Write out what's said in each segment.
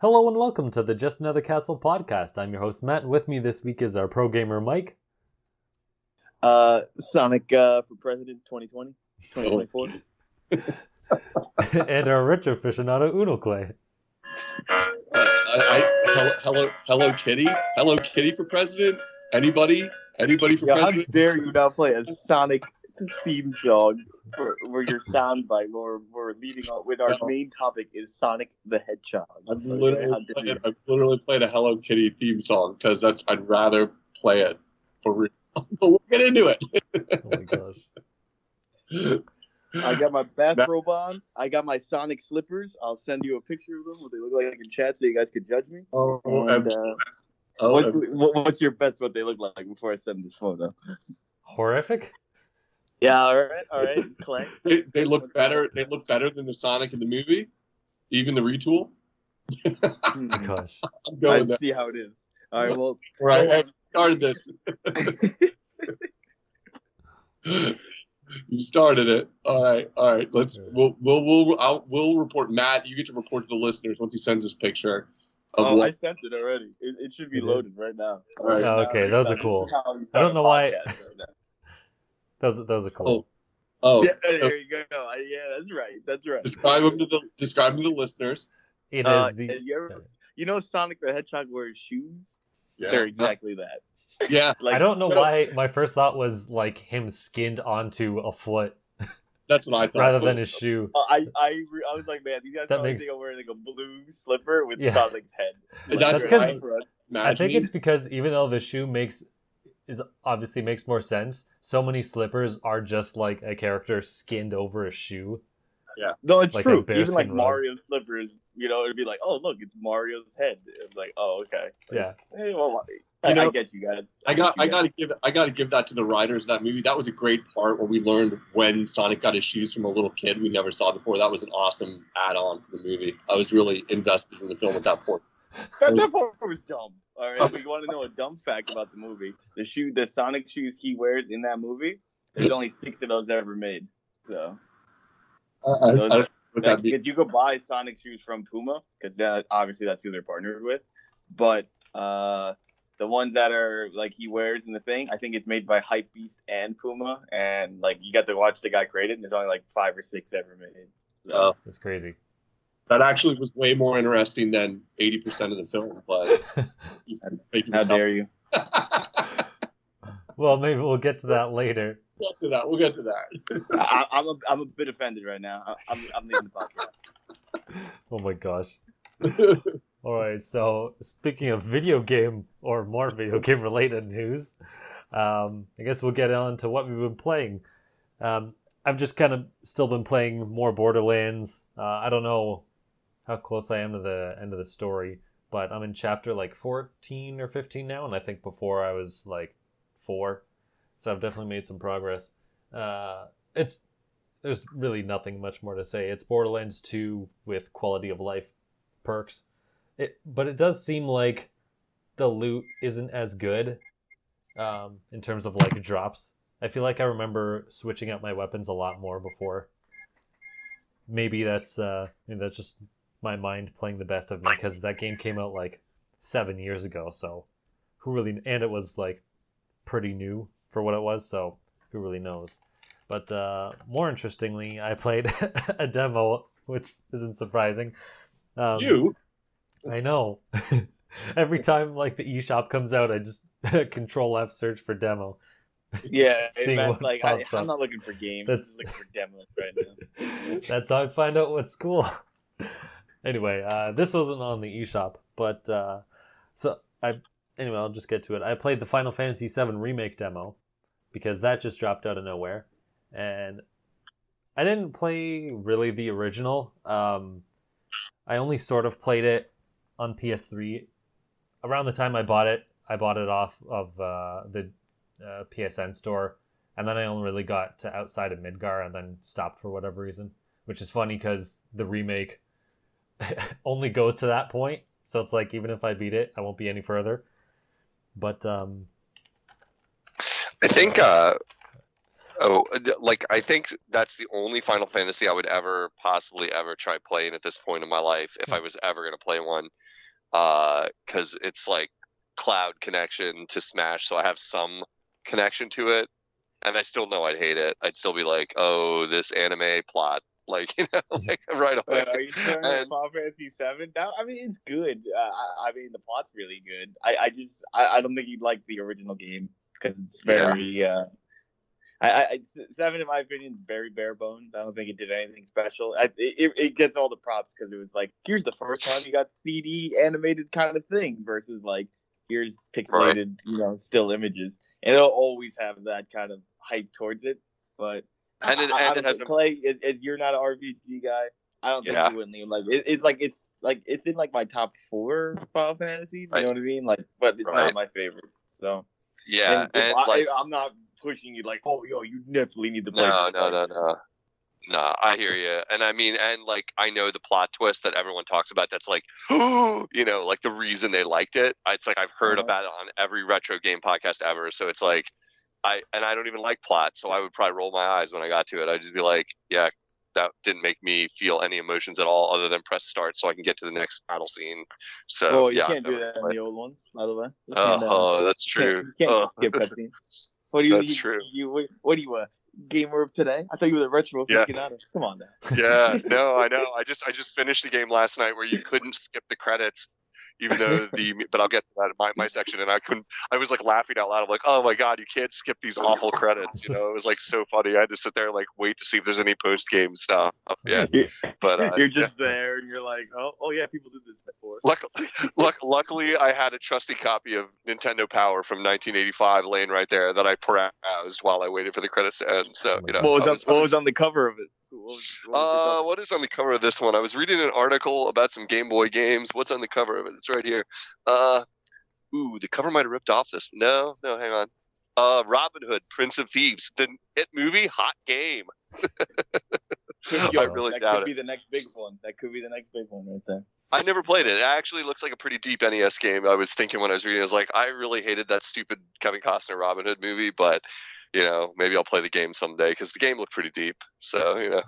Hello and welcome to the Just Another Castle podcast. I'm your host, Matt. With me this week is our pro gamer, Mike. Sonic for President 2020, 2024. And our rich aficionado, Unoclay. Hello Kitty? Hello Kitty for President? Anybody for President? How dare you not play a Sonic theme song for your soundbite? We're leading on with our main topic is Sonic the Hedgehog. I've literally played a Hello Kitty theme song because I'd rather play it for real. But we'll get into it. Oh my gosh. I got my bathrobe on. I got my Sonic slippers. I'll send you a picture of them, what they look like in chat, so you guys can judge me. What's your bets? What they look like before I send this photo? Horrific? Yeah. All right. Clay. They look better. They look better than the Sonic in the movie, even the retool. Oh my gosh. I'm going I see how it is. All right. Well, I started this. You started it. All right. We'll report. Matt, you get to report to the listeners once he sends this picture. I sent it already. It should be loaded right now. All right. Oh, okay, those are cool. I don't know why. Those are cool. Oh. Yeah, there you go. Yeah, that's right. Describe them to the listeners. It is you know Sonic the Hedgehog wears shoes? Yeah. They're exactly that. Yeah. I don't know why my first thought was like him skinned onto a foot. That's what I thought. Rather than his shoe. I was like, man, these guys probably think I'm wearing like a blue slipper with Sonic's head. That's because I think it's because even though the shoe obviously makes more sense, so many slippers are just like a character skinned over a shoe. Yeah. No, it's like true. Even like Mario slippers, it'd be like, oh look, it's Mario's head. It's like, oh okay. Yeah. Hey, well, I get you guys. I gotta give that to the writers of that movie. That was a great part where we learned when Sonic got his shoes from a little kid we never saw before. That was an awesome add-on to the movie. I was really invested in the film at that point. That part was dumb. All right, if you want to know a dumb fact about the movie, the Sonic shoes he wears in that movie, there's only 6 of those ever made. So, because you could buy Sonic shoes from Puma, because obviously that's who they're partnered with, but the ones that are like he wears in the thing, I think it's made by Hypebeast and Puma, and like you got to watch the guy create it, and there's only like 5 or 6 ever made. So. That's crazy. That actually was way more interesting than 80% of the film, but how dare you? Well, maybe we'll get to that later. We'll get to that. I'm a bit offended right now. I'm leaving the podcast. Oh my gosh. All right, so speaking of video game or more video game related news, I guess we'll get on to what we've been playing. I've just kind of still been playing more Borderlands. I don't know how close I am to the end of the story, but I'm in chapter like 14 or 15 now, and I think before I was like 4, so I've definitely made some progress. There's really nothing much more to say. It's Borderlands 2 with quality of life perks. But it does seem like the loot isn't as good in terms of like drops. I feel like I remember switching out my weapons a lot more before. Maybe that's just my mind playing the best of me, because that game came out like 7 years ago. So and it was like pretty new for what it was. So who really knows? But more interestingly, I played a demo, which isn't surprising. I know. Every time like the eShop comes out, I just Control F search for demo. Yeah, like I'm not looking for games. I'm looking for demos right now. That's how I find out what's cool. Anyway, this wasn't on the eShop, but I'll just get to it. I played the Final Fantasy VII Remake demo because that just dropped out of nowhere, and I didn't play really the original. I only sort of played it on PS3. Around the time I bought it off of the PSN store, and then I only really got to outside of Midgar and then stopped for whatever reason, which is funny because the remake only goes to that point, so it's like even if I beat it, I won't be any further. But I think Oh, like I think that's the only Final Fantasy I would ever possibly ever try playing at this point in my life if I was ever going to play one. Because it's like cloud connection to Smash, so I have some connection to it, and I still know I'd hate it. I'd still be like, oh, this anime plot, like like right away. Are you sure Final Fantasy VII? I mean, it's good. I mean, the plot's really good. I don't think you'd like the original game because it's very. Seven, in my opinion, is very bare bones. I don't think it did anything special. It gets all the props because it was like, here's the first time you got 3D animated kind of thing versus like, here's pixelated, still images, and it'll always have that kind of hype towards it. But it has Clay, you're not an RPG guy. I don't think you wouldn't even like it. It's in like my top 4 Final Fantasies. You know what I mean? Like, but it's not my favorite. So yeah, I'm not pushing you like, oh, you definitely need to play. No, I hear you, and I mean, and like I know the plot twist that everyone talks about. That's like, like the reason they liked it. It's like I've heard about it on every retro game podcast ever. So it's like, I don't even like plot, so I would probably roll my eyes when I got to it. I'd just be like, yeah, that didn't make me feel any emotions at all, other than press start so I can get to the next battle scene. So you can't do that in the old ones, by the way. That's true. You can't skip cutscenes. That's true. What are you a gamer of today? I thought you were the retro aficionado. Come on now. Yeah, no, I know. I just finished a game last night where you couldn't skip the credits, even though but I'll get to that in my section, and I was like laughing out loud. I'm like, oh my god, you can't skip these awful credits. It was like so funny. I had to sit there and like wait to see if there's any post game stuff. Yeah, but you're just there and you're like, oh yeah, people did this before. Luckily, I had a trusty copy of Nintendo Power from 1985 laying right there that I browsed while I waited for the credits to end. So what was on the cover of it? What is on the cover of this one? I was reading an article about some Game Boy games. What's on the cover of it? It's right here. The cover might have ripped off this. No, hang on. Robin Hood, Prince of Thieves, the hit movie, hot game. I really doubt it. That could be the next big one. Right there. I never played it. It actually looks like a pretty deep NES game. I was thinking when I was reading, I was like, I really hated that stupid Kevin Costner Robin Hood movie, but maybe I'll play the game someday because the game looked pretty deep. So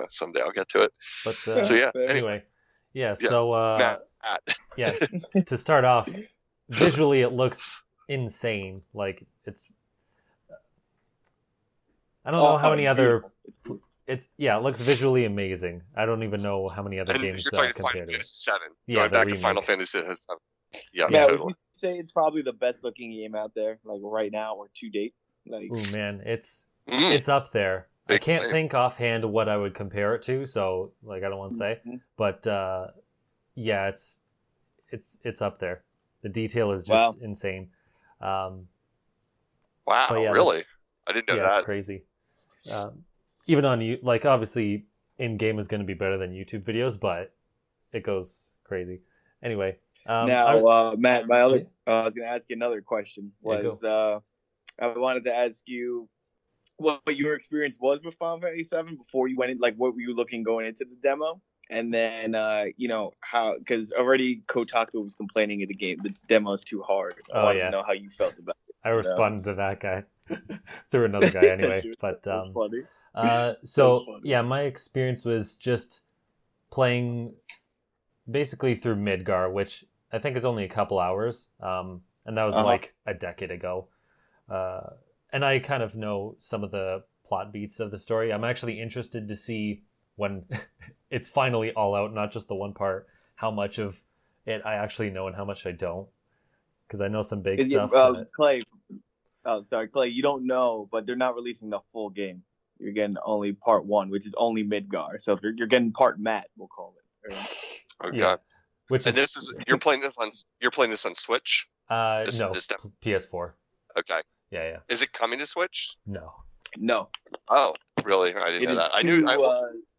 someday I'll get to it. But so yeah. Anyway, yeah. So yeah. To start off, visually it looks insane. Like it's. I don't know how many other. It looks visually amazing. I don't even know how many other games you're talking compared Final to Fantasy VII. Yeah, going back remake. to Final Fantasy VII. Yeah, totally. Would you say it's probably the best looking game out there, like right now or to date? Like, oh man, it's up there. I can't think offhand what I would compare it to, so like I don't want to say, but it's up there. The detail is just insane. Wow, really? I didn't know that. It's crazy. Even on obviously in game is going to be better than YouTube videos, but it goes crazy. Anyway, Matt, I was going to ask you another question. I wanted to ask you what your experience was with Final Fantasy VII before you went in. Like, what were you looking going into the demo? And then, how, because already Kotaku was complaining of the demo is too hard. I wanted to know how you felt about it. I responded to that guy through another guy anyway. But funny. My experience was just playing basically through Midgar, which I think is only a couple hours. And that was like a decade ago. And I kind of know some of the plot beats of the story. I'm actually interested to see when it's finally all out, not just the one part, how much of it I actually know and how much I don't. Because I know some big stuff. Clay, you don't know, but they're not releasing the full game. You're getting only part 1, which is only Midgar. So if you're getting part Matt, we'll call it. Right? Oh god. You're playing this on Switch? No, PS4. Okay. Yeah. Is it coming to Switch? No. Oh, really? I didn't know that. I knew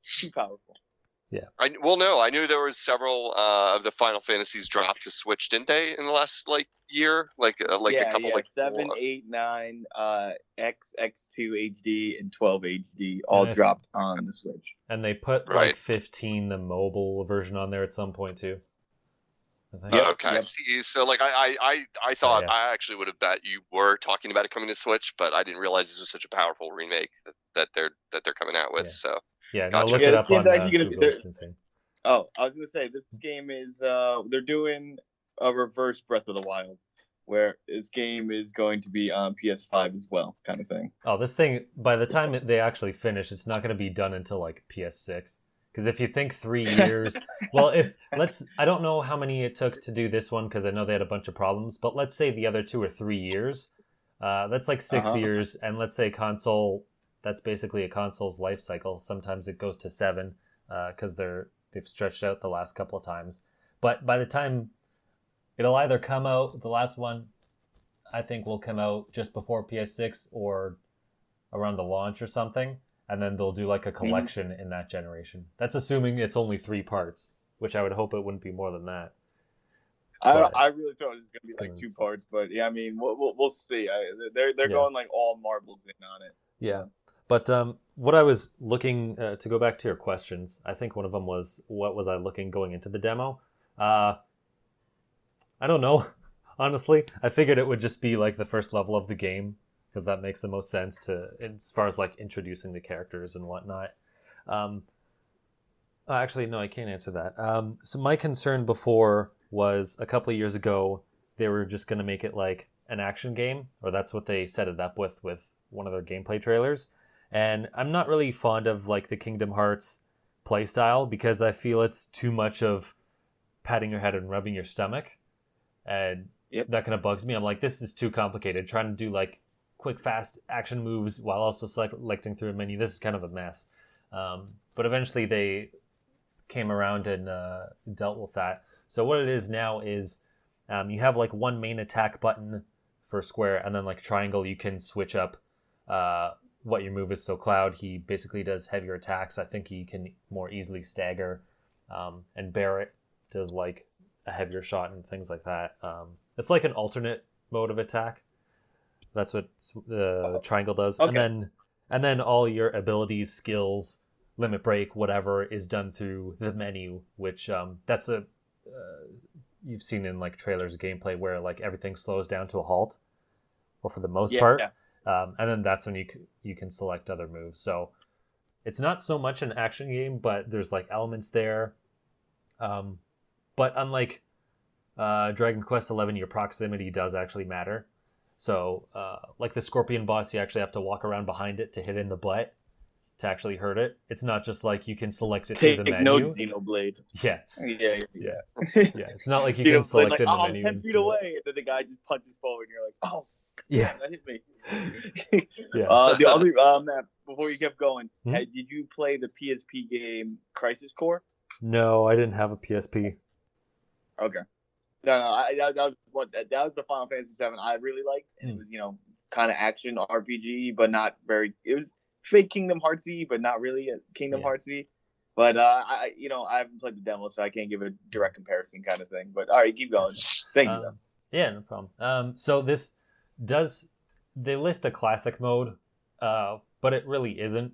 too powerful. Yeah. I knew there was several of the Final Fantasies dropped to Switch, didn't they, in the last year? A couple 7, 8, 9, X2 HD, and 12 HD all dropped on the Switch. And they put 15, the mobile version, on there at some point too. I think. Yep, Okay. yep. See, so like I thought I actually would have bet you were talking about it coming to Switch, but I didn't realize this was such a powerful remake that they're coming out with. Yeah. So Yeah, no, gotcha. look Yeah, it this up game's on actually gonna be Google. It's insane. Oh, I was gonna say this game is they're doing a reverse Breath of the Wild, where this game is going to be on PS5 as well, kind of thing. Oh, this thing, by the time they actually finish, it's not going to be done until like PS6. Because if you think 3 years, well, I don't know how many it took to do this one because I know they had a bunch of problems, but let's say the other 2 or 3 years, that's like 6 years, and let's say console, that's basically a console's life cycle. Sometimes it goes to 7 because they've stretched out the last couple of times. But by the time it'll either come out, the last one I think will come out just before PS6 or around the launch or something, and then they'll do like a collection in that generation. That's assuming it's only 3 parts, which I would hope it wouldn't be more than that. I really thought it was going to be like 2 parts, but yeah, I mean, we'll see. They're going like all marbles in on it. Yeah. But what I was looking to go back to your questions, I think one of them was, what was I looking going into the demo? I don't know. Honestly, I figured it would just be like the first level of the game because that makes the most sense to as far as like introducing the characters and whatnot. Actually, no, I can't answer that. So my concern before was a couple of years ago they were just going to make it like an action game, or that's what they set it up with one of their gameplay trailers. And I'm not really fond of like the Kingdom Hearts play style because I feel it's too much of patting your head and rubbing your stomach. And that kind of bugs me. I'm like, this is too complicated. Trying to do like quick, fast action moves while also selecting through a menu. This is kind of a mess. But eventually they came around and dealt with that. So what it is now is you have like one main attack button for square, and then like triangle you can switch up what your move is. So Cloud, he basically does heavier attacks. I think he can more easily stagger. And Barrett does like a heavier shot and things like that. It's like an alternate mode of attack. That's what the triangle does. Okay. And then all your abilities, skills, limit break, whatever is done through the menu, which that's you've seen in like trailers gameplay where like everything slows down to a halt, or for the most part. Yeah. And then that's when you can select other moves. So it's not so much an action game, but there's like elements there. But unlike Dragon Quest XI, your proximity does actually matter. So, like the Scorpion boss, you actually have to walk around behind it to hit in the butt to actually hurt it. It's not just like you can select it through the menu. No Xenoblade. Yeah. Yeah. Yeah. It's not like you can select like, it in the menu. 10 feet away, and then the guy just punches forward, and you're like, oh, yeah, that hit me. Yeah. The other Matt, before you kept going, did you play the PSP game Crisis Core? No, I didn't have a PSP. Okay. No, that was the Final Fantasy VII I really liked, and it was kind of action RPG, but not very. It was fake Kingdom Heartsy, but not really a Kingdom Heartsy. But I haven't played the demo, so I can't give a direct comparison kind of thing. But all right, keep going. Thank you. Yeah, no problem. So this they list a classic mode, but it really isn't.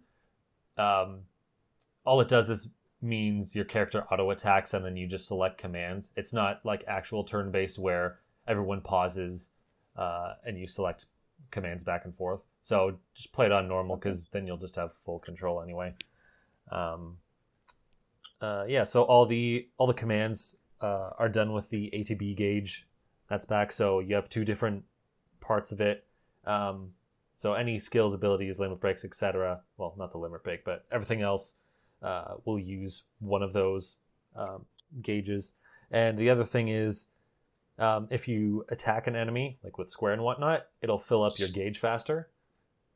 All it does is means your character auto attacks and then you just select commands. It's not like actual turn-based where everyone pauses and you select commands back and forth. So just play it on normal because then you'll just have full control anyway. So all the commands are done with the ATB gauge that's back. So you have 2 different parts of it. So any skills, abilities, limit breaks, etc. Well, not the limit break, but everything else will use one of those gauges. And the other thing is, if you attack an enemy, like with square and whatnot, it'll fill up your gauge faster.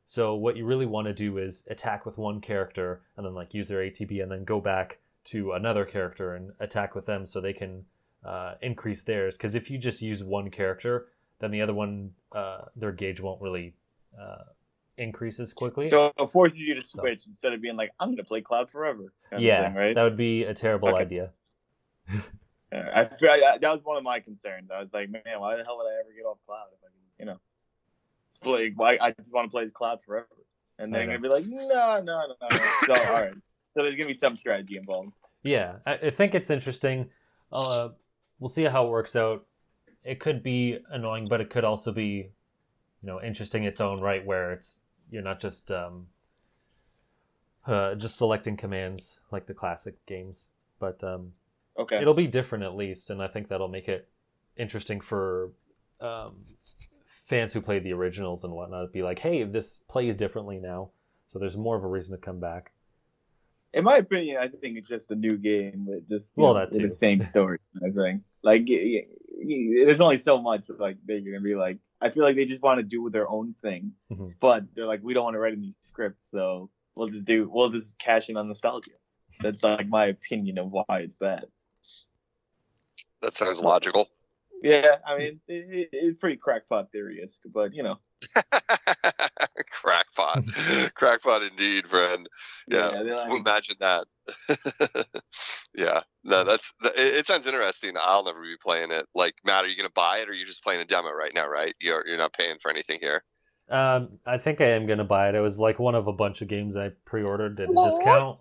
So what you really want to do is attack with one character and then like use their ATB and then go back to another character and attack with them so they can increase theirs. Because if you just use one character, then the other one, their gauge won't really increase as quickly. So it forces you to switch instead of being like, I'm going to play Cloud forever. Yeah, thing, right? That would be a terrible idea. That was one of my concerns. I was like, man, why the hell would I ever get off Cloud if I can, play? I just want to play Cloud forever. And then they're going to be like, no. So, all right. So there's going to be some strategy involved. Yeah, I think it's interesting. we'll see how it works out. It could be annoying, but it could also be, interesting in its own right, where you're not just selecting commands like the classic games, but Okay. it'll be different at least, and I think that'll make it interesting for fans who played the originals and whatnot. It'd be like, hey, this plays differently now, so there's more of a reason to come back. In my opinion, I think it's just a new game with just that too. with the same story. I think there's only so much like they're gonna be like. I feel like they just want to do their own thing, but they're like, we don't want to write a new script, so we'll just cash in on nostalgia. That's like my opinion of why it's that. That sounds logical. Yeah, I mean, it's pretty crackpot theory-esque, but crackpot indeed, friend. Yeah, imagine that. Yeah, no, it sounds interesting. I'll never be playing it. Like, Matt, are you gonna buy it, or are you just playing a demo right now? Right, you're not paying for anything here. I think I am gonna buy it. It was like one of a bunch of games I pre-ordered at a discount.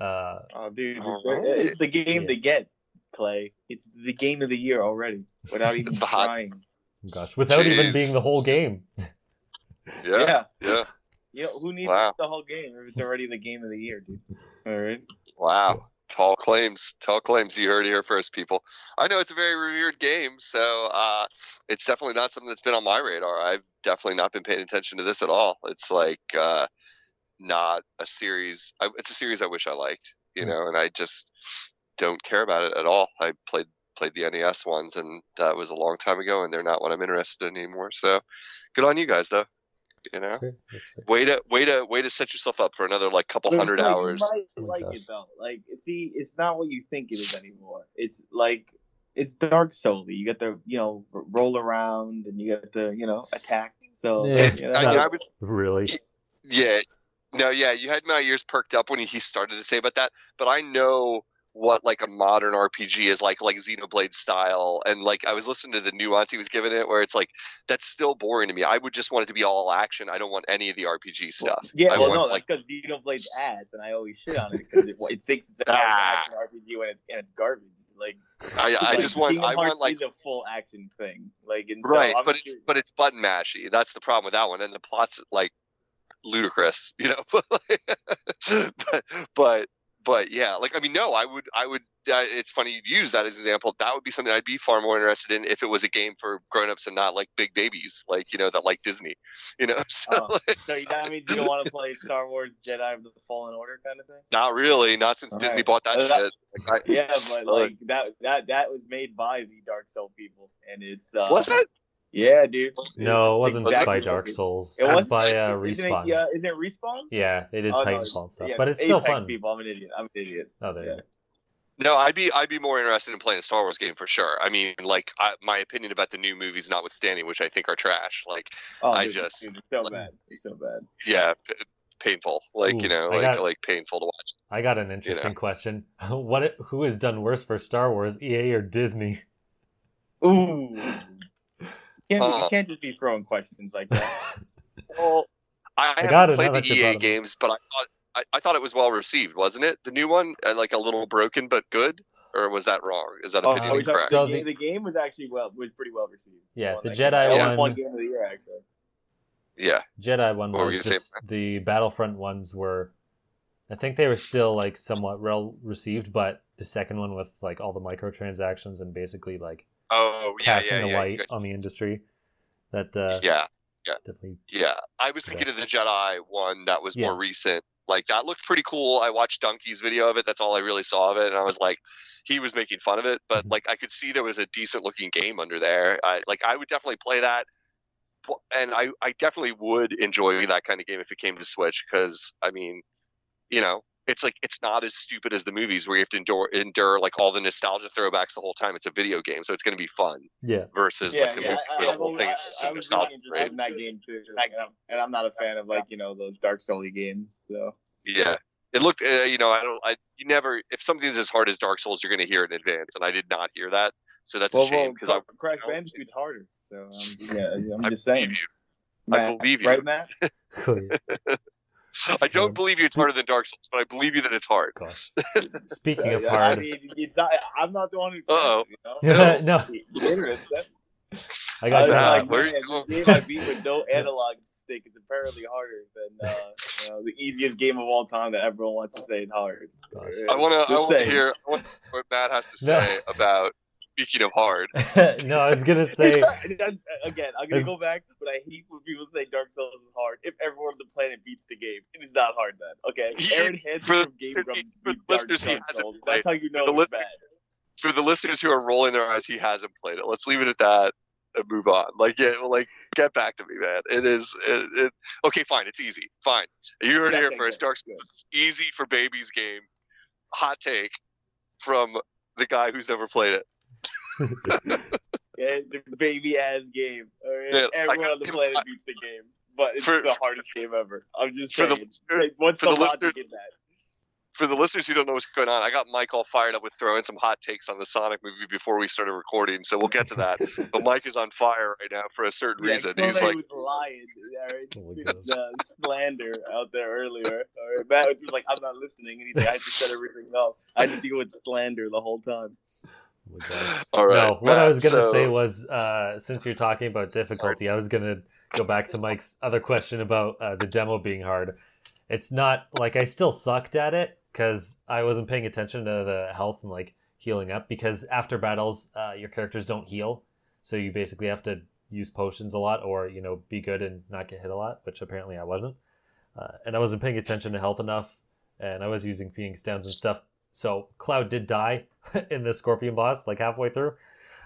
Oh, dude, it's the game to get. Clay, it's the game of the year already without even trying. Gosh, without even being the whole game. Yeah. Who needs the whole game if it's already the game of the year, dude? All right. Wow. Tall claims. You heard it here first, people. I know it's a very revered game, so it's definitely not something that's been on my radar. I've definitely not been paying attention to this at all. It's like not a series. It's a series I wish I liked, and I just don't care about it at all. I played the NES ones, and that was a long time ago, and they're not what I'm interested in anymore. So, good on you guys, though. That's fair. Way to set yourself up for another couple hundred hours. You might like it though. Like, see, it's not what you think it is anymore. It's like it's Dark Souls. You get to roll around, and you get to attack. So I was really. Yeah. No. Yeah. You had my ears perked up when he started to say about that, but I know what a modern RPG is like Xenoblade style, and I was listening to the nuance he was giving it, where it's that's still boring to me. I would just want it to be all action. I don't want any of the RPG stuff. That's because Xenoblade's ass, and I always shit on it because it thinks it's an action RPG when it's garbage. I want a full action thing, right, but it's button mashy. That's the problem with that one, and the plot's ludicrous, But yeah, I would. It's funny you use that as an example. That would be something I'd be far more interested in if it was a game for grown-ups and not big babies, that like Disney, So, so that means you don't want to play Star Wars Jedi of the Fallen Order kind of thing? Not really. Not since Disney bought that shit. But that was made by the Dark Souls people, and it's was it? Yeah, dude. No, it wasn't by Dark Souls. It was by Respawn. Isn't it Respawn? Yeah, they did Titanfall stuff, but it's still fun. People, I'm an idiot. Oh, there you go. No, I'd be more interested in playing a Star Wars game for sure. I mean, my opinion about the new movies notwithstanding, which I think are trash. It's so bad. It's so bad. Yeah, painful. Painful to watch. I got an interesting question. Who has done worse for Star Wars, EA or Disney? Ooh. You can't just be throwing questions like that. Well, I haven't played the EA games, but I thought it was well received, wasn't it? The new one, a little broken but good, or was that wrong? Is that opinion incorrect? So the game was actually was pretty well received. Yeah, the Jedi one. Game of the year, actually. Yeah, Jedi one was the Battlefront ones were. I think they were still somewhat well received, but the second one with all the microtransactions and basically casting a light on the industry. That definitely. Yeah, I was thinking of the Jedi one that was more recent. That looked pretty cool. I watched Donkey's video of it. That's all I really saw of it, and I was he was making fun of it, but I could see there was a decent looking game under there. I would definitely play that, and I definitely would enjoy that kind of game if it came to Switch, because I mean, it's not as stupid as the movies where you have to endure all the nostalgia throwbacks the whole time. It's a video game, so it's going to be fun. Yeah. Versus the movies where the whole thing is so nostalgic. Really in that game too, and I'm not a fan of those Dark Souls games. So yeah, it looked. You never. If something's as hard as Dark Souls, you're going to hear it in advance, and I did not hear that. So that's a shame because Crash Bandicoot's harder. So I'm just saying. I believe you. Right, Matt? I don't believe you it's harder than Dark Souls, but I believe you that it's hard. Gosh. Speaking of I hard, mean, it's not, I'm not the one who said Uh-oh. it, you know? no, The internet said it. I got like, where man, you going? this game I beat with no analog stick is apparently harder than the easiest game of all time that everyone wants to say is hard. Gosh. I want to Just hear what Matt has to No. say about speaking of hard. no, I was gonna say. Again, I'm gonna go back, but I hate when people say Dark Souls is hard. If everyone on the planet beats the game, it is not hard then. Okay, Aaron Hansen from Gameography beat Dark Souls. That's how you know it's bad. For the listeners who are rolling their eyes, he hasn't played it. Let's leave it at that and move on. Get back to me, man. It is okay. Fine, it's easy. Fine, you heard it here first. Dark Souls is easy for babies game. Hot take from the guy who's never played it. Yeah, it's a baby ass game. All right? Yeah, everyone on the planet beats the game, but it's the hardest game ever. I'm just saying. What's for the so hard to listeners, get that? For the listeners who don't know what's going on, I got Mike all fired up with throwing some hot takes on the Sonic movie before we started recording, so we'll get to that. But Mike is on fire right now for a certain reason. He's like, was lying. Slander out there earlier. All right, Matt was just like, I'm not listening. And he's like, I just set everything up. I had to deal with slander the whole time. all right. No, what I was gonna say was, since you're talking about difficulty, I was gonna go back to Mike's other question about the demo being hard. It's not like I still sucked at it because I wasn't paying attention to the health and like healing up. Because after battles, your characters don't heal, so you basically have to use potions a lot, or be good and not get hit a lot. Which apparently I wasn't, and I wasn't paying attention to health enough, and I was using Phoenix Downs and stuff. So Cloud did die in the Scorpion boss like halfway through,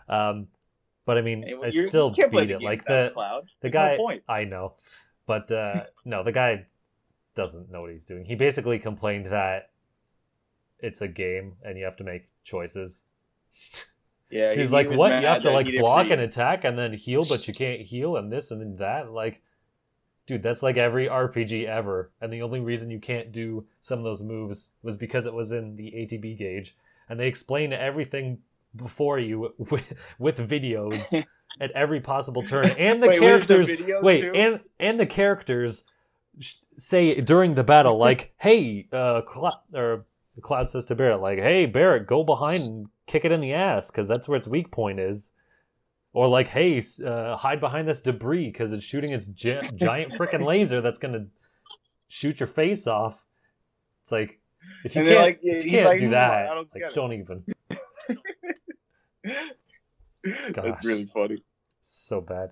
but I mean I still beat it. Like the guy, no point. I know, but no, the guy doesn't know what he's doing. He basically complained that it's a game and you have to make choices. Yeah, he's like, what? You have to like block and attack and then heal, but you can't heal and this and then that. Like, dude, that's like every RPG ever. And the only reason you can't do some of those moves was because it was in the ATB gauge. And they explain everything before you with videos at every possible turn. And the characters, and the characters say during the battle, like, hey, Cloud says to Barrett, like, hey, Barrett, go behind and kick it in the ass, because that's where its weak point is. Or like, hey, hide behind this debris, because it's shooting its giant freaking laser that's going to shoot your face off. It's like, if you can't do that, don't even. That's really funny. So bad.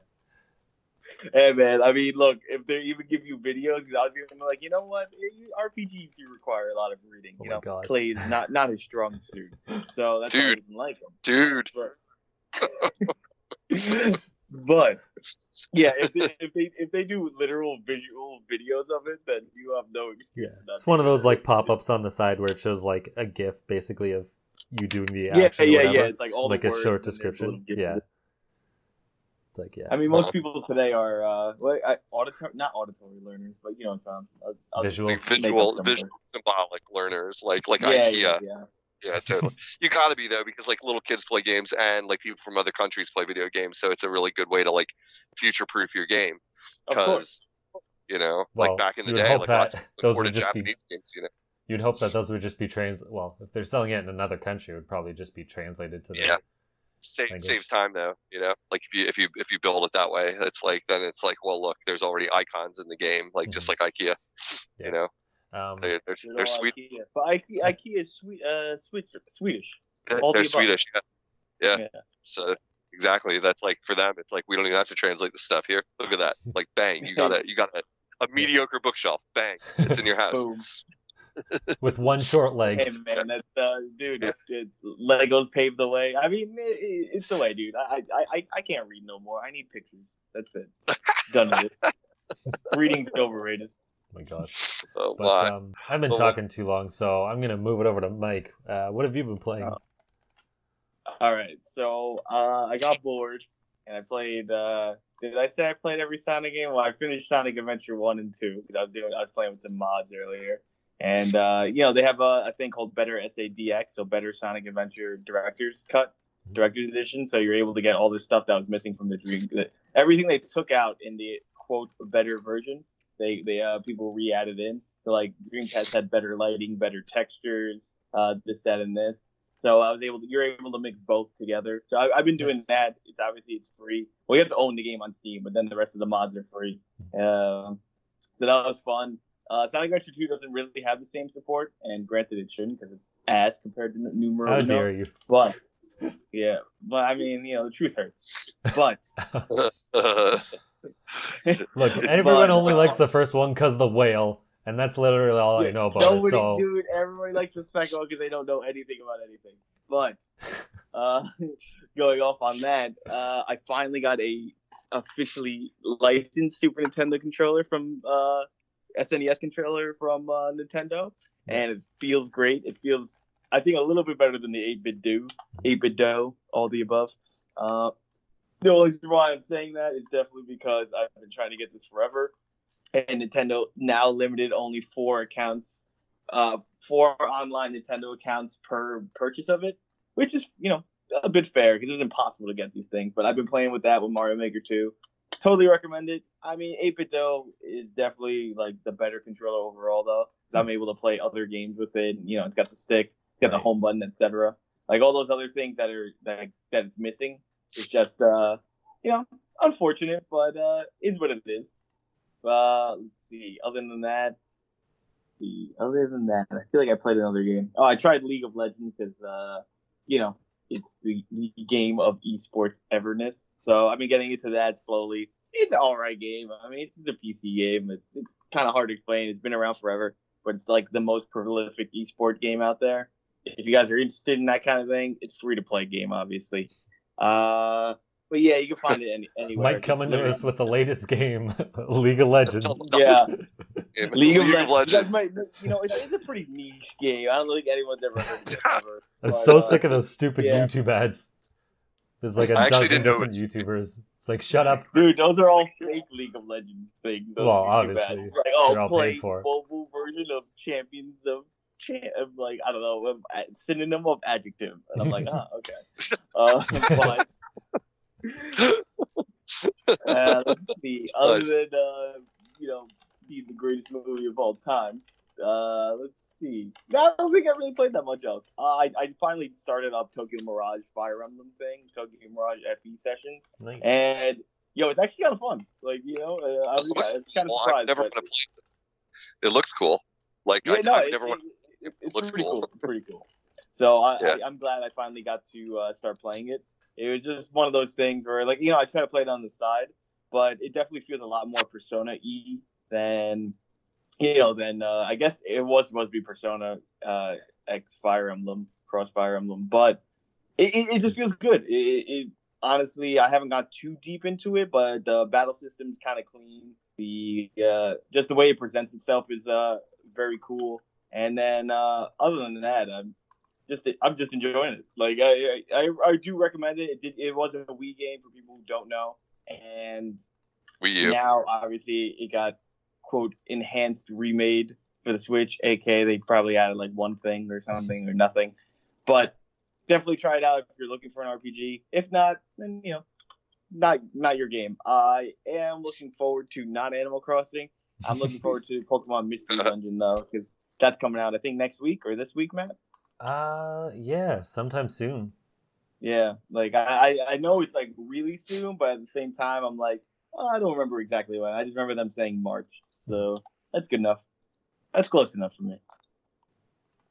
Hey man, I mean, look, if they even give you videos, I was gonna be like, you know what? RPGs do require a lot of reading. Clay is not his strong suit, so that's why I didn't like him. Dude. But yeah, if they do literal visual videos of it, then you have no excuse. Yeah. It's one of those like pop-ups on the side where it shows like a GIF basically of you doing the action. Yeah. It's like all like the a short description. Yeah. It's like, yeah. I mean, most people today are not auditory learners, but visual symbolic learners, like IKEA. Yeah, totally. You got to be though, because like little kids play games and like people from other countries play video games, so it's a really good way to like future-proof your game. Because like back in the day, like those would just Japanese games, You'd hope that those would just be translated. Well, if they're selling it in another country, it would probably just be translated to the. Saves time though, like if you build it that way, it's like well, look, there's already icons in the game, like just like IKEA, they're sweet. IKEA. But IKEA is Swedish. They're Swedish. Yeah. So exactly, that's like for them, it's like we don't even have to translate the stuff here. Look at that, like bang, you got a mediocre bookshelf, bang, it's in your house. Boom. With one short leg. Hey man, that's dude. Legos paved the way. I mean, it's the way, dude. I can't read no more. I need pictures. That's it. Done with it. Reading's overrated. Oh my gosh. I've been talking too long, so I'm gonna move it over to Mike. What have you been playing? All right, so I got bored and I played. Did I say I played every Sonic game? Well, I finished Sonic Adventure 1 and 2 because I was playing with some mods earlier. And, they have a thing called Better SADX, so Better Sonic Adventure Director's Edition. So you're able to get all this stuff that was missing from the Dream. Everything they took out in the, quote, better version people re-added in. So like Dreamcast had better lighting, better textures, this, that, and this. So you're able to mix both together. So I've been doing that. It's free. Well, you have to own the game on Steam, but then the rest of the mods are free. So that was fun. Sonic Adventure 2 doesn't really have the same support, and granted it shouldn't because it's ass compared to numero. How dare you? But I mean, the truth hurts. But look, everyone only likes the first one because the whale. And that's literally all I know about it. So dude, everybody likes the second one because they don't know anything about anything. But going off on that, I finally got a officially licensed Super Nintendo controller from SNES controller from Nintendo, and it feels great. It feels, I think, a little bit better than the 8-bit Do, all the above. The only reason why I'm saying that is definitely because I've been trying to get this forever. And Nintendo now limited only 4 accounts, 4 online Nintendo accounts per purchase of it, which is, a bit fair because it's impossible to get these things. But I've been playing with that with Mario Maker 2. Totally recommend it. I mean, 8-bit Do is definitely like the better controller overall, though. Because I'm able to play other games with it. It's got the stick, got the home button, etc. Like all those other things that it's missing. It's just, unfortunate, but is what it is. Let's see. Other than that, I feel like I played another game. Oh, I tried League of Legends because, it's the game of esports everness. So I've been getting into that slowly. It's an alright game. I mean, it's a PC game. It's kind of hard to explain. It's been around forever, but it's like the most prolific esport game out there. If you guys are interested in that kind of thing, it's free to play game, obviously. But yeah, you can find it anywhere. Might come into us with the latest game, League of Legends. Yeah, League of Legends. It's a pretty niche game. I don't think anyone's ever heard of it ever. I'm so sick of those stupid YouTube ads. There's like a dozen different YouTubers. It's like, shut up. Dude, those are all fake League of Legends things. Well, obviously. It's like, play mobile version of Champions of like, I don't know, synonym of adjective. And I'm like, okay. Fine. Let's see. Other than be the greatest movie of all time. Let's see. I don't think I really played that much else. I finally started up Tokyo Mirage Fire Emblem thing, Tokyo Mirage FE session, nice. And it's actually kind of fun. Like I was kind of surprised. I've never want to play it. It looks cool. Like I've never want. It looks pretty cool. It's pretty cool. So I'm glad I finally got to start playing it. It was just one of those things where, like, I try to play it on the side, but it definitely feels a lot more Persona-y than I guess it was supposed to be Persona X Fire Emblem, Cross Fire Emblem, but it just feels good. It honestly, I haven't got too deep into it, but the battle system's kind of clean. The just the way it presents itself is very cool. And then other than that, I'm just enjoying it. Like I do recommend it. It was a Wii game for people who don't know, and Wii U. Now obviously it got quote enhanced remade for the Switch. AK they probably added like one thing or something or nothing, but definitely try it out if you're looking for an RPG. If not, then not your game. I am looking forward to not Animal Crossing. I'm looking forward to Pokemon Mystery Dungeon though, because that's coming out I think next week or this week, Matt. Yeah, sometime soon. Yeah, like I know it's like really soon, but at the same time, I'm like, I don't remember exactly when. I just remember them saying March, so that's good enough. That's close enough for me.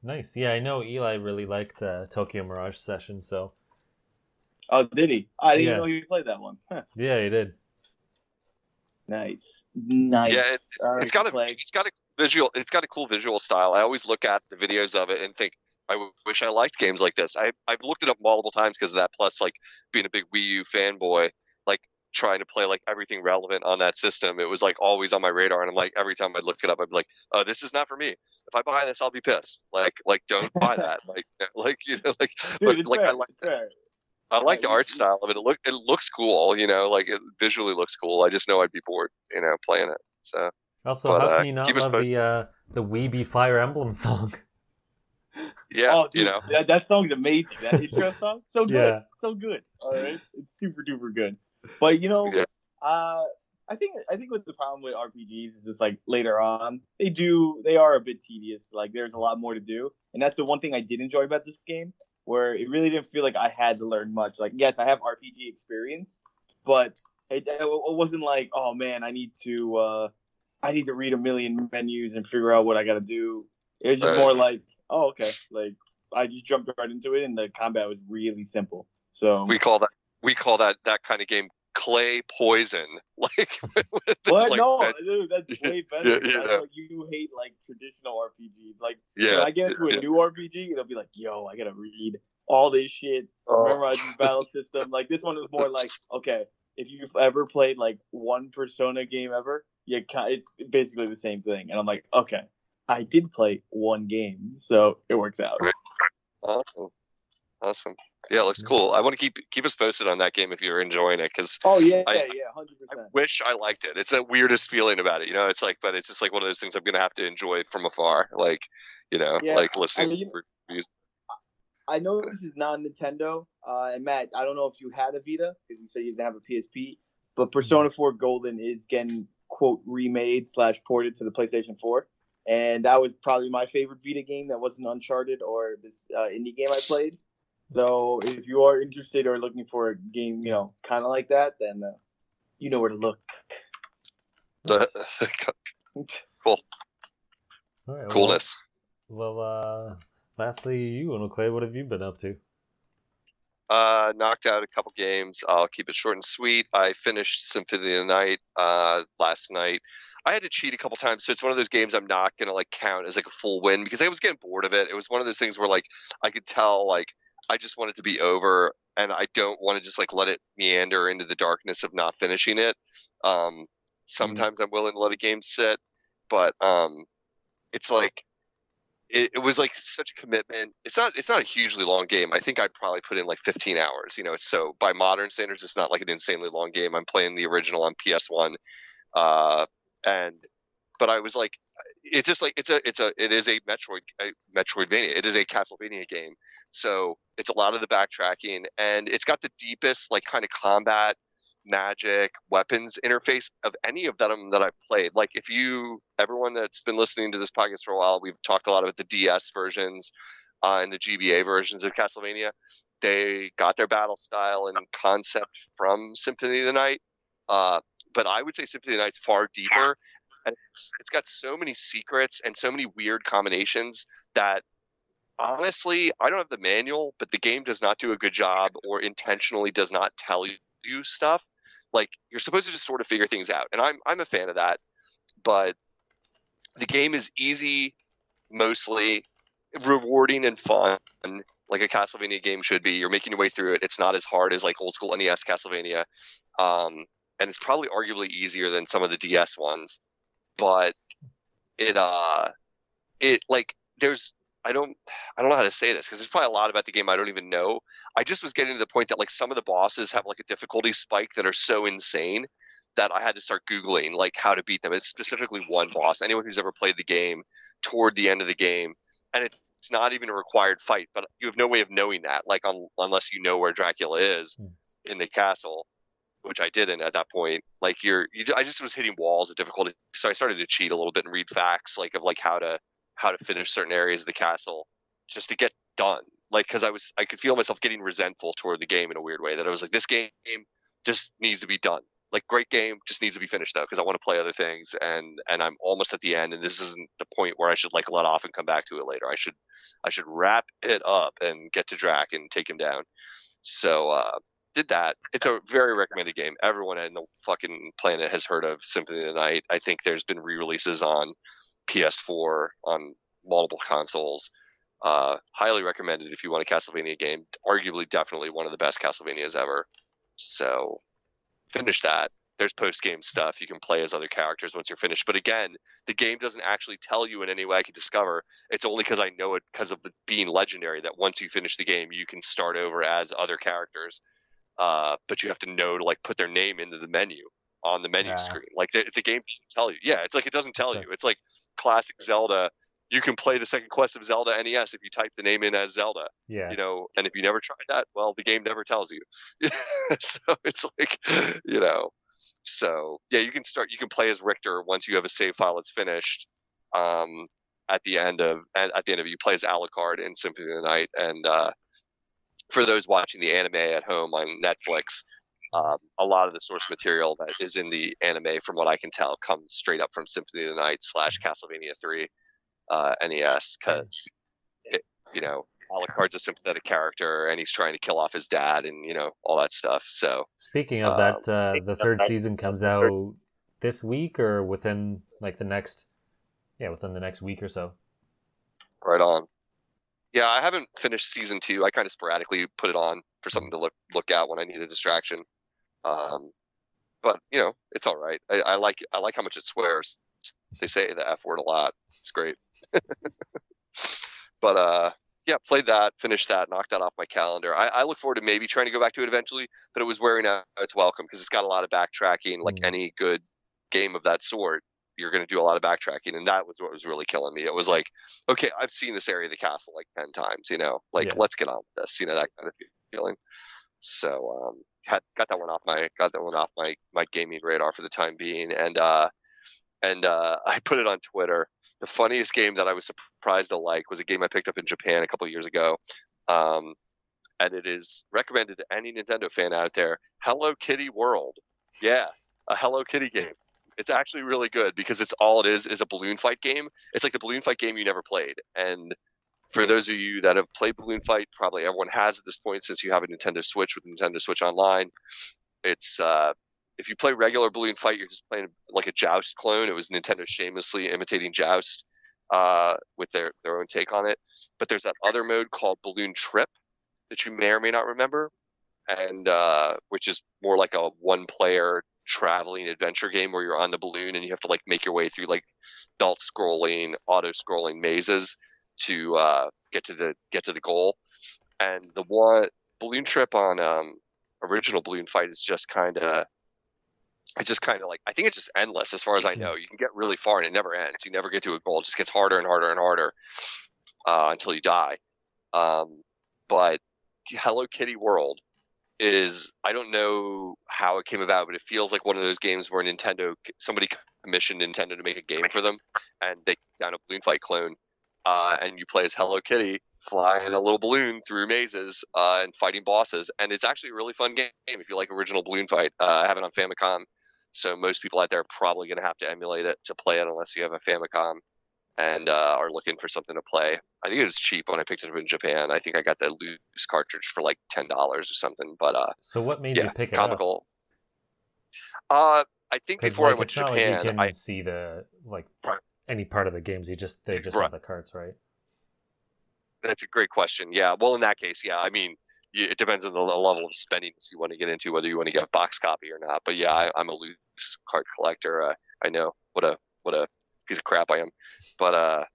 Nice. Yeah, I know Eli really liked Tokyo Mirage Session, so. Oh, did he? I didn't know he played that one. Huh. Yeah, he did. Nice. Yeah, it's got a cool visual style. I always look at the videos of it and think, I wish I liked games like this. I've looked it up multiple times because of that. Plus, like being a big Wii U fanboy, like trying to play like everything relevant on that system, it was like always on my radar. And I'm like, every time I'd look it up, I'd be like, oh, this is not for me. If I buy this, I'll be pissed. Like don't buy that. I like the art style of it. It looks cool. Like it visually looks cool. I just know I'd be bored, playing it. So. Also, how can you not love the Weeby Fire Emblem song? Yeah, dude, that song's amazing. That intro song, so good, so good. All right, it's super duper good. But I think what the problem with RPGs is just like later on they are a bit tedious. Like there's a lot more to do, and that's the one thing I did enjoy about this game, where it really didn't feel like I had to learn much. Like yes, I have RPG experience, but it wasn't like, oh man, I need to read a million menus and figure out what I got to do. It was just more like, oh okay, like I just jumped right into it, and the combat was really simple. So we call that kind of game clay poison. Like what? like, no, dude, that's way better. Yeah, That's what you hate, like traditional RPGs. Like yeah, when I get into a new RPG, it'll be like, yo, I gotta read all this shit, memorize the battle system. Like this one is more like, okay, if you've ever played like one Persona game ever, it's basically the same thing. And I'm like, okay, I did play one game, so it works out. Right. Awesome. Yeah, it looks cool. I want to keep us posted on that game if you're enjoying it, because 100%. I wish I liked it. It's the weirdest feeling about it, you know. It's like, but it's just like one of those things I'm gonna have to enjoy from afar, like, you know, like listening to reviews. I know this is not Nintendo, and Matt, I don't know if you had a Vita because you said you didn't have a PSP, but Persona 4 Golden is getting quote remade / ported to the PlayStation 4, and that was probably my favorite Vita game that wasn't Uncharted or this indie game I played. So if you are interested or looking for a game, you know, kind of like that, then you know where to look. Cool. All right, Coolness. Well, lastly, you, Unoclay, what have you been up to? Knocked out a couple games. I'll keep it short and sweet. I finished Symphony of the Night last night. I had to cheat a couple times, so it's one of those games I'm not gonna like count as like a full win because I was getting bored of it. It was one of those things where like I could tell like I just want it to be over, and I don't want to just like let it meander into the darkness of not finishing it. Sometimes I'm willing to let a game sit, but it's like it was like such a commitment. It's not a hugely long game. I think I'd probably put in like 15 hours. You know, so by modern standards, it's not like an insanely long game. I'm playing the original on PS1, but I was like, it's just like it is a Metroidvania. It is a Castlevania game. So it's a lot of the backtracking, and it's got the deepest like kind of combat, magic, weapons interface of any of them that I've played. Like if everyone that's been listening to this podcast for a while, we've talked a lot about the DS versions and the GBA versions of Castlevania. They got their battle style and concept from Symphony of the Night. But I would say Symphony of the Night's far deeper. And it's got so many secrets and so many weird combinations that honestly, I don't have the manual, but the game does not do a good job or intentionally does not tell you stuff. Like you're supposed to just sort of figure things out. And I'm a fan of that. But the game is easy, mostly rewarding and fun, like a Castlevania game should be. You're making your way through it. It's not as hard as like old school NES Castlevania. And it's probably arguably easier than some of the DS ones. But it like there's I don't know how to say this because there's probably a lot about the game I don't even know. I just was getting to the point that like some of the bosses have like a difficulty spike that are so insane that I had to start Googling like how to beat them. It's specifically one boss. Anyone who's ever played the game toward the end of the game, and it's not even a required fight, but you have no way of knowing that, like unless you know where Dracula is in the castle, which I didn't at that point. Like I just was hitting walls of difficulty, so I started to cheat a little bit and read facts like of like how to finish certain areas of the castle just to get done. Like because I could feel myself getting resentful toward the game in a weird way. That I was like, this game just needs to be done. Like great game, just needs to be finished though because I want to play other things and I'm almost at the end and this isn't the point where I should like let off and come back to it later. I should wrap it up and get to Drac and take him down. So did that. It's a very recommended game. Everyone in the fucking planet has heard of Symphony of the Night. I think there's been re-releases on PS4 on multiple consoles. Highly recommended if you want a Castlevania game. Arguably, definitely one of the best Castlevanias ever. So finish that. There's post-game stuff. You can play as other characters once you're finished. But again, the game doesn't actually tell you in any way I can discover. It's only because I know it because of being legendary that once you finish the game, you can start over as other characters. But you have to know to like put their name into the menu on the menu screen. Like the game doesn't tell you. Yeah, it's like it doesn't tell you. It's like classic Zelda. You can play the second quest of Zelda NES if you type the name in as Zelda. Yeah. You know, and if you never tried that, well, the game never tells you. So it's like, you know. So yeah, you can play as Richter once you have a save file that's finished. At the end of it, you play as Alucard in Symphony of the Night. And for those watching the anime at home on Netflix, a lot of the source material that is in the anime, from what I can tell, comes straight up from Symphony of the Night / Castlevania 3 NES, because Alucard's a sympathetic character and he's trying to kill off his dad and all that stuff. So speaking of that, the third season comes out this week or within like the next week or so. Right on. Yeah, I haven't finished season 2. I kind of sporadically put it on for something to look at when I need a distraction. But it's all right. I like how much it swears. They say the F word a lot. It's great. But yeah, played that, finished that, knocked that off my calendar. I look forward to maybe trying to go back to it eventually, but it was wearing out its welcome because it's got a lot of backtracking. Like any good game of that sort, you're going to do a lot of backtracking, and that was what was really killing me. It was like, okay, I've seen this area of the castle like 10 times, let's get on with this, that kind of feeling. So got that one off my gaming radar for the time being, and I put it on Twitter. The funniest game that I was surprised to like was a game I picked up in Japan a couple of years ago, and it is recommended to any Nintendo fan out there. Hello Kitty World, yeah, a Hello Kitty game. It's actually really good because it's all it is a balloon fight game. It's like the balloon fight game you never played. And for those of you that have played Balloon Fight, probably everyone has at this point since you have a Nintendo Switch with Nintendo Switch Online. It's if you play regular Balloon Fight, you're just playing like a Joust clone. It was Nintendo shamelessly imitating Joust with their own take on it. But there's that other mode called Balloon Trip that you may or may not remember, and which is more like a one-player traveling adventure game where you're on the balloon and you have to like make your way through like belt scrolling, auto scrolling mazes to get to the goal. And the one Balloon Trip on original Balloon Fight is just kind of like, I think it's just endless as far as I know. You can get really far and it never ends. You never get to a goal. It just gets harder and harder and harder until you die. But Hello Kitty World is, I don't know how it came about, but it feels like one of those games where somebody commissioned Nintendo to make a game for them, and they down a Balloon Fight clone, and you play as Hello Kitty flying a little balloon through mazes and fighting bosses, and it's actually a really fun game if you like original Balloon Fight. I have it on Famicom, so most people out there are probably going to have to emulate it to play it unless you have a Famicom and are looking for something to play. I think it was cheap when I picked it up in Japan. I think I got the loose cartridge for like $10 or something. But so what made you pick it comical up? I think before I went to Japan, like you can see the any part of the games. They just have the carts, right? That's a great question. Yeah. Well, in that case, yeah. I mean, it depends on the level of spending you want to get into, whether you want to get a box copy or not. But yeah, I'm a loose cart collector. I know what a piece of crap I am. But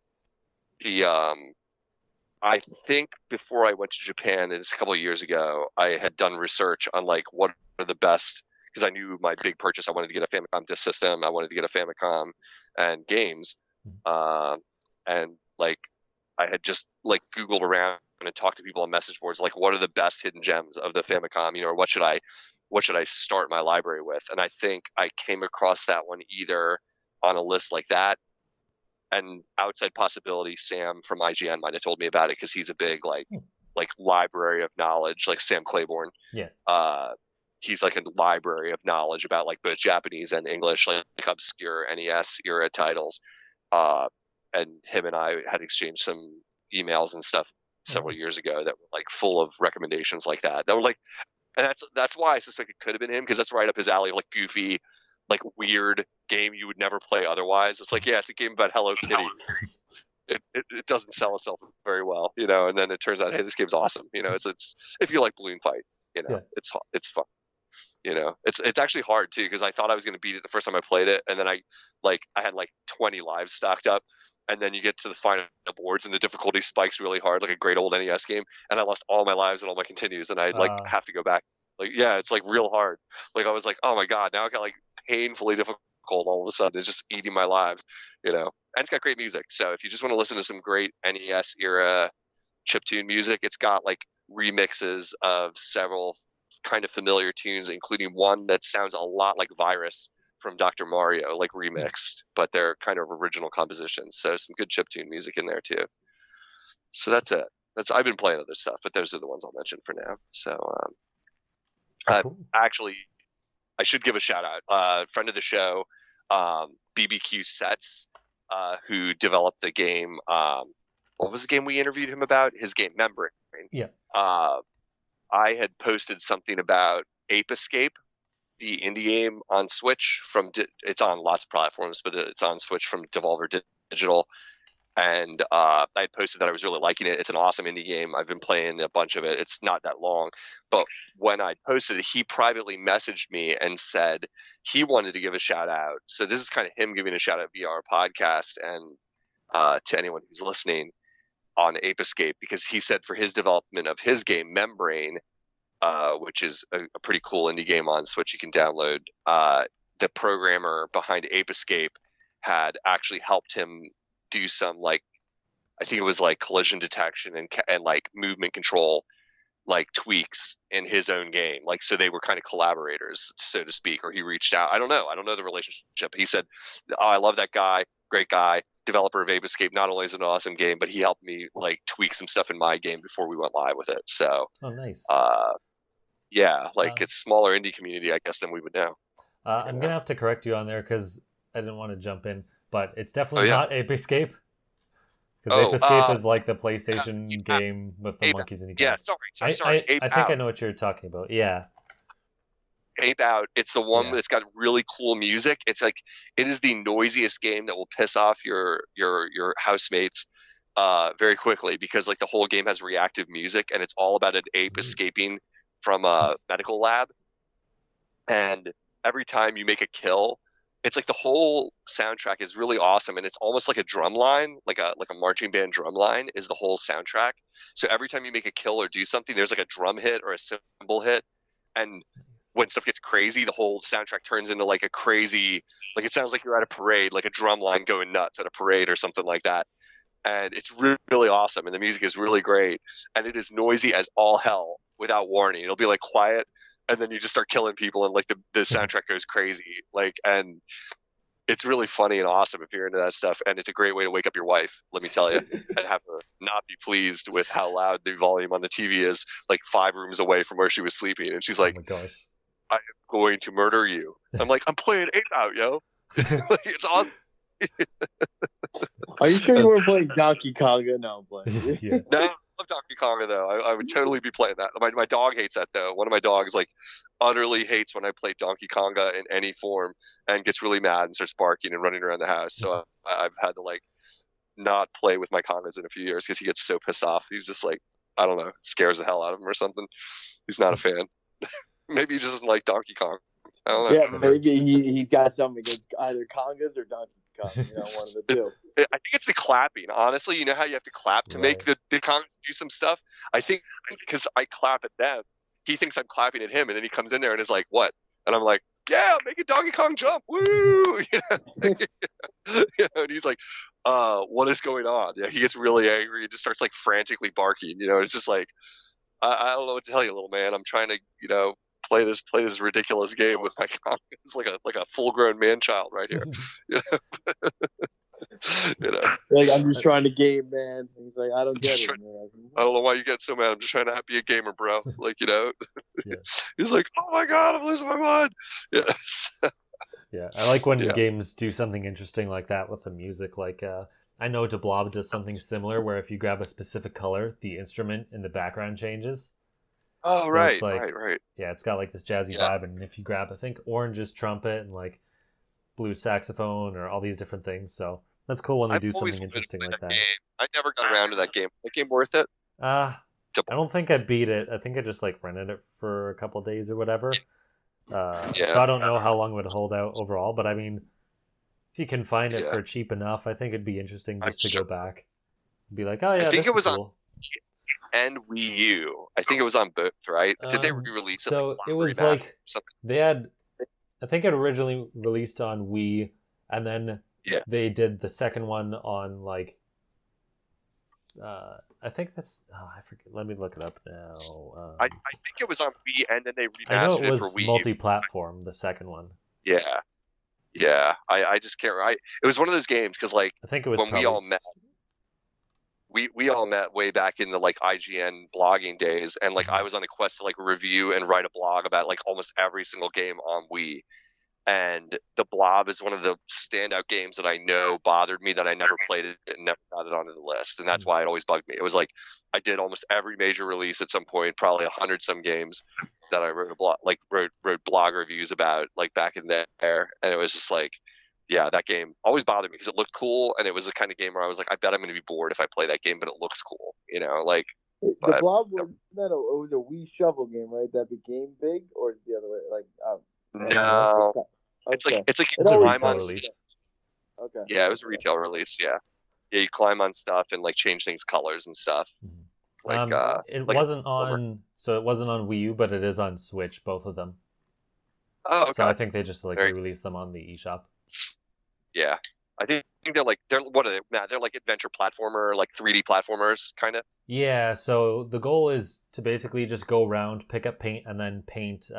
I think before I went to Japan, and it's a couple of years ago, I had done research on like what are the best, because I knew my big purchase. I wanted to get a Famicom disk system. I wanted to get a Famicom and games, and like I had just like Googled around and talked to people on message boards, like what are the best hidden gems of the Famicom, or what should I start my library with? And I think I came across that one either on a list like that, and outside possibility, Sam from IGN might have told me about it because he's a big like library of knowledge, like Sam Claiborne. Yeah. He's like a library of knowledge about like both Japanese and English, like obscure NES era titles. And him and I had exchanged some emails and stuff several years ago that were like full of recommendations like that. That were like, and that's why I suspect it could have been him, because that's right up his alley, like goofy, like weird game you would never play otherwise. It's like, yeah, it's a game about Hello Kitty. It doesn't sell itself very well, and then it turns out, hey, this game's awesome. It's if you like Balloon Fight, it's fun. It's actually hard too, because I thought I was going to beat it the first time I played it, and then I had like 20 lives stocked up, and then you get to the final boards and the difficulty spikes really hard, like a great old NES game, and I lost all my lives and all my continues, and I have to go back. Like, yeah, it's like real hard. Like I was like, oh my god, now I got like painfully difficult all of a sudden. It's just eating my lives, and it's got great music. So if you just want to listen to some great NES era chiptune music, it's got like remixes of several kind of familiar tunes, including one that sounds a lot like Virus from Dr. Mario, like remixed, but they're kind of original compositions. So some good chiptune music in there too. So that's it. I've been playing other stuff, but those are the ones I'll mention for now. So Cool. actually, I should give a shout out. Friend of the show, BBQ Sets, who developed the game. What was the game we interviewed him about? His game Membrane. Yeah. I had posted something about Ape Escape, the indie game on Switch it's on lots of platforms, but it's on Switch from Devolver Digital. And I had posted that I was really liking it. It's an awesome indie game. I've been playing a bunch of it. It's not that long. But when I posted it, he privately messaged me and said he wanted to give a shout out. So this is kind of him giving a shout out via our podcast and to anyone who's listening on Ape Escape, because he said for his development of his game, Membrane, which is a pretty cool indie game on Switch you can download, the programmer behind Ape Escape had actually helped him do some, like, I think it was like collision detection and like movement control, like tweaks in his own game. Like, so they were kind of collaborators, so to speak, or he reached out. I don't know the relationship. He said, "Oh, I love that guy. Great guy. Developer of Ape Escape. Not only is it an awesome game, but he helped me like tweak some stuff in my game before we went live with it." So, Oh, nice. Yeah, like it's smaller indie community, I guess, than we would know. I'm gonna have to correct you on there because I didn't want to jump in, but it's definitely not Ape Escape. Because Ape Escape is like the PlayStation game with the monkeys in the game. Yeah, sorry. I think I know what you're talking about. Yeah. Ape Out. It's the one that's got really cool music. It's like it is the noisiest game that will piss off your housemates very quickly, because like the whole game has reactive music and it's all about an ape escaping from a medical lab. And every time you make a kill, it's like the whole soundtrack is really awesome, and it's almost like a drum line, like a marching band drum line is the whole soundtrack. So every time you make a kill or do something, there's like a drum hit or a cymbal hit, and when stuff gets crazy, the whole soundtrack turns into like a crazy, like it sounds like you're at a parade, like a drum line going nuts at a parade or something like that. And it's really, really awesome, and the music is really great, and it is noisy as all hell without warning. It'll be like quiet, and then you just start killing people, and like the soundtrack goes crazy, like, and it's really funny and awesome if you're into that stuff. And it's a great way to wake up your wife, let me tell you, and have her not be pleased with how loud the volume on the TV is, like 5 rooms away from where she was sleeping. And she's like, "Oh my gosh, I am going to murder you." I'm like, "I'm playing Ape Out, yo." Like, it's awesome. Are you sure you weren't playing Donkey Konga? No, I'm playing. Yeah. No, I love Donkey Konga though. I would totally be playing that. My dog hates that though. One of my dogs like utterly hates when I play Donkey Konga in any form, and gets really mad and starts barking and running around the house. So I've had to like not play with my Kongas in a few years because he gets so pissed off. He's just like, I don't know, scares the hell out of him or something. He's not a fan. Maybe he just doesn't like Donkey Kong. I don't know. Yeah, maybe he's got something against either Kongas or Donkey Kong. You know, one of the two. I think it's the clapping. Honestly, you know how you have to clap to make the Kongs do some stuff? I think because I clap at them, he thinks I'm clapping at him, and then he comes in there and is like, "What?" And I'm like, "Yeah, make a Donkey Kong jump. Woo!" You know, and he's like, "What is going on?" Yeah, he gets really angry and just starts like frantically barking. You know, it's just like, I don't know what to tell you, little man. I'm trying to, you know, play this ridiculous game with my Kong. It's like a full grown man child right here. You know, like, I'm just trying to game, man. And he's like, I don't get it. Man. I don't know why you get so mad. I'm just trying to be a gamer, bro. Like, you know. Yeah. He's like, "Oh my god, I'm losing my mind." Yes. Yeah, I like when games do something interesting like that with the music. Like, I know Blob does something similar where if you grab a specific color, the instrument in the background changes. Oh, So right, it's like, right. Yeah, it's got like this jazzy vibe, and if you grab, I think, orange's trumpet and like blue saxophone or all these different things. So that's cool when they do something interesting like that. Game. I never got around to that game. That game worth it? I don't think I beat it. I think I just like rented it for a couple of days or whatever. So I don't know how long it would hold out overall, but I mean, if you can find it for cheap enough, I think it'd be interesting just to go back and be like, "Oh yeah, I think this it was is cool." And Wii U. I think it was on both, right? Did they re-release it? So it was like they had. I think it originally released on Wii, and then they did the second one on like I think that's. Oh, I forget. Let me look it up now. I think it was on Wii, and then they I know remastered it it was for Wii U. multi-platform. The second one. Yeah. I just can't. It was one of those games because like I think it was when we all met. We all met way back in the like IGN blogging days, and like I was on a quest to like review and write a blog about like almost every single game on Wii. And the Blob is one of the standout games that I know bothered me that I never played it and never got it onto the list, and that's why it always bugged me. It was like I did almost every major release at some point, probably 100 some games that I wrote blog reviews about like back in there, and it was just like. Yeah, that game always bothered me because it looked cool, and it was the kind of game where I was like, I bet I'm going to be bored if I play that game, but it looks cool, you know, like. The Blob was it was a Wii shovel game, right? That became big, or the other way? Like, no, okay. it's like you It's a climb retail on release. stuff. Okay. Yeah, it was a retail release. Yeah, you climb on stuff and like change things colors and stuff. Like it like wasn't on. So it wasn't on Wii U, but it is on Switch. Both of them. Oh, okay. So I think they just like re-released them on the eShop. Yeah, I think they're what are they? Matt, they're like adventure platformer, like 3D platformers, kind of. Yeah. So the goal is to basically just go around, pick up paint, and then paint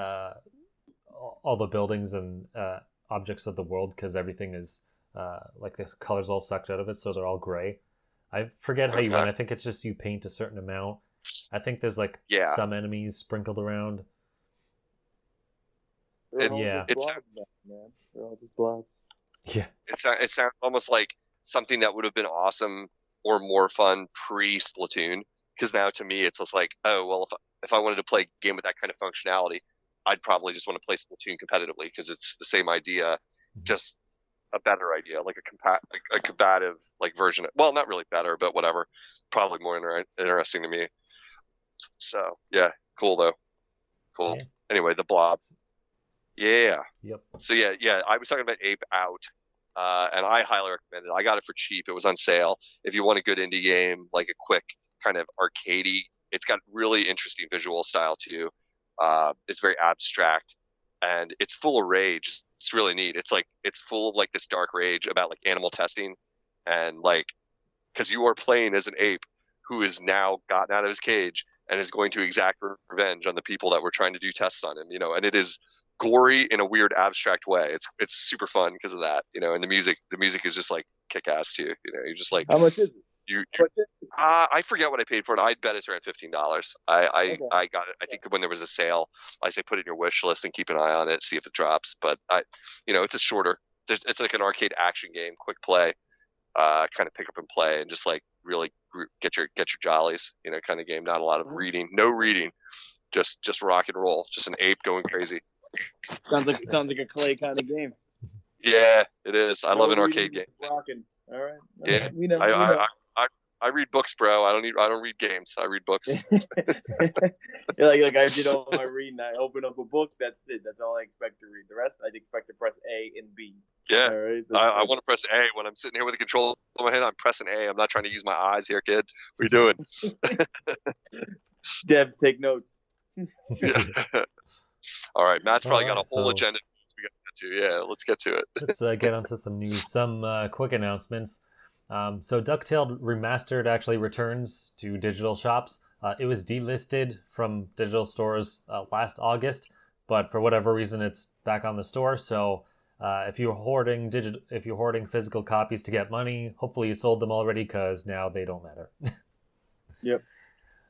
all the buildings and objects of the world because everything is like the colors all sucked out of it, so they're all gray. I forget how you win. I think it's just you paint a certain amount. I think there's like some enemies sprinkled around. They're all just blobs. Yeah. It sounds almost like something that would have been awesome or more fun pre-Splatoon. Because now to me, it's just like, oh, well, if I wanted to play a game with that kind of functionality, I'd probably just want to play Splatoon competitively because it's the same idea, just a better idea, like a combative like version. Well, not really better, but whatever. Probably more interesting to me. So yeah, cool though. Cool. Yeah. Anyway, the Blob. Yeah. Yep. So yeah. I was talking about Ape Out, and I highly recommend it. I got it for cheap. It was on sale. If you want a good indie game, like a quick kind of arcadey, it's got really interesting visual style too. It's very abstract, and it's full of rage. It's really neat. It's full of like this dark rage about like animal testing, and like because you are playing as an ape who is now gotten out of his cage and is going to exact revenge on the people that were trying to do tests on him, you know, and it is gory in a weird abstract way. It's super fun because of that, you know, and the music is just like kick ass too, you know. You're just like, how much is it? I forget what I paid for it. I bet it's around $15. I got it. I think when there was a sale, I say put it in your wish list and keep an eye on it, see if it drops. But it's a shorter. It's like an arcade action game, quick play, kind of pick up and play, and just like really get your jollies, you know, kind of game. Not a lot of reading, no reading, just rock and roll, just an ape going crazy. Sounds like a Clay kind of game. Yeah, it is. I love an arcade game. Rocking. All right. Yeah, we know. I read books, bro. I don't read games. I read books. like I did all my reading. I open up a book. That's it. That's all I expect to read. The rest, I'd expect to press A and B. Yeah, right? I want to press A when I'm sitting here with the controller in my hand. I'm pressing A. I'm not trying to use my eyes here, kid. What are you doing? Devs, take notes. Yeah. All right, Matt's probably got a whole agenda we got to get to. Yeah, let's get to it. Let's get onto some news. Some quick announcements. So Ducktales Remastered actually returns to digital shops. It was delisted from digital stores last August, but for whatever reason, it's back on the store. So if you're hoarding physical copies to get money, hopefully you sold them already because now they don't matter. Yep.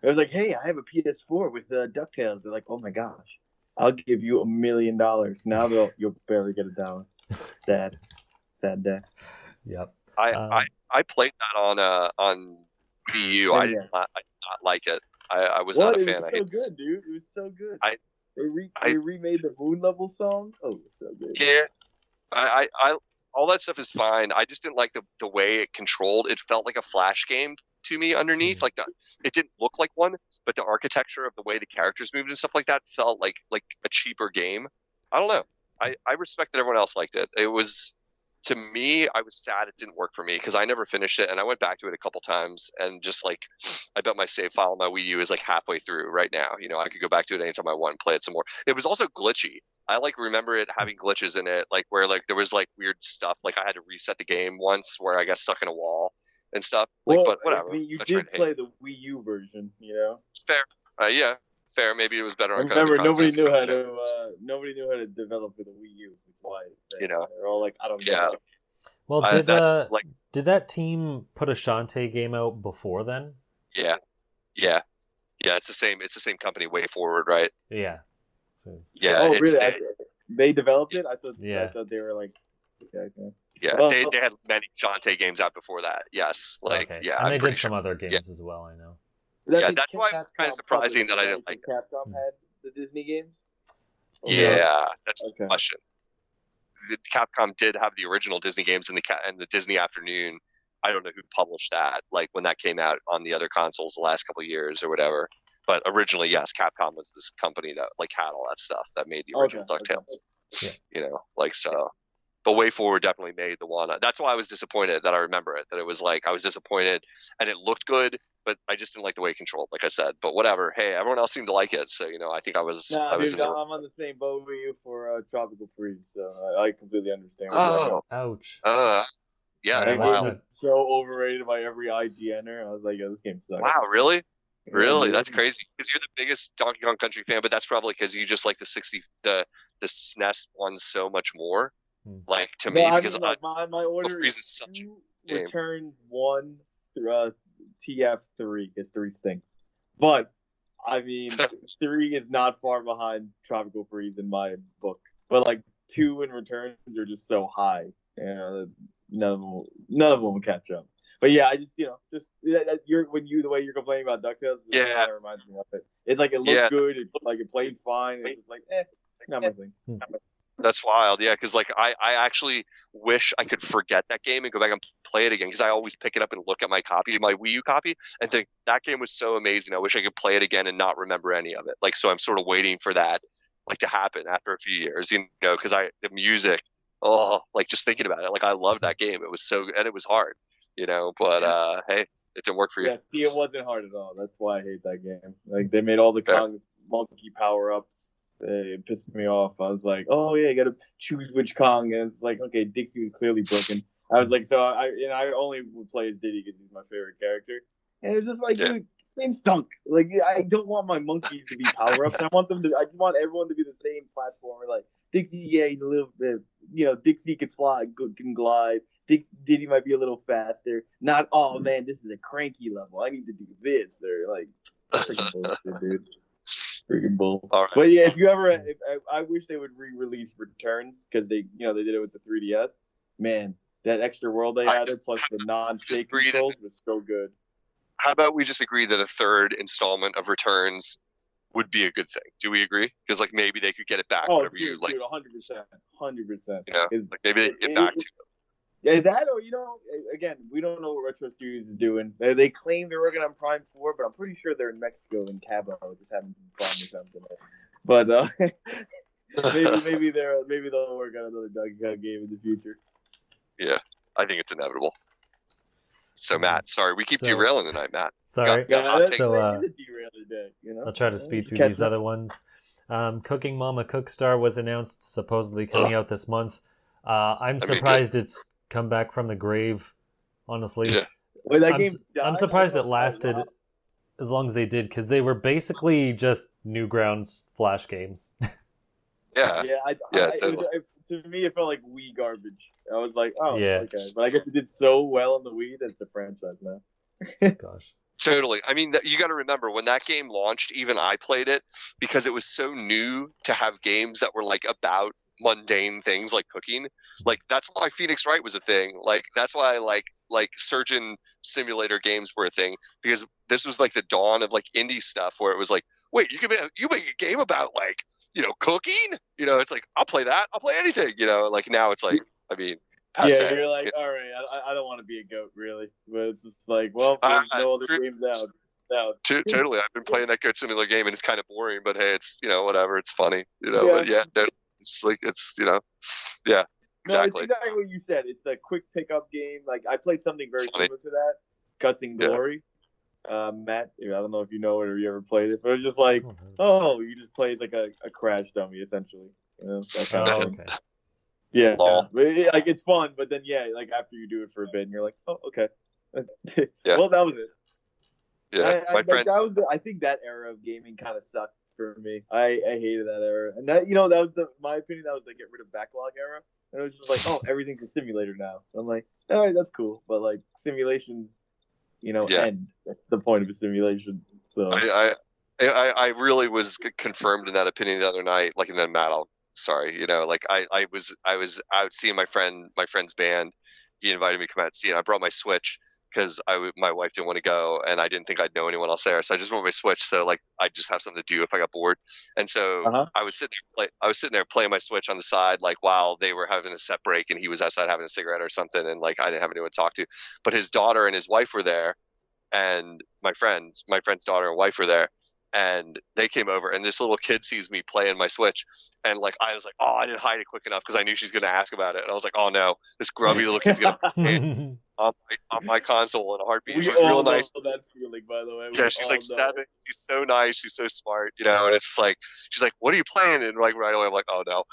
I was like, hey, I have a PS4 with Ducktales. They're like, oh my gosh, I'll give you $1 million. Now you'll barely get $1. Sad dad. Yep. I played that on Wii U. I did not like it. I was not a fan. It was so good, dude. It was so good. They remade the Moon Level song. Oh, it was so good. Yeah, I all that stuff is fine. I just didn't like the way it controlled. It felt like a Flash game to me underneath. Like it didn't look like one, but the architecture of the way the characters moved and stuff like that felt like a cheaper game. I don't know. I respect that everyone else liked it. It was. To me, I was sad it didn't work for me because I never finished it, and I went back to it a couple times, and just like I bet my save file on my Wii U is like halfway through right now. You know, I could go back to it anytime I want and play it some more. It was also glitchy. I remember it having glitches in it, like where like there was like weird stuff. Like I had to reset the game once where I got stuck in a wall, and stuff. Like, Well, but whatever. I mean, you I tried did to hate play the Wii U version, you know. Fair. Yeah, fair. Maybe it was better on Remember, other nobody consoles. nobody knew how to develop for the Wii U. Which is why You know. they're all like, I don't know. Yeah. Like, Well, That's like, did that team put a Shantae game out before then? yeah. It's the same. It's the same company, Way Forward, right? Yeah. So it's- Yeah. oh, it's, really? They developed it. I thought they were like, okay. Yeah, Well, they had many Shantae games out before that. Yes, like okay. yeah, And they I'm did pretty some sure. other games as well, I know. Yeah, that's why it's kind of surprising that I didn't like it. Capcom had the Disney games. Yeah, that's a Okay. good question. Capcom did have the original Disney games in the Disney Afternoon. I don't know who published that, like when that came out on the other consoles the last couple of years or whatever. But originally, yes, Capcom was this company that like had all that stuff that made the original DuckTales. Yeah. You know, like so. But Way Forward definitely made the one. That's why I was disappointed that I remember it. That it was like I was disappointed, and it looked good, but I just didn't like the way it controlled. Like I said, but whatever. Hey, everyone else seemed to like it, so you know, I think I was. Nah, I was dude, in the... I'm on the same boat with you for Tropical Freeze, so I completely understand. Oh, ouch. Yeah, That it's That was game wild. was so overrated by every IGNer. I was like, this game sucks. Wow, really? Yeah, Really, dude. that's crazy. Because you're the biggest Donkey Kong Country fan, but that's probably because you just like the SNES one so much more. Like to me, I because mean, like, my order Freeze is is such two a game. returns, one TF3, because 3 stinks. But I mean, 3 is not far behind Tropical Freeze in my book. But like 2 and returns are just so high, and none of them will catch up. But yeah, I just the way you're complaining about DuckTales, Yeah. that reminds me of it. It's like it looks good, it plays fine, and it's just like not my thing. That's wild, yeah. Because like I actually wish I could forget that game and go back and play it again. Because I always pick it up and look at my Wii U copy, and think that game was so amazing. I wish I could play it again and not remember any of it. Like so, I'm sort of waiting for that like to happen after a few years, you know. Because the music, like just thinking about it, like I love that game. It was so and it was hard, you know. But hey, it didn't work for you. Yeah, see, it wasn't hard at all. That's why I hate that game. Like they made all the Kong monkey power ups. It pissed me off. I was like, oh yeah, you gotta choose which Kong, and it's like, okay, Dixie was clearly broken. I was like, so I only would play as Diddy because he's my favorite character, and it's just like, dude, game stunk. Like I don't want my monkeys to be power ups. I just want everyone to be the same platformer. Like Dixie, yeah, he's a little bit, Dixie can fly, can glide. Diddy might be a little faster. Not, oh man, this is a cranky level. I need to do this. They're like, freaking bullshit, dude. Freaking bull. All right. But yeah, if you ever, I wish they would re-release Returns because they did it with the 3DS. Man, that extra world they added plus the non-shake controls was so good. How about we just agree that a third installment of Returns would be a good thing? Do we agree? Because like maybe they could get it back whenever you like. Dude, 100%. You know, like maybe they get back to it. Yeah, that or again, we don't know what Retro Studios is doing. They claim they're working on Prime 4, but I'm pretty sure they're in Mexico in Cabo, just having fun or something. But maybe they'll work on another Donkey Kong game in the future. Yeah, I think it's inevitable. So Matt, sorry, we keep derailing tonight, Matt. Sorry. So I'll try to speed through these other ones. Cooking Mama Cookstar was announced, supposedly coming out this month. I'm surprised it's come back from the grave, honestly. Yeah. Wait, I'm surprised it lasted as long as they did, because they were basically just Newgrounds Flash games. Yeah. Totally. To me, it felt like Wii garbage. I was like, oh, Yeah. okay. But I guess it did so well on the Wii that it's a franchise now. Gosh. Totally. I mean, you got to remember when that game launched, even I played it because it was so new to have games that were like about mundane things like cooking. Like that's why Phoenix Wright was a thing. Like that's why like surgeon simulator games were a thing, because this was like the dawn of like indie stuff where it was like, wait, you make a game about like, cooking? It's like, I'll play that. I'll play anything, like now it's like, I mean, yeah, you're like, all right, I don't want to be a goat really, but it's just like, well, there's no other games out. Totally. I've been playing that Goat Simulator game and it's kind of boring, but hey, it's whatever, it's funny, Yeah. But yeah, it's like it's yeah, exactly. No, it's exactly what you said. It's a quick pickup game. Like I played something very similar to that, Guts and Glory. Matt, I don't know if you know it or you ever played it, but it was just like, you just played like a crash dummy essentially. That kind of thing. Okay. Yeah, like it's fun, but then like after you do it for a bit, and you're like, oh, okay. Yeah. Well, that was it. Yeah, my friend. I think that era of gaming kind of sucked for me. I hated that era, and that that was my opinion. That was the get rid of backlog era, and it was just like, oh, everything's a simulator now. I'm like, all right, that's cool, but like simulations, end. That's the point of a simulation. So I really was confirmed in that opinion the other night. Like, and then Matt, sorry, like I was out seeing my friend's band. He invited me to come out and see it. I brought my Switch because my wife didn't want to go, and I didn't think I'd know anyone else there. So I just brought my Switch, so like I just have something to do if I got bored. And so I was sitting there playing my Switch on the side, like while they were having a set break, and he was outside having a cigarette or something, and like I didn't have anyone to talk to. But his daughter and his wife were there, and my friend's daughter and wife were there. And they came over, and this little kid sees me playing my Switch, and like I was like, oh, I didn't hide it quick enough because I knew she's gonna ask about it, and I was like, oh no, this grubby little kid's gonna play it on my console in a heartbeat. She's real nice. That feeling, by the way. Yeah, she's like 7. She's so nice. She's so smart, and it's like she's like, what are you playing? And like right away, I'm like, oh no,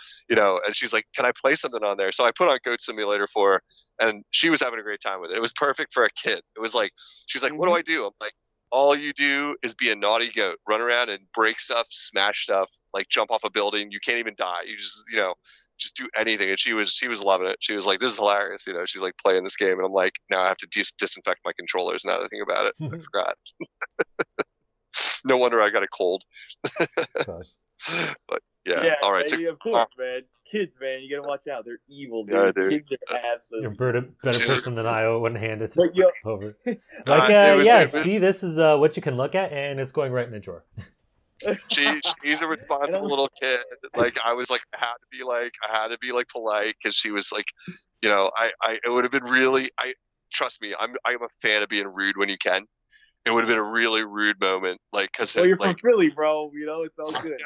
And she's like, can I play something on there? So I put on Goat Simulator for her, and she was having a great time with it. It was perfect for a kid. It was like she's like, what do I do? I'm like, all you do is be a naughty goat, run around and break stuff, smash stuff, like jump off a building. You can't even die. You just do anything. And she was loving it. She was like, this is hilarious. She's like playing this game. And I'm like, now I have to disinfect my controllers now that I think about it. I forgot. No wonder I got a cold. But yeah. All right. Of course, man. Kids, man, you gotta watch out. They're evil, dude. Yeah, dude. Kids are absolutely. You're a better person than I wouldn't hand it over. See, this is what you can look at, and it's going right in the drawer. She's a responsible little kid. Like I was like, I had to be polite because she was like, it would have been really. Trust me, I'm a fan of being rude when you can. It would have been a really rude moment, because you're from Philly, bro. It's all good.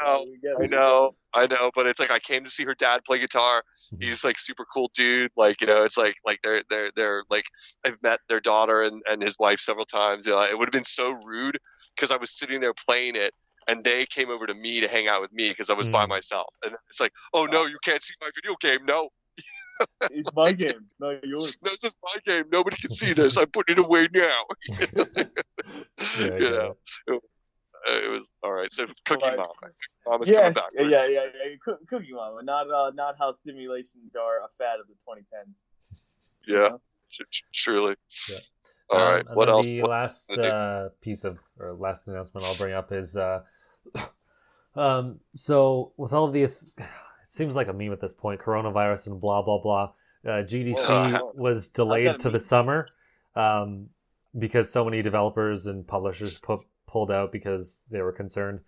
I know, but it's like I came to see her dad play guitar. He's like super cool dude. It's like they're like I've met their daughter and his wife several times. It would have been so rude because I was sitting there playing it, and they came over to me to hang out with me because I was by myself. And it's like, oh no, you can't see my video game. No. It's my game, not yours. This is my game. Nobody can see this. I'm putting it away now. It was all right. So Cookie Mama's coming back. Right? Yeah. Cookie Mama, not how simulations are a fad of the 2010s. Yeah, truly. Yeah. All right. What else? The last last announcement I'll bring up is so with all of these. It seems like a meme at this point. Coronavirus and blah blah blah. GDC was delayed to the summer because so many developers and publishers pulled out because they were concerned.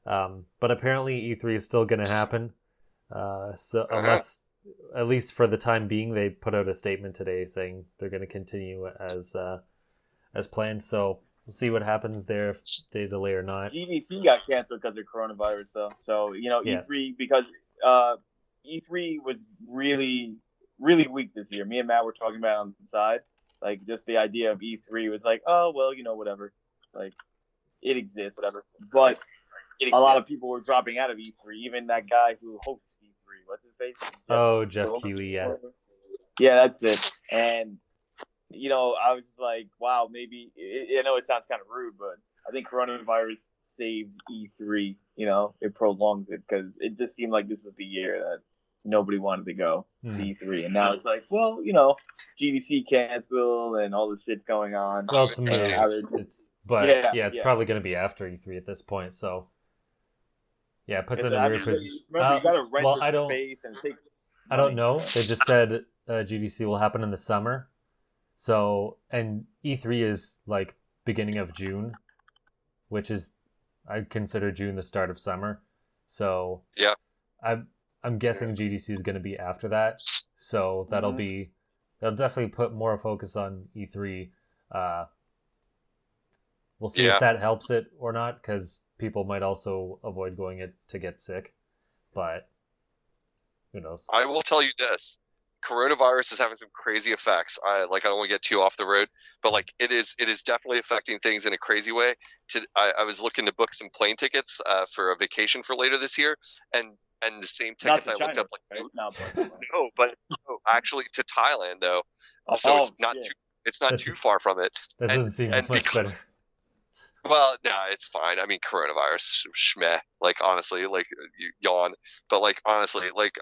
But apparently E3 is still going to happen. Unless, at least for the time being, they put out a statement today saying they're going to continue as planned. So we'll see what happens there if they delay or not. GDC got canceled because of coronavirus, though. So E3 because. E3 was really, really weak this year. Me and Matt were talking about it on the side. Like, just the idea of E3 was like, oh, well, whatever. Like, it exists, whatever. But a lot of people were dropping out of E3. Even that guy who hosts E3. What's his face? Jeff Keighley, yeah. Yeah, that's it. And, I was just like, wow, maybe... I know it sounds kind of rude, but I think coronavirus saves E3. It prolongs it because it just seemed like this was the year that nobody wanted to go to E3, and now it's like, well, GDC canceled and all this shit's going on. Well, it's probably going to be after E3 at this point. So yeah, it puts it in a weird position. Remember, you got to rent the space and take. I don't know. They just said GDC will happen in the summer. So and E3 is like beginning of June, which is. I'd consider June the start of summer. So yeah, I'm guessing GDC is going to be after that. So that'll definitely put more focus on E3. We'll see if that helps it or not, because people might also avoid going it to get sick. But who knows? I will tell you this. Coronavirus is having some crazy effects. I don't want to get too off the road, but it is definitely affecting things in a crazy way. I was looking to book some plane tickets for a vacation for later this year, and the same tickets I looked up right? no, actually to Thailand though. So it's not It's not too far from it. That doesn't seem much better. Well, no, it's fine. I mean, coronavirus, schmeh. Like, honestly, like, yawn. But, like, honestly, like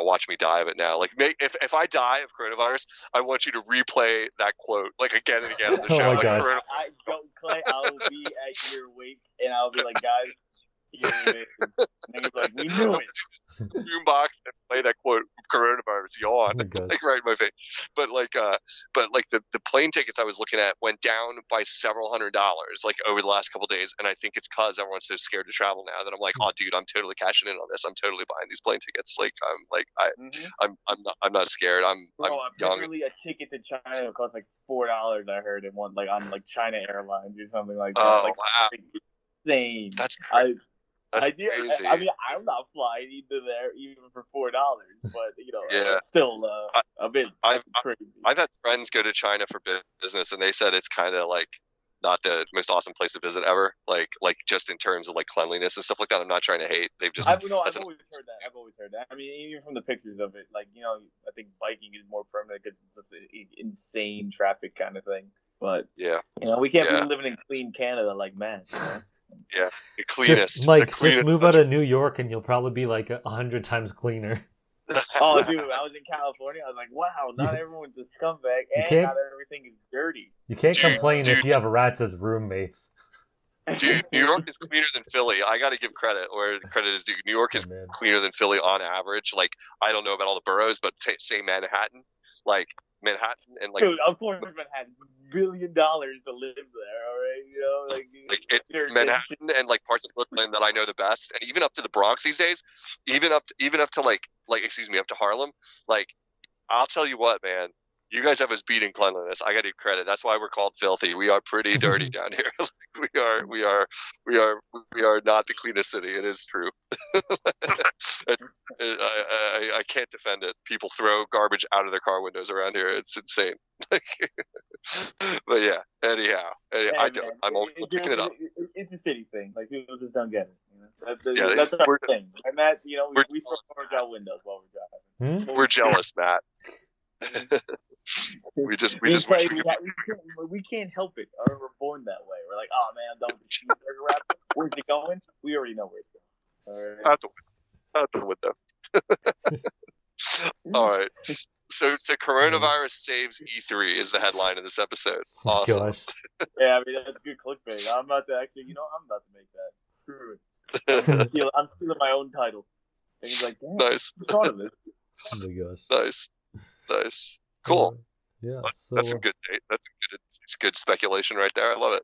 watch me die of it now. Like, if I die of coronavirus, I want you to replay that quote, like, again and again on the show. Oh my like, gosh. I don't, Clay. I'll be at your wake, and I'll be like, guys, you're amazing. And you'll be like, we knew it. Boombox and play that quote, coronavirus, yawn, like right in my face. But the plane tickets I was looking at went down by several $100s like over the last couple of days, and I think it's because everyone's so scared to travel now that I'm like, oh dude, I'm totally cashing in on this. I'm totally buying these plane tickets. Like I'm not scared. I'm young. Apparently a ticket to China costs like $4. I heard in one like on like China Airlines or something like that. Oh like, wow, insane. that's crazy. That's crazy. I mean, I'm not flying into there even for $4, but yeah. It's still a bit crazy. I've had friends go to China for business, and they said it's kind of like not the most awesome place to visit ever. Like just in terms of like cleanliness and stuff like that. I'm not trying to hate. They've just. I've always heard that. I mean, even from the pictures of it, like I think biking is more permanent because it's just insane traffic kind of thing. But yeah, we can't be living in clean Canada like man. Yeah, the cleanest. Just move out of New York and you'll probably be like 100 times cleaner. Oh, dude, I was in California. I was like, wow, not everyone's a scumbag, and not everything is dirty. You can't complain if you have rats as roommates. Dude, New York is cleaner than Philly. I got to give credit where credit is due. New York is cleaner than Philly on average. Like, I don't know about all the boroughs, but say Manhattan. Like, Manhattan and like... Dude, of course Manhattan. $1 billion to live there, all right? Like it's Manhattan and like parts of Brooklyn that I know the best, and even up to the Bronx these days, even up to like up to Harlem. Like, I'll tell you what, man, you guys have us beating cleanliness. I got to give credit. That's why we're called filthy. We are pretty dirty down here. Like, we are not the cleanest city. It is true. I can't defend it. People throw garbage out of their car windows around here. It's insane. But yeah. Anyhow, I don't. I'm always picking it up. It's a city thing. Like, people just don't get it. That's our thing. And that, we throw garbage out windows while we're driving. We're jealous, Matt. we just wish we can't help it. We're born that way. We're like, oh man, don't burger wrap. Where's it going? We already know where it's going. All right. Out the window. All right. So coronavirus saves E3 is the headline of this episode. Awesome. Gosh. Yeah, I mean that's good clickbait. I'm about to make that. Screw it. I'm stealing my own title. And he's like, nice. Thought of it. Oh my gosh. Nice. Cool. Yeah. So, that's some good. It's good speculation right there. I love it.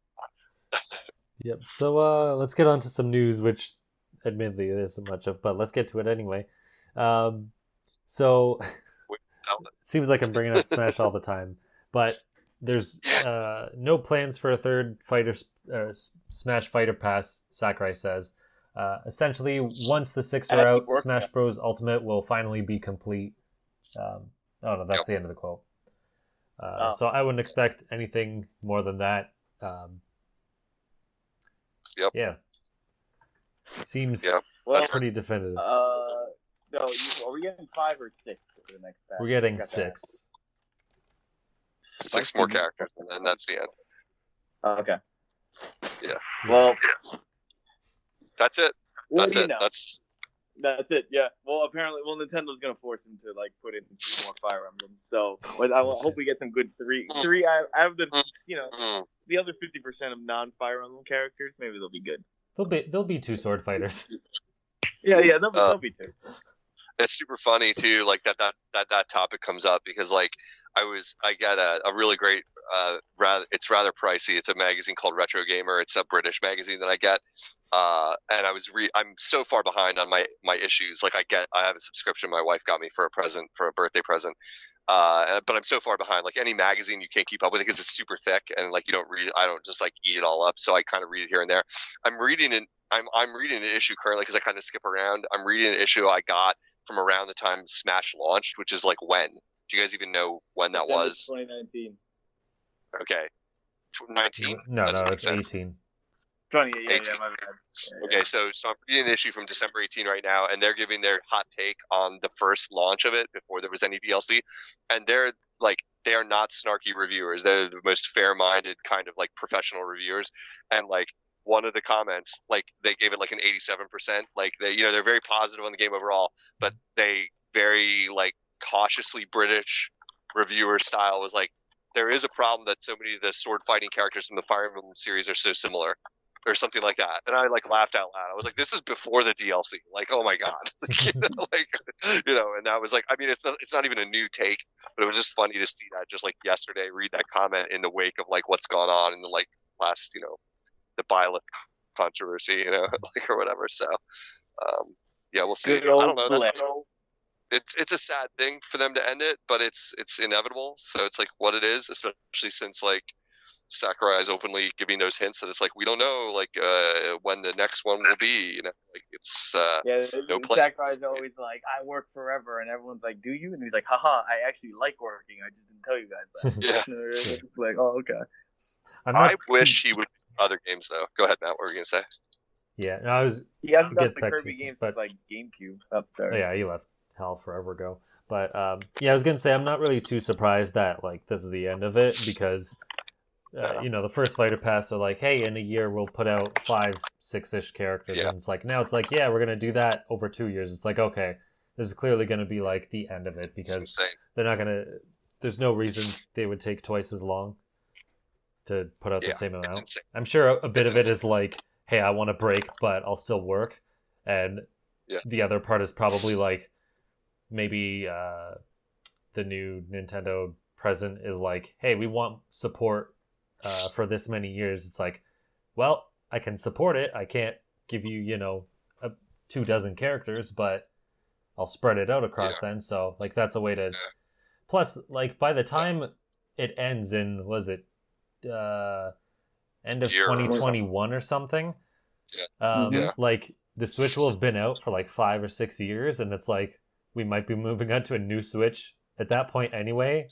Yep. So let's get on to some news, which admittedly there isn't much of, but let's get to it anyway. So it seems like I'm bringing up Smash all the time, but there's no plans for a third Smash Fighter Pass, Sakurai says. Essentially, once the 6 are out, Smash Bros. Ultimate will finally be complete. That's the end of the quote. So I wouldn't expect anything more than that. Yeah. Seems pretty definitive. No, are we getting 5 or 6 for the next pack? We're getting 6. 6 more characters, and then that's the end. Okay. Yeah. Well, that's it. That's it. That's it. Yeah. Well, apparently, Nintendo's gonna force him to like put in 3 more Fire Emblems. So I hope we get some good 3. I have the the other 50% of non-Fire Emblem characters. Maybe they'll be good. They'll be 2 sword fighters. Yeah. They'll be 2. It's super funny too, like that topic comes up because like I got a really great it's rather pricey. It's a magazine called Retro Gamer. It's a British magazine that I get, and I'm so far behind on my issues. Like I have a subscription my wife got me for a birthday present. But I'm so far behind. Like any magazine, you can't keep up with it because it's super thick, and like you don't read it. I don't just like eat it all up. So I kind of read it here and there. I'm reading an issue currently because I kind of skip around. I'm reading an issue I got from around the time Smash launched, which is like when? Do you guys even know when that was? 2019. Okay, 19. No, it's 18. 20. Yeah, 18. my bad. Okay, so I'm reading an issue from December 18 right now, and they're giving their hot take on the first launch of it before there was any DLC, and they're like they are not snarky reviewers. They're the most fair-minded kind of like professional reviewers. And like one of the comments, like they gave it like an 87%. Like they're very positive on the game overall, but they very like cautiously British reviewer style was like, there is a problem that so many of the sword fighting characters from the Fire Emblem series are so similar, or something like that. And I like laughed out loud. I was like, this is before the DLC. Like, oh my God. And that was like, I mean, it's not even a new take, but it was just funny to see that just like yesterday, read that comment in the wake of like what's gone on in the like last, the Byleth controversy, like or whatever. So, we'll see. I don't know. It's a sad thing for them to end it, but it's inevitable. So it's like what it is, especially since like Sakurai is openly giving those hints that it's like we don't know like when the next one will be. Like it's no plans. Sakurai's always like, I work forever, and everyone's like, do you? And he's like, haha, I actually like working. I just didn't tell you guys that. Yeah. Like, oh, okay. I wish he would do other games though. Go ahead, Matt. What were you gonna say? Yeah, no, I was. He hasn't done the Kirby games since like GameCube. Oh, sorry. Yeah, he left hell forever ago. But I was gonna say I'm not really too surprised that like this is the end of it because the first Fighter Pass are like, hey, in a year we'll put out 5-6-ish characters, and it's like now it's like we're gonna do that over 2 years. It's like okay, this is clearly gonna be like the end of it because they're not gonna. There's no reason they would take twice as long to put out the same amount. I'm sure a bit of it is like, hey, I want to break, but I'll still work, and the other part is probably like. Maybe the new Nintendo president is like, hey, we want support for this many years. It's like, well, I can support it. I can't give you, 24 characters, but I'll spread it out across then. So, like, that's a way to... Plus, like, by the time it ends in, was it end of 2021 or something? Like, the Switch will have been out for, like, 5 or 6 years, and it's like, we might be moving on to a new Switch at that point anyway.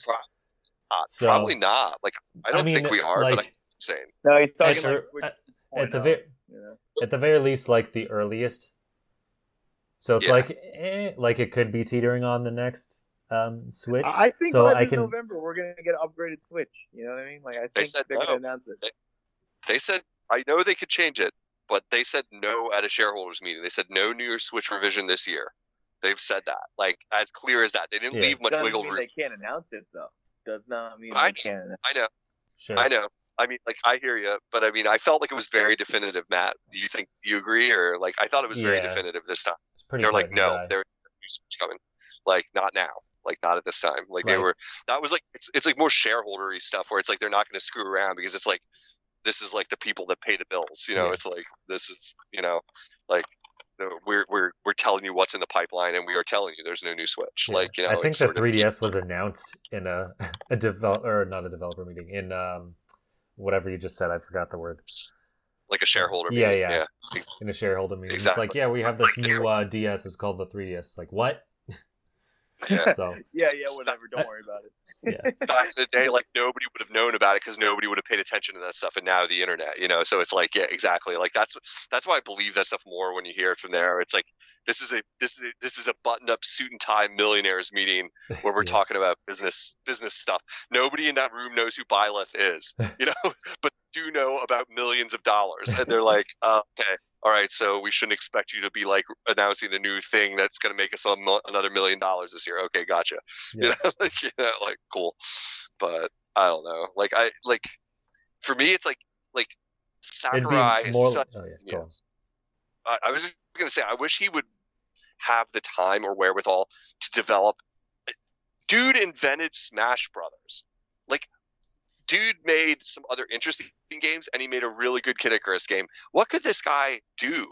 Probably not. Like, I don't think we are, but I'm saying. No, he's talking like Switch at the very least, like the earliest. So it's like it could be teetering on the next Switch. I think by November we're gonna get an upgraded Switch. You know what I mean? Like I think they're gonna announce it. They said I know they could change it, but they said no at a shareholders meeting. They said no new Switch revision this year. They've said that, like, as clear as that. They didn't leave much wiggle room. They can't announce it, though. Does not mean they can't. I know. Sure. I know. I mean, like, I hear you, but I mean, I felt like it was very definitive, Matt. Do you agree? Or, like, I thought it was very definitive this time. They're like, no, there's a new Switch coming. Like, not now. Like, not at this time. Like, that was like, it's like more shareholdery stuff where it's like they're not going to screw around because it's like, this is like the people that pay the bills. It's like, this is, like, we're telling you what's in the pipeline, and we are telling you there's no new Switch. Yeah. Like, I think the 3DS was announced in a developer meeting in whatever you just said. I forgot the word. Like a shareholder meeting. Yeah. In a shareholder meeting. Exactly. It's like, we have this new DS. It's called the 3DS. Like what? Yeah. So. Yeah. Whatever. Don't worry about it. Yeah. Back in the day, like nobody would have known about it because nobody would have paid attention to that stuff, and now the internet, so it's like, yeah, exactly. Like that's why I believe that stuff more when you hear it from there. It's like this is a buttoned up suit and tie millionaires meeting where we're talking about business stuff. Nobody in that room knows who Byleth is, but do know about millions of dollars, and they're like, okay. All right, so we shouldn't expect you to be like announcing a new thing that's going to make us another $1 million this year. Okay, gotcha. Yeah. Like cool, but I don't know. For me, it's like Sakurai is such. I was just going to say, I wish he would have the time or wherewithal to develop. Dude invented Smash Brothers. Like, dude made some other interesting games, and he made a really good Kid Icarus game. What could this guy do?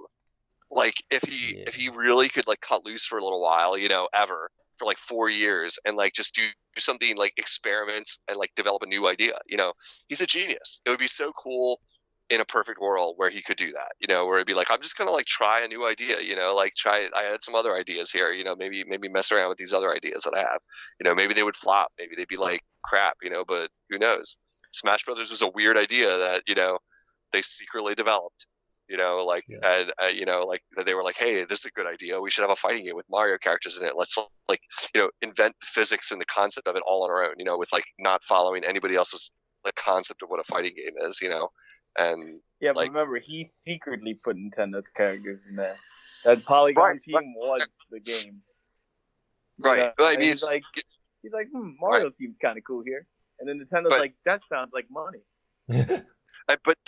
Like, if he really could like cut loose for a little while, ever for like 4 years, and like just do something like experiments and like develop a new idea. He's a genius. It would be so cool in a perfect world where he could do that. Where it'd be like, I'm just gonna like try a new idea. Like try. I had some other ideas here. Maybe mess around with these other ideas that I have. Maybe they would flop. Maybe they'd be like crap. But who knows? Smash Brothers was a weird idea that they secretly developed. like, and like they were like, hey, this is a good idea. We should have a fighting game with Mario characters in it. Let's like, invent the physics and the concept of it all on our own, with like not following anybody else's like concept of what a fighting game is, and yeah, but remember, he secretly put Nintendo characters in there. That Polygon team was the game. Right. I mean, he's like, Mario seems kind of cool here. And then Nintendo's like, that sounds like money. But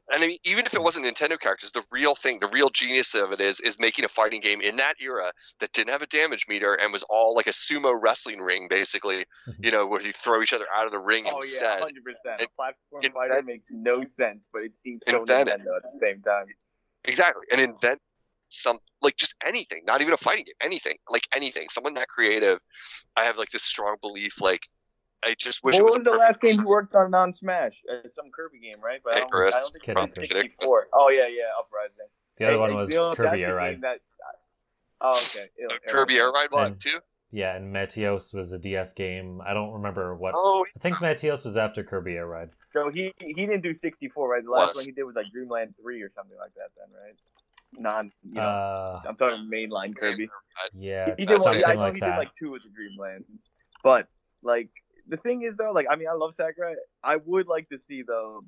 I mean, even if it wasn't Nintendo characters, the real thing, the real genius of it is making a fighting game in that era that didn't have a damage meter and was all like a sumo wrestling ring, basically, where you throw each other out of the ring instead. 100%. A platform fighter makes no sense, but it seems so Nintendo at the same time. Exactly. And invent some, like, just anything, not even a fighting game, anything, like anything. Someone that creative, I have like this strong belief, like, I just wish it was. What was the last game you worked on non-Smash? Some Kirby game, right? But I don't think it was 64. Oh, yeah, Uprising. The other one was Kirby Air Ride. Okay. Kirby Air Ride 1, too? Yeah, and Meteos was a DS game. I don't remember what. Oh, I think Meteos was after Kirby Air Ride. So he didn't do 64, right? The last one he did was like Dreamland 3 or something like that, then, right? I'm talking mainline Kirby. Yeah, he did one. I know like he that. did like 2 of the Dreamlands, but like the thing is though, like I mean, I love Sakurai. I would like to see though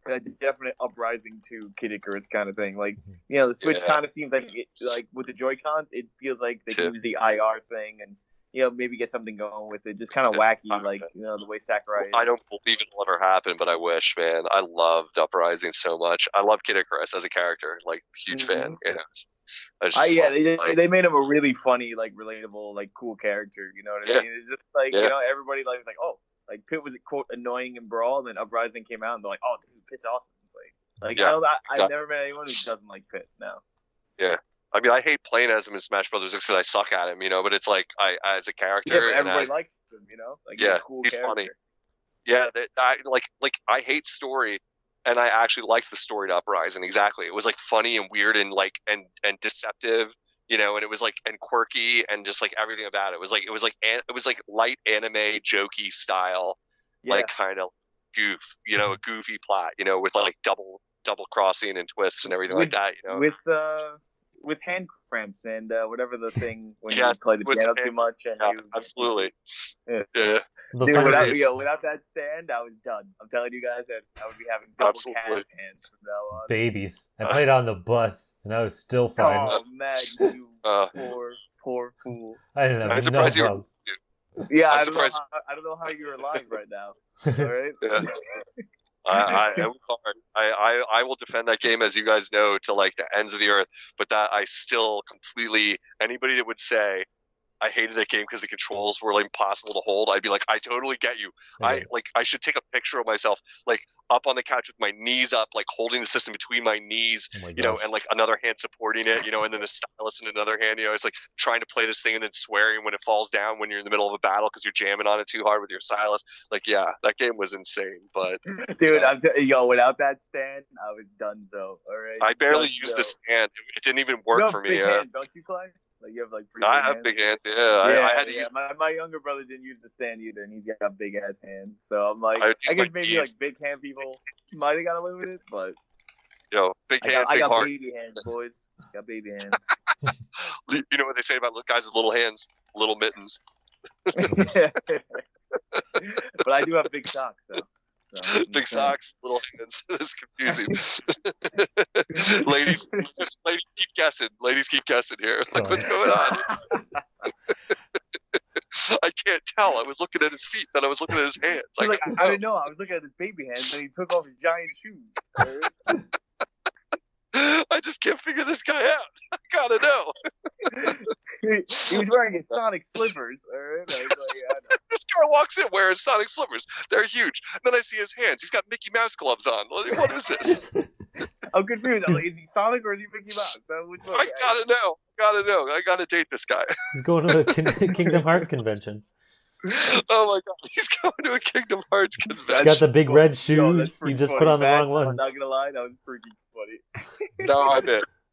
a definite Uprising to Kid Icarus kind of thing. Like the Switch kind of seems like like with the Joy-Cons, it feels like they can use the IR thing and maybe get something going with it. Just kind of wacky, like the way Sakurai is. I don't believe it'll ever happen, but I wish, man. I loved Uprising so much. I love Kid Icarus as a character, like huge fan. They made him a really funny, like relatable, like cool character. You know what I mean? It's just like everybody was like, oh, like Pit was quote annoying in Brawl, and then Uprising came out and they're like, oh, dude, Pit's awesome. It's like I've never met anyone who doesn't like Pit now. Yeah. I mean, I hate playing as him in Smash Brothers because I suck at him, but it's like I as a character. Yeah, but everybody likes him, like he's a cool he's character. funny. Yeah, I hate story, and I actually liked the story to Uprising. Exactly, it was like funny and weird and like and deceptive, and it was like and quirky and just like everything about it. It was like light anime jokey style, like kind of goof, a goofy plot, with like double crossing and twists and everything like that, with hand cramps and whatever the thing when you play the piano too much. And absolutely. Yeah. Dude, without that stand, I was done. I'm telling you guys that I would be having double cast hands from now on. Babies. I played on the bus, and I was still fine. Oh, man, you poor fool. I didn't have I'm surprised no problems. Yeah, I don't know how you're alive right now. All right? Yeah. It was hard. I will defend that game, as you guys know, to like the ends of the earth. But that I still completely, anybody that would say I hated that game because the controls were like impossible to hold, I'd be like, I totally get you. I should take a picture of myself like up on the couch with my knees up, like holding the system between my knees, and like another hand supporting it, and then the stylus in another hand, it's like trying to play this thing and then swearing when it falls down when you're in the middle of a battle because you're jamming on it too hard with your stylus. Like, yeah, that game was insane. But dude, without that stand, I was done. All right, I barely used the stand. It didn't even work for me. Hands, don't you, Clay? Like you have like pretty I have hands. big hands, I had to use my younger brother didn't use the stand either, and he's got big ass hands. So I'm like, I guess maybe like big hand people might have got away with it, but big hand, I big got heart. baby hands, boys. Got baby hands. You know what they say about guys with little hands, little mittens. But I do have big socks, so. Big socks, little hands. It's confusing. ladies, keep guessing. Ladies, keep guessing here. Like, what's going on? I can't tell. I was looking at his feet, then I was looking at his hands. Like I didn't know. I was looking at his baby hands, and he took off his giant shoes. I just can't figure this guy out. I gotta know. He was wearing his Sonic slippers. All right? This guy walks in wearing Sonic slippers. They're huge. Then I see his hands. He's got Mickey Mouse gloves on. What is this? I'm confused. I'm like, is he Sonic or is he Mickey Mouse? I gotta know. I gotta date this guy. He's going to a Kingdom Hearts convention. Oh my god, he's going to a Kingdom Hearts convention. He's got the big red shoes. You just put on the wrong ones. I'm not gonna lie, that was freaking funny.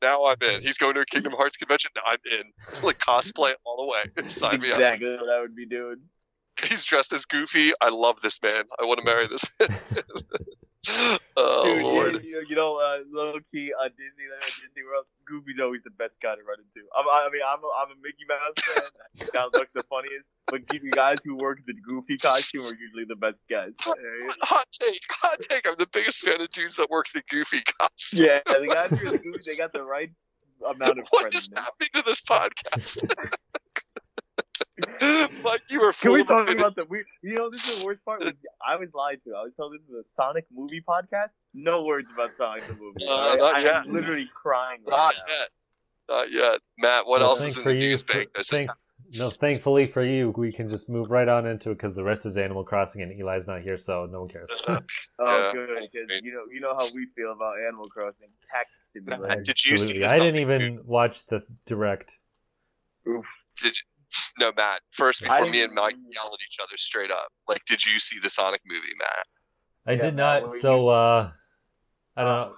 Now I'm in. He's going to a Kingdom Hearts convention. Now I'm in. Like cosplay all the way. Sign me up. Exactly what I would be doing. He's dressed as Goofy. I love this man. I want to marry this man. Oh, dude, Lord. Yeah, low key on Disney World, Goofy's always the best guy to run into. I'm a Mickey Mouse fan. That looks the funniest, but the guys who work the Goofy costume are usually the best guys. Hot take. I'm the biggest fan of dudes that work the Goofy costume. Yeah, the guys who are the Goofy, they got the right amount of What is happening to this podcast? Like, you were Can we full talk of about this is the worst part. I was lied to. I was told this is a Sonic movie podcast. No words about Sonic the movie. Not yet. I'm literally crying right now. Not yet. Matt, what else is in the news bank? Thankfully for you, we can just move right on into it because the rest is Animal Crossing and Eli's not here, so no one cares. Good, because you know how we feel about Animal Crossing. Tax simulator. Did you see I didn't even watch the direct. Oof. Did you? No, Matt. First, before me and Mike yell at each other straight up, like, did you see the Sonic movie, Matt? I did not. So I don't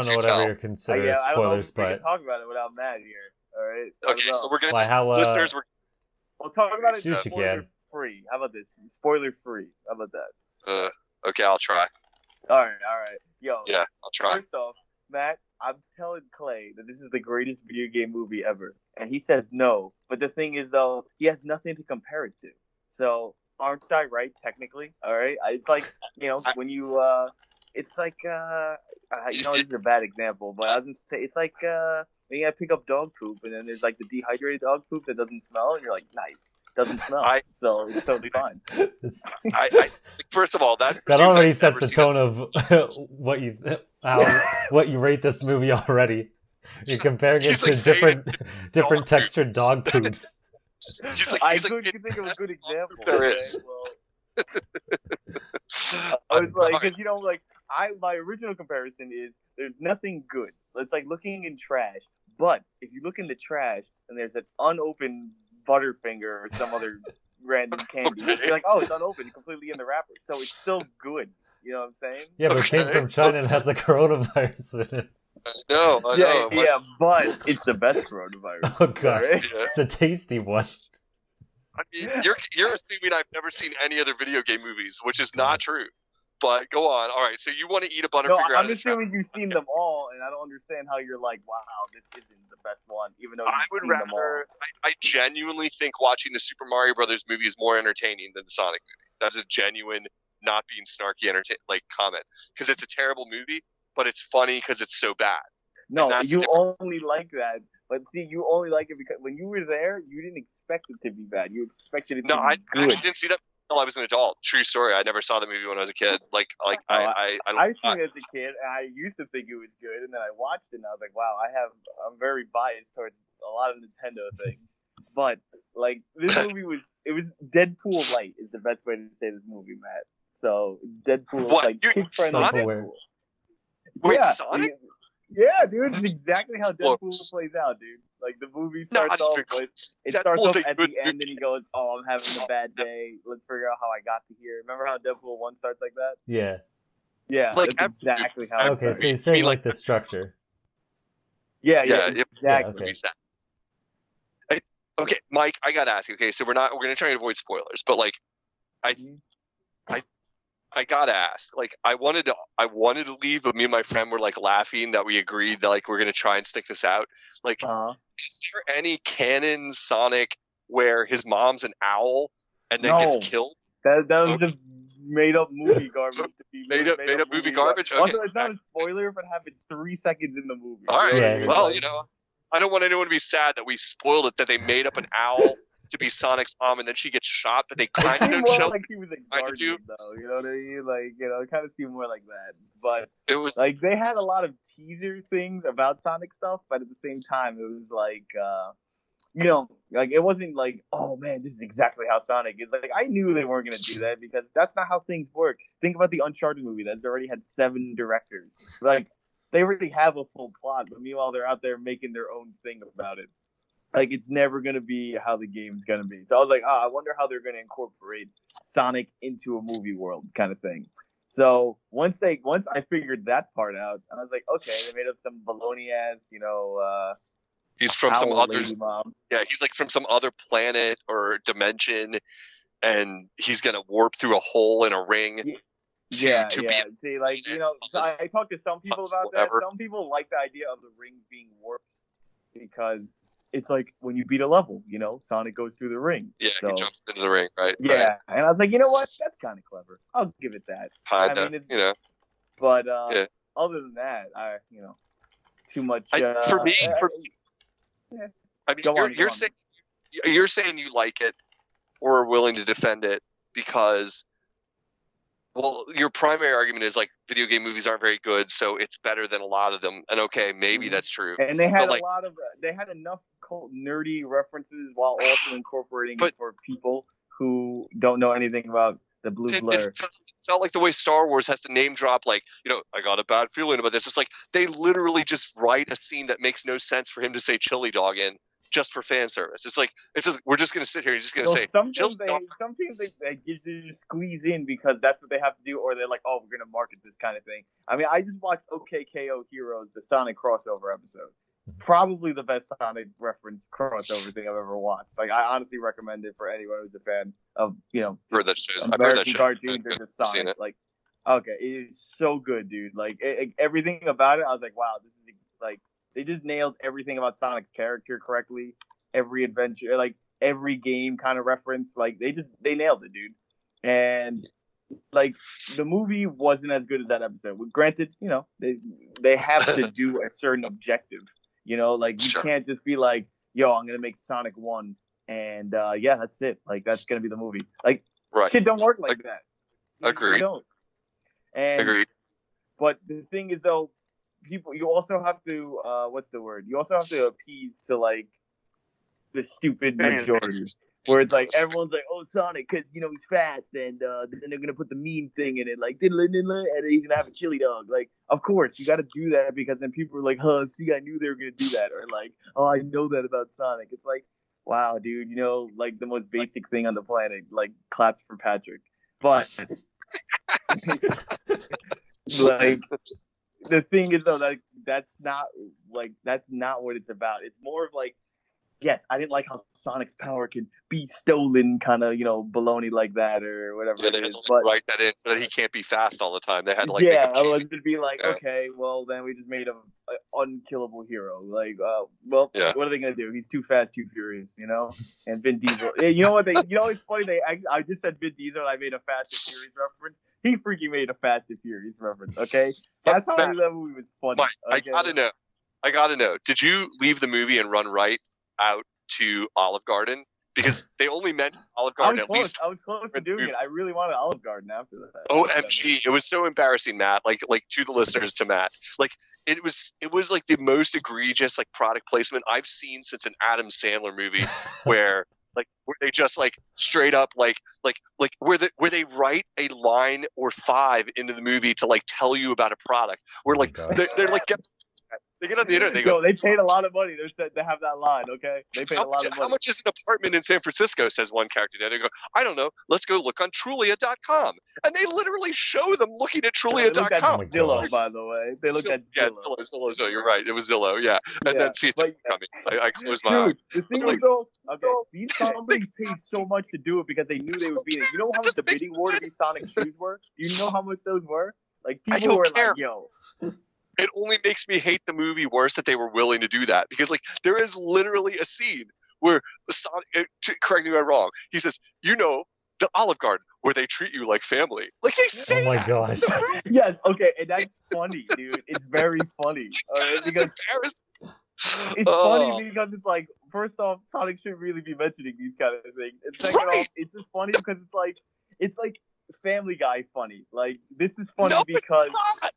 know whatever you're considering spoilers, but we but can talk about it without Matt here. All right. Okay, so we're gonna listeners. We'll talk about it spoiler free. How about this? Spoiler free. How about that? Okay, I'll try. All right. Yo. Yeah, I'll try. First off, Matt, I'm telling Clay that this is the greatest video game movie ever. And he says no. But the thing is, though, he has nothing to compare it to. So, aren't I right, technically? All right? It's like, when you, it's like, this is a bad example, but I was going to say, it's like, when you gotta pick up dog poop, and then there's like the dehydrated dog poop that doesn't smell, and you're like, nice. Doesn't smell. So it's totally fine. First of all, that already sets the tone of what you rate this movie already. You're comparing it to different textured dog poops. I couldn't think of a good example. There is. I was like, because my original comparison is there's nothing good. It's like looking in trash. But if you look in the trash and there's an unopened Butterfinger or some other random candy, you're like, oh, it's unopened, completely in the wrapper, so it's still good. You know what I'm saying? Yeah, but it came from China and has the coronavirus in it. I know. Yeah, but it's the best coronavirus. Oh gosh, right? It's the tasty one. I mean, you're assuming I've never seen any other video game movies, which is not true. But go on. All right, so you want to eat a Butterfinger? No, I'm assuming you've seen them all, and I don't understand how you're like, wow, this isn't the best one, even though you've seen them all. I genuinely think watching the Super Mario Brothers movie is more entertaining than the Sonic movie. That's a genuine, not being snarky, comment, because it's a terrible movie, but it's funny because it's so bad. No, you only like that. But see, you only like it because when you were there, you didn't expect it to be bad. You expected it to be good. I didn't see that until I was an adult. True story. I never saw the movie when I was a kid. I've seen it as a kid, and I used to think it was good, and then I watched it, and I was like, wow, I'm very biased towards a lot of Nintendo things. But like this movie was Deadpool light is the best way to say this movie, Matt. So Deadpool kid-friendly Deadpool. Wait, Sonic? Yeah, dude, it's exactly how Deadpool plays out, dude. Like the movie starts off at the end, and he goes, "Oh, I'm having a bad day. Let's figure out how I got to here." Remember how Deadpool 1 starts like that? Yeah. Yeah, like that's exactly how. Okay, so you're saying like the structure. Yeah, exactly. Yeah, okay, Mike, I gotta ask you. Okay, so we're gonna try and avoid spoilers, but like, I gotta ask. Like, I wanted to leave, but me and my friend were like laughing that we agreed that like we're gonna try and stick this out. Like, is there any canon Sonic where his mom's an owl and then gets killed? That was just made up movie garbage. To be made up movie garbage. Okay. Also, it's not a spoiler if it happens 3 seconds in the movie. All right. Yeah, well, I don't want anyone to be sad that we spoiled it, that they made up an owl to be Sonic's mom, and then she gets shot, but they kind of don't show. Like he was a guardian, though. You know what I mean? Like, it kind of seemed more like that. But it was like they had a lot of teaser things about Sonic stuff, but at the same time, it was like, like it wasn't like, oh man, this is exactly how Sonic is. Like I knew they weren't gonna do that because that's not how things work. Think about the Uncharted movie that's already had 7 directors. Like they already have a full plot, but meanwhile they're out there making their own thing about it. Like, it's never going to be how the game's going to be. So I was like, I wonder how they're going to incorporate Sonic into a movie world kind of thing. So once I figured that part out, I was like, okay, they made up some baloney-ass, he's from some other... Yeah, he's like from some other planet or dimension, and he's going to warp through a hole in a ring. Yeah. be See, like, you know, so I talked to some people about that. whatsoever. Some people like the idea of the rings being warped because it's like when you beat a level, you know, Sonic goes through the ring. Yeah, So, he jumps into the ring, right? yeah, right. and I was like, you know what? That's kind of clever. I'll give it that. Kinda, I mean, it's, you know. but Yeah. other than that, you know, too much. For me, yeah. I mean, Go on. you're saying you like it or are willing to defend it because, well, your primary argument is like video game movies aren't very good, so it's better than a lot of them. And okay, maybe that's true. And they had like, a lot of, they had enough nerdy references while also incorporating it for people who don't know anything about the blue blur. It felt like the way Star Wars has to name drop, like, you know, I got a bad feeling about this. It's like they literally just write a scene that makes no sense for him to say chili dog in just for fan service. It's just we're just gonna sit here. He's just gonna say. Sometimes they just squeeze in because that's what they have to do, or they're like, oh, we're gonna market this kind of thing. I mean, I just watched OKKO Heroes, the Sonic crossover episode. Probably the best Sonic reference crossover thing I've ever watched. Like, I honestly recommend it for anyone who's a fan of, you know, American cartoons or just Sonic. Like, okay, it is so good, dude. Like, everything about it, I was like, wow, this is like, they just nailed everything about Sonic's character correctly. Every adventure, like every game kind of reference, like they nailed it, dude. And like the movie wasn't as good as that episode. Granted, you know, they have to do a certain objective. You know, like you can't just be like, yo, I'm gonna make Sonic 1 and yeah, that's it. Like that's gonna be the movie. Like shit don't work like that. Agreed. Don't. And agreed. But the thing is though, you also have to what's the word? You also have to appease to like the stupid majority. Where it's like everyone's like, oh, Sonic, because you know he's fast, and then they're gonna put the meme thing in it, like diddle diddle, and he's gonna have a chili dog. Like, of course you got to do that because then people are like, huh, see, I knew they were gonna do that, or like, oh, I know that about Sonic. It's like, wow, dude, you know, like the most basic thing on the planet, like claps for Patrick. But like the thing is though, that that's not what it's about. It's more of like, yes, I didn't like how Sonic's power can be stolen, kind of, you know, baloney like that or whatever. Yeah, they had to write that in so that he can't be fast all the time. They had to like make him cheesy. To be like, okay, well then we just made him an unkillable hero. Like, what are they gonna do? He's too fast, too furious, you know. And Vin Diesel. You know what? It's funny. I just said Vin Diesel and I made a Fast and Furious reference. He freaking made a Fast and Furious reference. Okay, that's how I knew that movie was funny. Mike, okay? I gotta know. Did you leave the movie and run right out to Olive Garden? Because they only meant Olive Garden at least. I was close to doing it. I really wanted Olive Garden after that. OMG, it was so embarrassing, Matt. Like to the listeners, to Matt. Like it was like the most egregious like product placement I've seen since an Adam Sandler movie where they just like straight up like where they write a line or 5 into the movie to like tell you about a product. Where like they're like they get on the internet. They go. They paid a lot of money. They said to have that line. Okay, they paid a lot of money. How much is an apartment in San Francisco? Says one character. There they go. I don't know. Let's go look on Trulia.com, and they literally show them looking at Trulia.com. Zillow, by the way. They looked at Zillow. Yeah, Zillow. You're right. It was Zillow. Yeah, and then see it's coming. I closed my eyes. The thing is though, these companies paid so much to do it because they knew they would beat it. You know how much the bidding war to these Sonic shoes were? Do you know how much those were? Like people were like, yo. It only makes me hate the movie worse that they were willing to do that, because like there is literally a scene where the Sonic, correct me if I'm wrong, he says, you know, the Olive Garden where they treat you like family. Like they say. Oh my gosh. Yes. Okay, and that's funny, dude. It's very funny. It's embarrassing. It's funny because it's like, first off, Sonic shouldn't really be mentioning these kind of things. And second off, it's just funny because it's like Family Guy funny. Like this is funny because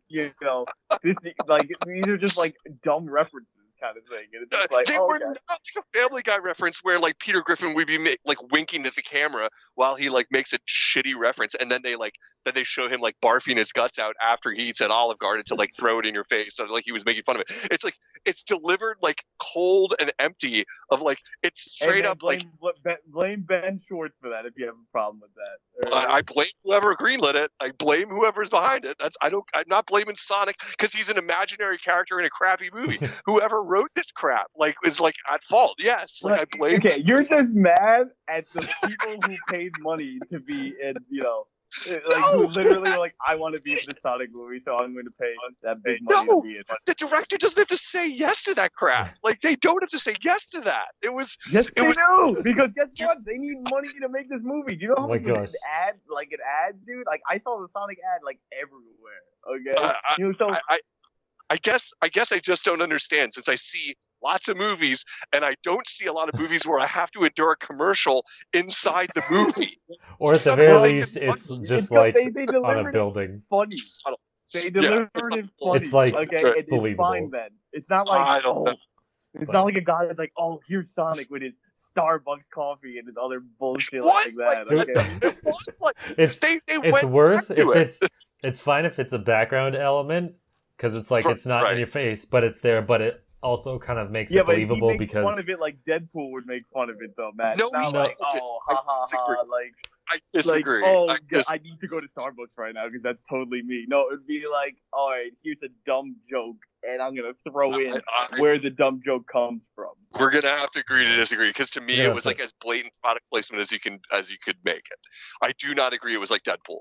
you know this like these are just like dumb references kind of thing, and it's just like they were not like a Family Guy reference where like Peter Griffin would be like winking at the camera while he like makes a shitty reference, and then they show him like barfing his guts out after he eats at Olive Garden to like throw it in your face, so like he was making fun of it. It's like it's delivered like cold and empty of like it's straight up blame Ben Schwartz for that if you have a problem with that. I blame whoever greenlit it. I blame whoever's behind it. I'm not blaming Sonic because he's an imaginary character in a crappy movie. Whoever wrote this crap is like at fault. Yes, like I blame. Okay, you're just mad at the people who paid money to be in, you know, who literally were like, I want to be in the Sonic movie, so I'm going to pay that big money to be in it. The director doesn't have to say yes to that crap. Like, they don't have to say yes to that. It was. Yes, they do, because guess what? They need money to make this movie. Do you know how much gosh. an ad, dude? Like, I saw the Sonic ad like everywhere. Okay, so I guess I just don't understand, since I see lots of movies, and I don't see a lot of movies where I have to endure a commercial inside the movie. Or at the very least, it's just like they on a building. Funny. They delivered it funny. It's like okay, it's believable. fine then. It's not like it's not like a guy that's like, oh, here's Sonic with his Starbucks coffee and his other bullshit like that. Okay? It was like it's worse if it's fine if it's a background element, because it's like it's not in your face, but it's there, but it also kind of makes it believable, he makes because fun of it like Deadpool would make fun of it though, Matt. No, it's not like, oh, ha ha ha, like I disagree. Like, oh, I need to go to Starbucks right now because that's totally me. No, it'd be like, all right, here's a dumb joke, and I'm gonna throw in where the dumb joke comes from. We're gonna have to agree to disagree, because to me it was like as blatant product placement as you could make it. I do not agree it was like Deadpool,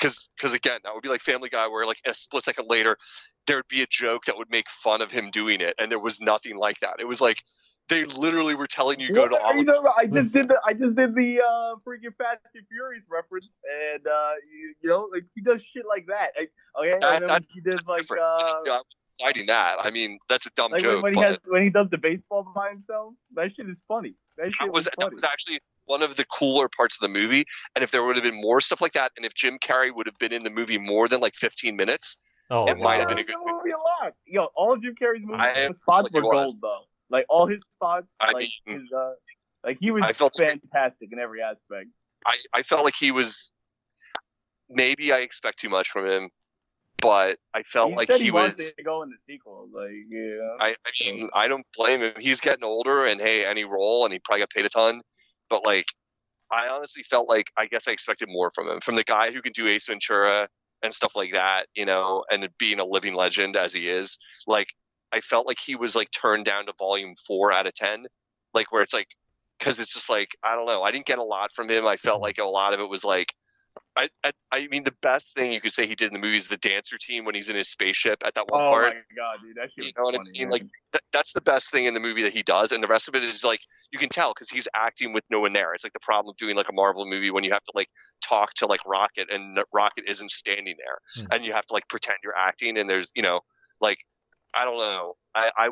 because again, that would be like Family Guy, where like a split second later there would be a joke that would make fun of him doing it, and there was nothing like that. It was like they literally were telling you go to all. I just did the freaking Fast and Furious reference, and like he does shit like that. He does like I was deciding that. I mean, that's a dumb like joke. When he does the baseball by himself, that shit is funny. That was actually one of the cooler parts of the movie. And if there would have been more stuff like that, and if Jim Carrey would have been in the movie more than like 15 minutes, it might have been a good movie. A lot. Yo, all of Jim Carrey's movies, spots were gold though. Like all his spots, he was fantastic in every aspect. I felt like he was. Maybe I expect too much from him, but I felt like he was to go in the sequel. Like, yeah. I mean, I don't blame him. He's getting older, and hey, any role, and he probably got paid a ton. But like, I honestly felt like I guess I expected more from him, from the guy who can do Ace Ventura and stuff like that, and being a living legend as he is. Like, I felt like he was like turned down to volume 4 out of 10, like where it's like, because it's just like, I don't know, I didn't get a lot from him. I felt like a lot of it was like, I mean, the best thing you could say he did in the movie is the dancer team when he's in his spaceship at that one part. Oh my god, dude, that shit. You know what I mean? Like that's the best thing in the movie that he does, and the rest of it is like you can tell because he's acting with no one there. It's like the problem of doing like a Marvel movie when you have to like talk to like Rocket and Rocket isn't standing there, and you have to like pretend you're acting, and there's like I don't know. I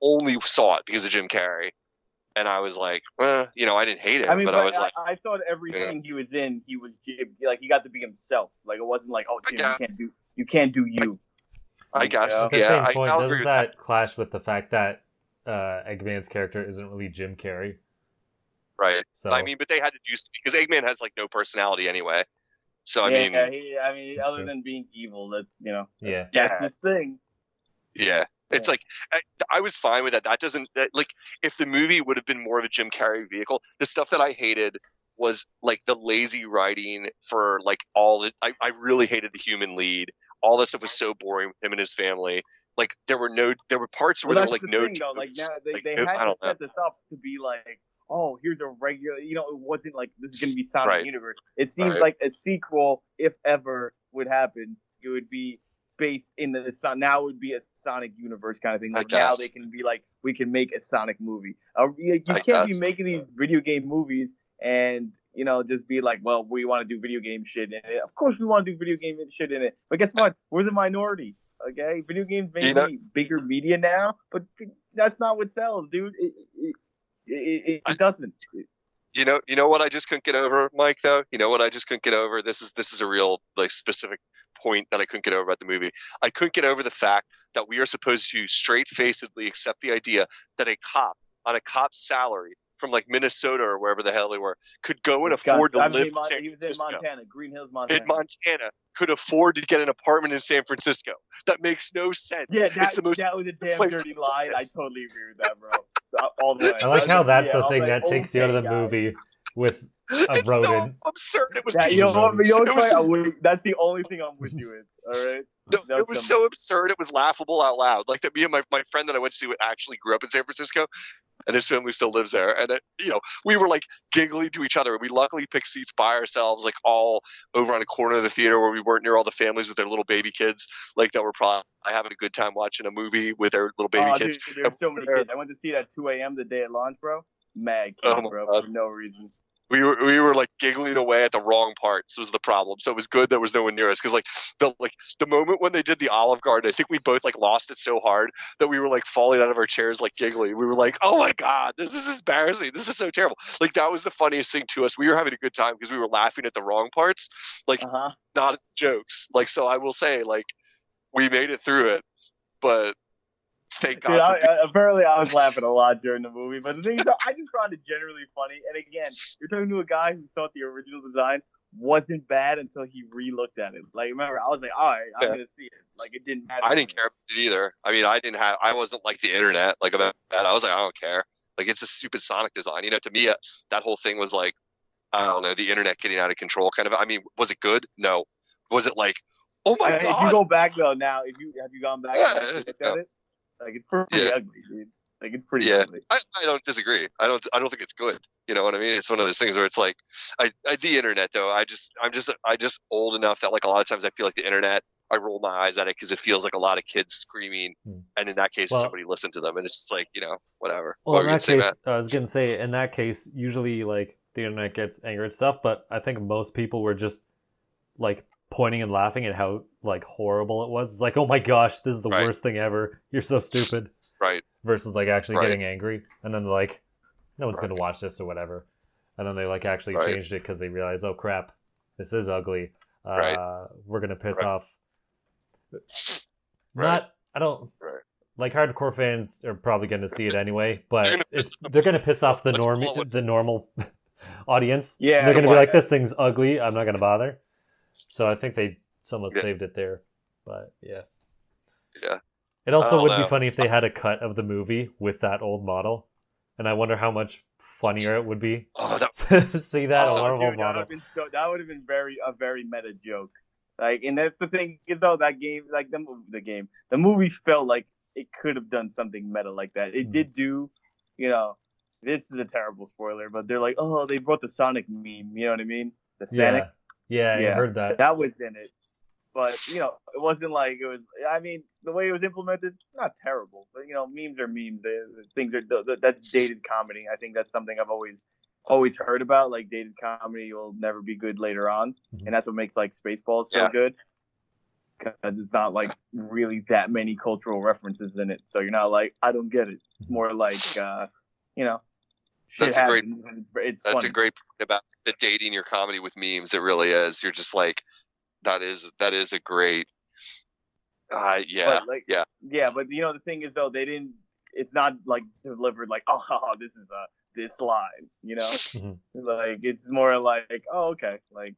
only saw it because of Jim Carrey. And I was like, I didn't hate it, but I was like, I thought everything he was in, he was like he got to be himself. Like it wasn't like, oh, Jim, you can't do you. I guess. At the same point, doesn't that clash with the fact that Eggman's character isn't really Jim Carrey? Right. So I mean, but they had to do something because Eggman has like no personality anyway. So I mean, other than being evil, that's that's his thing. Yeah. It's like I was fine with that. That doesn't like if the movie would have been more of a Jim Carrey vehicle. The stuff that I hated was like the lazy writing for like all the. I really hated the human lead. All that stuff was so boring with him and his family. Like there were parts where there were like no. Though. Like now they had to set this up to be like, oh, here's a regular. It wasn't like this is going to be Sonic Universe. It seems like a sequel, if ever would happen, it would be based in the now it would be a Sonic universe kind of thing. Like now they can be like, we can make a Sonic movie. You can't be making these video game movies and just be like, well, we want to do video game shit in it. Of course we want to do video game shit in it, but guess what? We're the minority. Okay, video games may be bigger media now, but that's not what sells, dude. It doesn't. You know what I just couldn't get over, Mike, though? You know what I just couldn't get over? This is a real like specific point that I couldn't get over about the movie. I couldn't get over the fact that we are supposed to straight-facedly accept the idea that a cop on a cop's salary from like Minnesota or wherever the hell they were could go and afford to live in San Francisco. He was in Montana, Green Hills, Montana. In Montana, could afford to get an apartment in San Francisco. That makes no sense. Yeah, that was a damn dirty lie. I totally agree with that, bro. All the way. I like how that's the thing that takes you out of the movie with a rodent. So absurd. It was. That's the only thing I'm with you with. All right. No, it was so absurd. It was laughable out loud. Like that. Me and my friend that I went to see actually grew up in San Francisco, and his family still lives there. And we were like giggling to each other. We luckily picked seats by ourselves, like all over on a corner of the theater where we weren't near all the families with their little baby kids, like that were probably having a good time watching a movie with their little baby kids. Dude, there's so many kids. I went to see it at 2 a.m. the day it launched, bro. Mad kids, bro, for no reason. We were like giggling away at the wrong parts was the problem. So it was good there was no one near us, because like the moment when they did the Olive Garden, I think we both like lost it so hard that we were like falling out of our chairs like giggling. We were like, oh my god, this is embarrassing. This is so terrible. Like that was the funniest thing to us. We were having a good time because we were laughing at the wrong parts, like not at the jokes. Like, so I will say, like, we made it through it, but thank God. Dude, apparently I was laughing a lot during the movie, but the thing is, I just found it generally funny. And again, you're talking to a guy who thought the original design wasn't bad until he re-looked at it. Like, remember, I was like, all right, I'm gonna see it. Like, it didn't matter. I didn't care about it either. I mean, I wasn't like the internet, like about that. I was like, I don't care. Like, it's a stupid Sonic design. To me, that whole thing was like, I don't know, the internet getting out of control kind of. I mean, was it good? No. Was it like, oh my god? If you go back though, now, have you gone back and looked at it? Like, it's pretty ugly, dude. Like, it's pretty ugly. I don't disagree. I don't think it's good. You know what I mean? It's one of those things where it's like, the internet though. I'm just old enough that like a lot of times I feel like the internet, I roll my eyes at it because it feels like a lot of kids screaming, and in that case, somebody listened to them, and it's just like, whatever. Well, in that case, I was gonna say, in that case, usually like the internet gets angry at stuff, but I think most people were just like pointing and laughing at how like horrible it was. It's like, oh my gosh, this is the worst thing ever. You're so stupid. Right. Versus like actually getting angry, and then like, no one's gonna watch this or whatever, and then they like actually changed it because they realized, oh crap, this is ugly. We're gonna piss off. I don't like hardcore fans are probably gonna see it anyway, but they're gonna piss off the normal audience. Yeah, they're gonna be like, this thing's ugly. I'm not gonna bother. So I think they somewhat saved it there, but yeah. It also would be funny if they had a cut of the movie with that old model, and I wonder how much funnier it would be to see that horrible model. That would have been a very meta joke. Like, and that's the thing is though, that game, like the movie felt like it could have done something meta like that. It did do, this is a terrible spoiler, but they're like, oh, they brought the Sonic meme. You know what I mean? The Sonic. Yeah, I heard that. That was in it. But, it wasn't like it was, I mean, the way it was implemented, not terrible. But, memes are memes. Things are, that's dated comedy. I think that's something I've always heard about. Like, dated comedy will never be good later on. And that's what makes, like, Spaceballs so good. Because it's not, like, really that many cultural references in it. So you're not like, I don't get it. It's more like, that's a great point about the dating your comedy with memes. It really is. You're just like, that is a great, but the thing is though, it's not like delivered like, oh, this is this line, like it's more like, oh, okay, like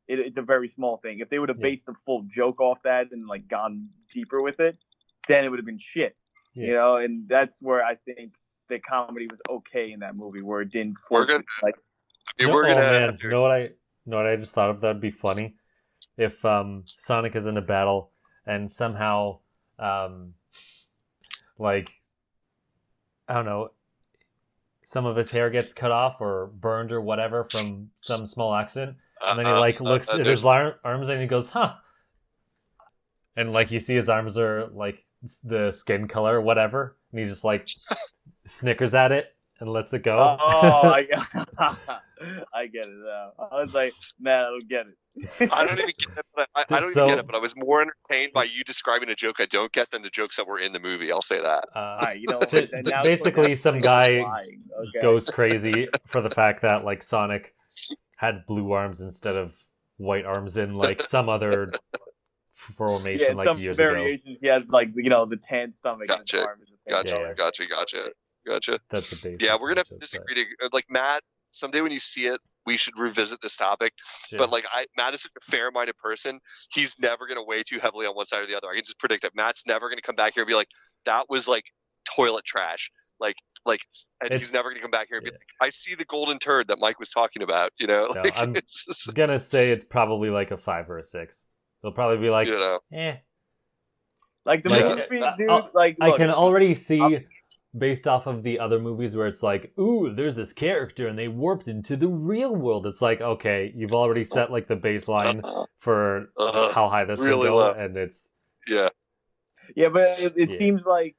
it's a very small thing. If they would have based the full joke off that and like gone deeper with it, then it would have been shit, and that's where I think the comedy was okay in that movie, where it didn't force it, like. You know what I just thought of? That'd be funny if Sonic is in a battle and somehow, like, I don't know, some of his hair gets cut off or burned or whatever from some small accident, and then he like looks at his arms and he goes, huh, and like you see his arms are like the skin color or whatever, and he just like snickers at it and lets it go. Oh, I get it now. I was like, man, I don't get it. I don't even get it. But I don't even get it. But I was more entertained by you describing a joke I don't get than the jokes that were in the movie. I'll say that. All right, basically, some guy goes crazy for the fact that like Sonic had blue arms instead of white arms in like some other formation like years ago. Variations. He has like the tan stomach. Gotcha. Gotcha. That's the basis. Yeah, we're gonna have to disagree. Like Matt, someday when you see it, we should revisit this topic. Sure. But like Matt is such a fair-minded person. He's never gonna weigh too heavily on one side or the other. I can just predict that Matt's never gonna come back here and be like, "That was like toilet trash." And he's never gonna come back here and be like, "I see the golden turd that Mike was talking about." No, I'm gonna say it's probably like a 5 or a 6. It'll probably be like, Like the movie, dude. I can already see based off of the other movies where it's like, ooh, there's this character and they warped into the real world. It's like, okay, you've already set like the baseline for how high this really will go, low. and it's Yeah, but it seems like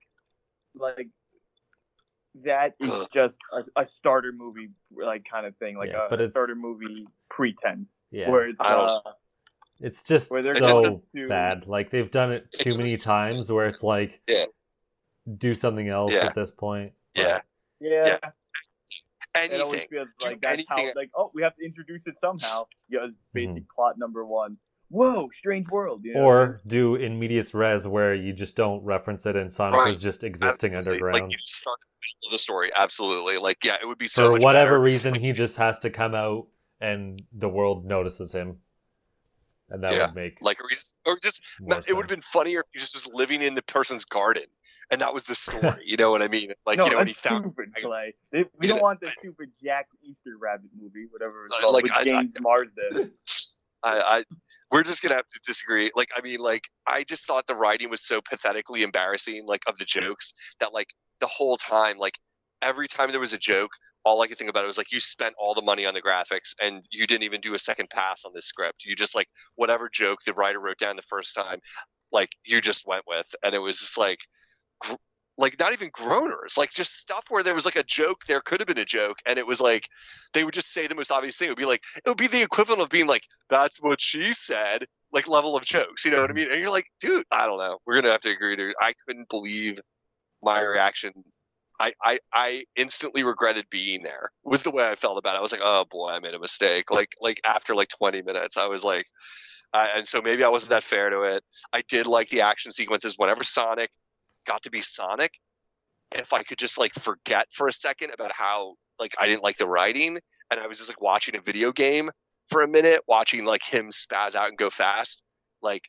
that is just a starter movie, like kind of thing, like a starter movie pretense. Yeah, where it's just where they're so too bad. Like they've done it too many times where it's like, do something else at this point. Yeah. Anything. It always feels like that's how, like, oh, we have to introduce it somehow. Basic plot number one. Whoa, strange world. You know? Or do in medias res where you just don't reference it and Sonic is just existing underground. Like you just start the middle of the story. Absolutely. Like, yeah, it would be so for much whatever better. reason, he just has to come out and the world notices him. And that would make like it would have been funnier if he just was living in the person's garden and that was the story. You know what I mean? Like, when he found stupid, Clay. We don't want the stupid Jack Easter Rabbit movie, whatever it's called, with James Marsden. We're just gonna have to disagree. Like, I mean, like, I just thought the writing was so pathetically embarrassing, like, of the jokes, that like the whole time, like every time there was a joke, all I could think about it was like, you spent all the money on the graphics and you didn't even do a second pass on this script. You just like whatever joke the writer wrote down the first time, like you just went with, and it was just like not even groaners, like just stuff where there was like a joke, there could have been a joke, and it was like they would just say the most obvious thing. It would be the equivalent of being like, that's what she said, like level of jokes, you know what I mean? And you're like, dude, I don't know. We're gonna have to agree, dude. I couldn't believe my reaction. I instantly regretted being there, was the way I felt about it. I was like, oh boy, I made a mistake. Like after like 20 minutes, I was like, and so maybe I wasn't that fair to it. I did like the action sequences whenever Sonic got to be Sonic. If I could just like forget for a second about how like I didn't like the writing, and I was just like watching a video game for a minute, watching like him spaz out and go fast, like,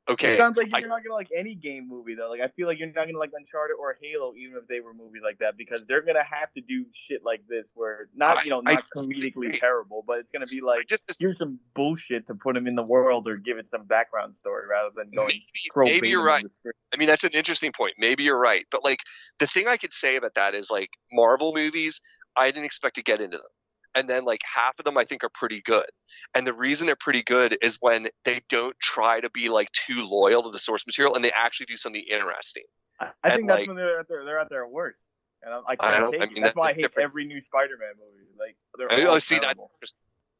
okay. It sounds like you're not gonna like any game movie though. Like, I feel like you're not gonna like Uncharted or Halo, even if they were movies like that, because they're gonna have to do shit like this, where not comedically terrible, but it's gonna be like, here's some bullshit to put him in the world or give it some background story rather than going. Maybe you're right. I mean, that's an interesting point. Maybe you're right, but like the thing I could say about that is like Marvel movies, I didn't expect to get into them. And then like half of them I think are pretty good. And the reason they're pretty good is when they don't try to be like too loyal to the source material and they actually do something interesting. I think that's when they're at their worst. And I can't take it. That's why I hate every new Spider-Man movie. Like, they're all terrible.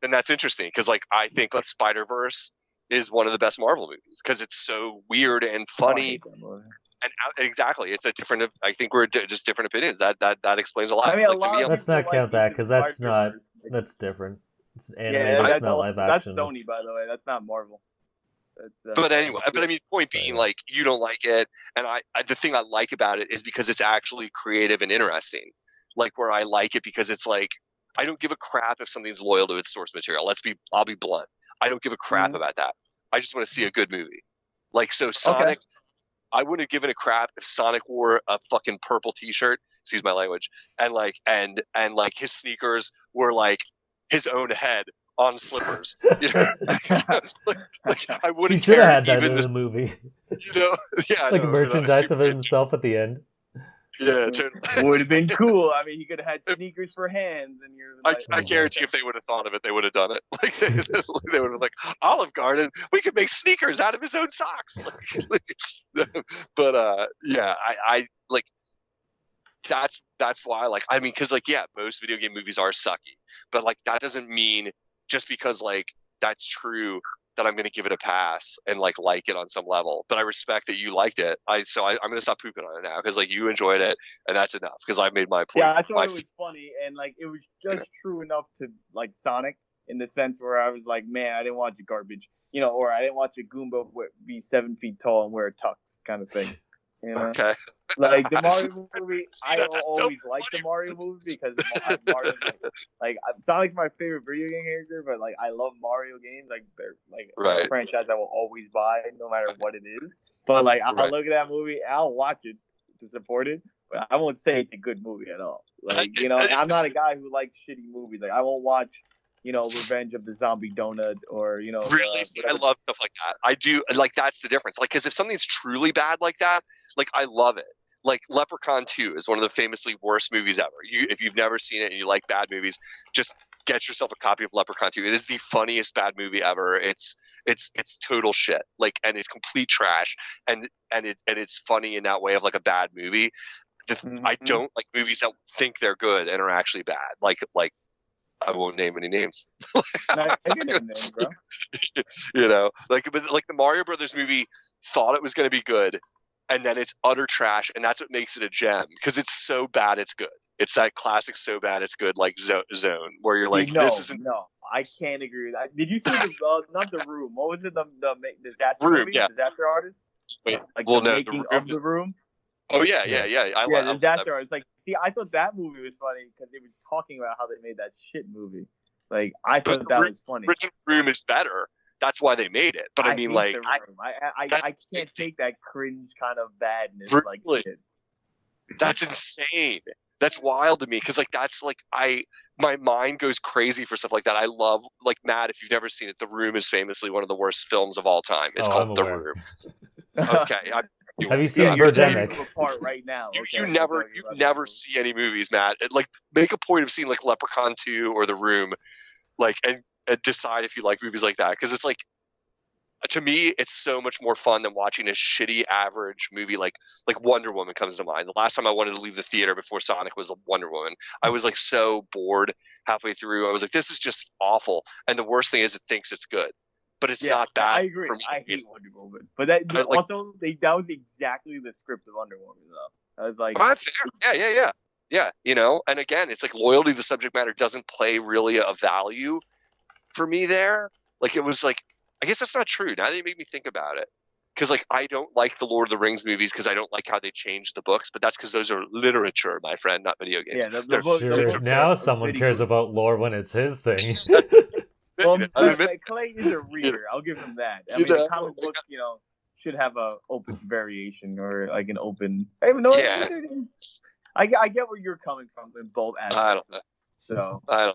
That's interesting, because like I think like Spider-Verse is one of the best Marvel movies because it's so weird and funny. And exactly, it's a different. I think we're just different opinions. That explains a lot. I mean, let's not count that, because that's different. It's animated. It's not live action. That's Sony, by the way. That's not Marvel. But anyway, I mean, point being, like, you don't like it, and I the thing I like about it is because it's actually creative and interesting. Like, where I like it because it's like, I don't give a crap if something's loyal to its source material. I'll be blunt. I don't give a crap about that. I just want to see a good movie. Like, so Sonic. Okay. I wouldn't have given a crap if Sonic wore a fucking purple T-shirt. Excuse my language. And like his sneakers were like his own head on slippers. You know, like I wouldn't. He should have had that in the movie. You know, yeah, like merchandise of himself at the end. Yeah, would have been cool. I mean, he could have had sneakers for hands, and you're. Like, I guarantee if they would have thought of it, they would have done it. Like they would have like, Olive Garden, we could make sneakers out of his own socks. But yeah, I like. That's why, like, I mean, because like, yeah, most video game movies are sucky, but like that doesn't mean just because like that's true that I'm going to give it a pass and like it on some level. But I respect that you liked it. I'm going to stop pooping on it now because like you enjoyed it, and that's enough because I've made my point. Yeah, I thought it was funny, and like it was just true enough to like Sonic in the sense where I was like, man, I didn't watch a garbage, you know, or I didn't watch a Goomba be 7 feet tall and wear a tux kind of thing. You know? Okay. Like the Mario movie, I always liked the Mario movie because Mario's like Sonic's my favorite video game character, but like I love Mario games. Like they're like a franchise I will always buy no matter what it is. But like I'll look at that movie, I'll watch it to support it, but I won't say it's a good movie at all. Like, you know, I'm not a guy who likes shitty movies. Like I won't watch, you know, Revenge of the Zombie Donut or, you know. Really? See, I love stuff like that. I do. Like, that's the difference. Like, because if something's truly bad like that, like, I love it. like Leprechaun 2 is one of the famously worst movies ever. If you've never seen it and you like bad movies, just get yourself a copy of Leprechaun 2. It is the funniest bad movie ever. It's total shit. Like, and it's complete trash. And it's funny in that way of like a bad movie. I don't like movies that think they're good and are actually bad. Like I won't name any names. I can name names, bro. You know, like the Mario Brothers movie thought it was going to be good, and then it's utter trash, and that's what makes it a gem because it's so bad it's good. It's that classic so bad it's good like zone where you're like, this isn't. No, I can't agree with that. Did you see not The Room? What was it? The disaster Room, movie? yeah. Disaster Artist? Wait, like well, the no, making of The Room? Oh yeah. The disaster artist. Like, see, I thought that movie was funny because they were talking about how they made that shit movie. Like, I thought that was funny. Original Room is better. That's why they made it. But I mean, like, I can't take that cringe kind of badness. Really? Like shit. That's insane. That's wild to me because like that's like my mind goes crazy for stuff like that. I love like Matt. If you've never seen it, The Room is famously one of the worst films of all time. It's called The Room. Okay. Have you seen you're Birdemic? Apart right now. You never see any movies, Matt. Like make a point of seeing like Leprechaun 2 or The Room, like and decide if you like movies like that because it's like to me it's so much more fun than watching a shitty average movie like Wonder Woman comes to mind. The last time I wanted to leave the theater before Sonic was Wonder Woman. I was like so bored halfway through. I was like, this is just awful. And the worst thing is it thinks it's good. But it's not bad. I agree. I hate Wonder Woman. But that that was exactly the script of Wonder Woman, though. I was like, yeah. You know, and again, it's like loyalty to the subject matter doesn't play really a value for me there. Like it was like, I guess that's not true. Now that you make me think about it, because like I don't like the Lord of the Rings movies because I don't like how they changed the books. But that's because those are literature, my friend, not video games. Yeah, sure. Now someone cares about lore when it's his thing. Well, Clay is a reader. I'll give him that. I mean, the comic book, should have a open variation or like an open. I get where you're coming from in both aspects. I don't know. So I don't know.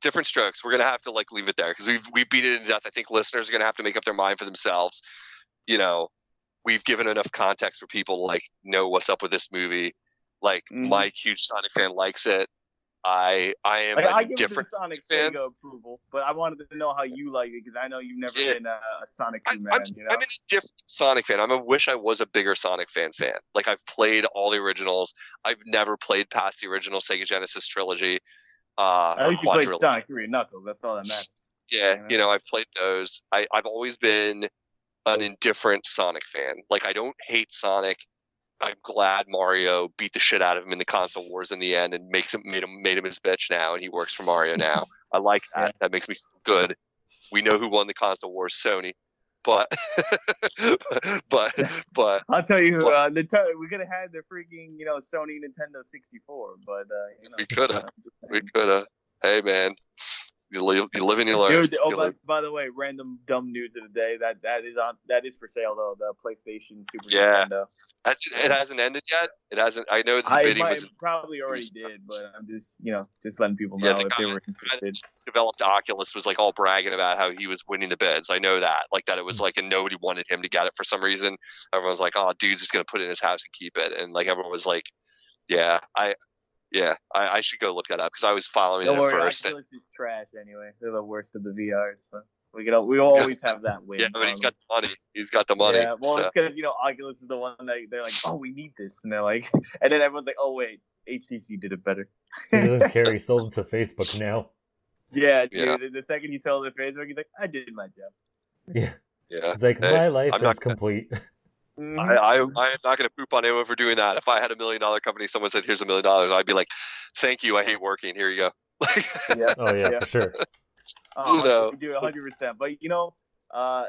Different strokes. We're gonna have to like leave it there because we've beat it to death. I think listeners are gonna have to make up their mind for themselves. You know, we've given enough context for people to like know what's up with this movie. Like Mike, huge Sonic fan, likes it. I am I a give different it the Sonic fan. Sega approval, but I wanted to know how you like it because I know you've never been a Sonic 2 man. I'm a different Sonic fan. I wish I was a bigger Sonic fan. Like I've played all the originals. I've never played past the original Sega Genesis trilogy. At least you played Sonic 3 and Knuckles. That's all that matters. Yeah, I've played those. I've always been an indifferent Sonic fan. Like I don't hate Sonic. I'm glad Mario beat the shit out of him in the console wars in the end and made him his bitch now, and he works for Mario now. I like that. Yeah. That makes me feel good. We know who won the console wars, Sony. But I'll tell you, we could have had the freaking Sony Nintendo 64, but we could have. Hey man, you live and you learn. Dude, by the way, random dumb news of the day that is for sale though. The PlayStation Super Nintendo. It hasn't ended yet. It hasn't. I know the bidding was probably already did, but I'm just letting people know if they were interested. Developed Oculus was like all bragging about how he was winning the bids. I know that, like that it was like, and nobody wanted him to get it for some reason. Everyone was like, "Oh, dude's just gonna put it in his house and keep it," and like everyone was like, I should go look that up because I was following it at first. Oculus is trash anyway. They're the worst of the VRs. So we always have that win. Yeah, but he's got the money. He's got the money. Yeah, well, it's because Oculus is the one that they're like, oh, we need this, and they're like, and then everyone's like, oh wait, HTC did it better. He doesn't care. He sold them to Facebook now. Yeah, dude. The second he sold it to Facebook, he's like, I did my job. Yeah. It's like my life is complete. I am not going to poop on anyone for doing that. If I had $1 million company, someone said, "Here's $1 million," I'd be like, "Thank you. I hate working. Here you go." For sure. Do 100%. But I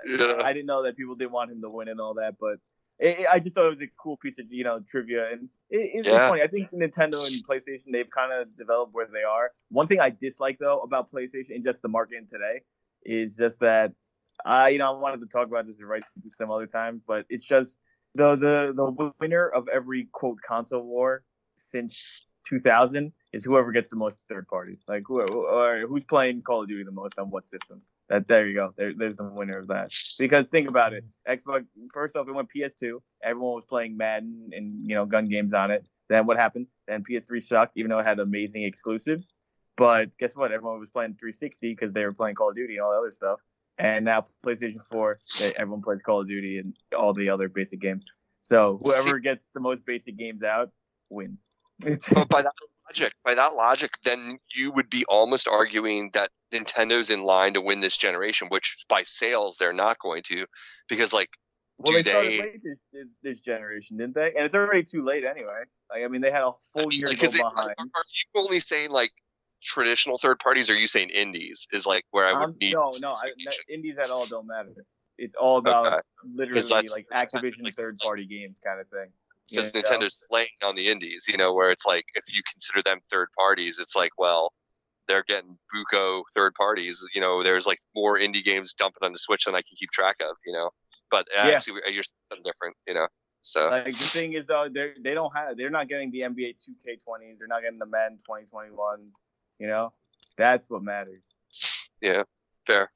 didn't know that people didn't want him to win and all that. But I just thought it was a cool piece of trivia, and it's funny. I think Nintendo and PlayStation, they've kind of developed where they are. One thing I dislike though about PlayStation and just the market today is just that. I wanted to talk about this some other time, but it's just the winner of every quote console war since 2000 is whoever gets the most third parties. Like who's playing Call of Duty the most on what system? There you go. There's the winner of that. Because think about it. Xbox, first off, it went PS2. Everyone was playing Madden and gun games on it. Then what happened? Then PS3 sucked, even though it had amazing exclusives. But guess what? Everyone was playing 360 because they were playing Call of Duty and all the other stuff. And now PlayStation 4, everyone plays Call of Duty and all the other basic games. So whoever gets the most basic games out wins. But by that logic, then you would be almost arguing that Nintendo's in line to win this generation, which by sales they're not going to, because they started late this generation, didn't they? And it's already too late anyway. They had a full year to go behind. Are you only saying traditional third parties, or are you saying indies is where I would need? No, indies at all don't matter. It's all about literally Activision third party games kind of thing. Because Nintendo's slaying on the indies, where it's if you consider them third parties, it's they're getting buco third parties. There's more indie games dumping on the Switch than I can keep track of. But actually, you're something different. So the thing is though, they're not getting the NBA 2K20s, they're not getting the Madden 2021s. That's what matters. Yeah, fair.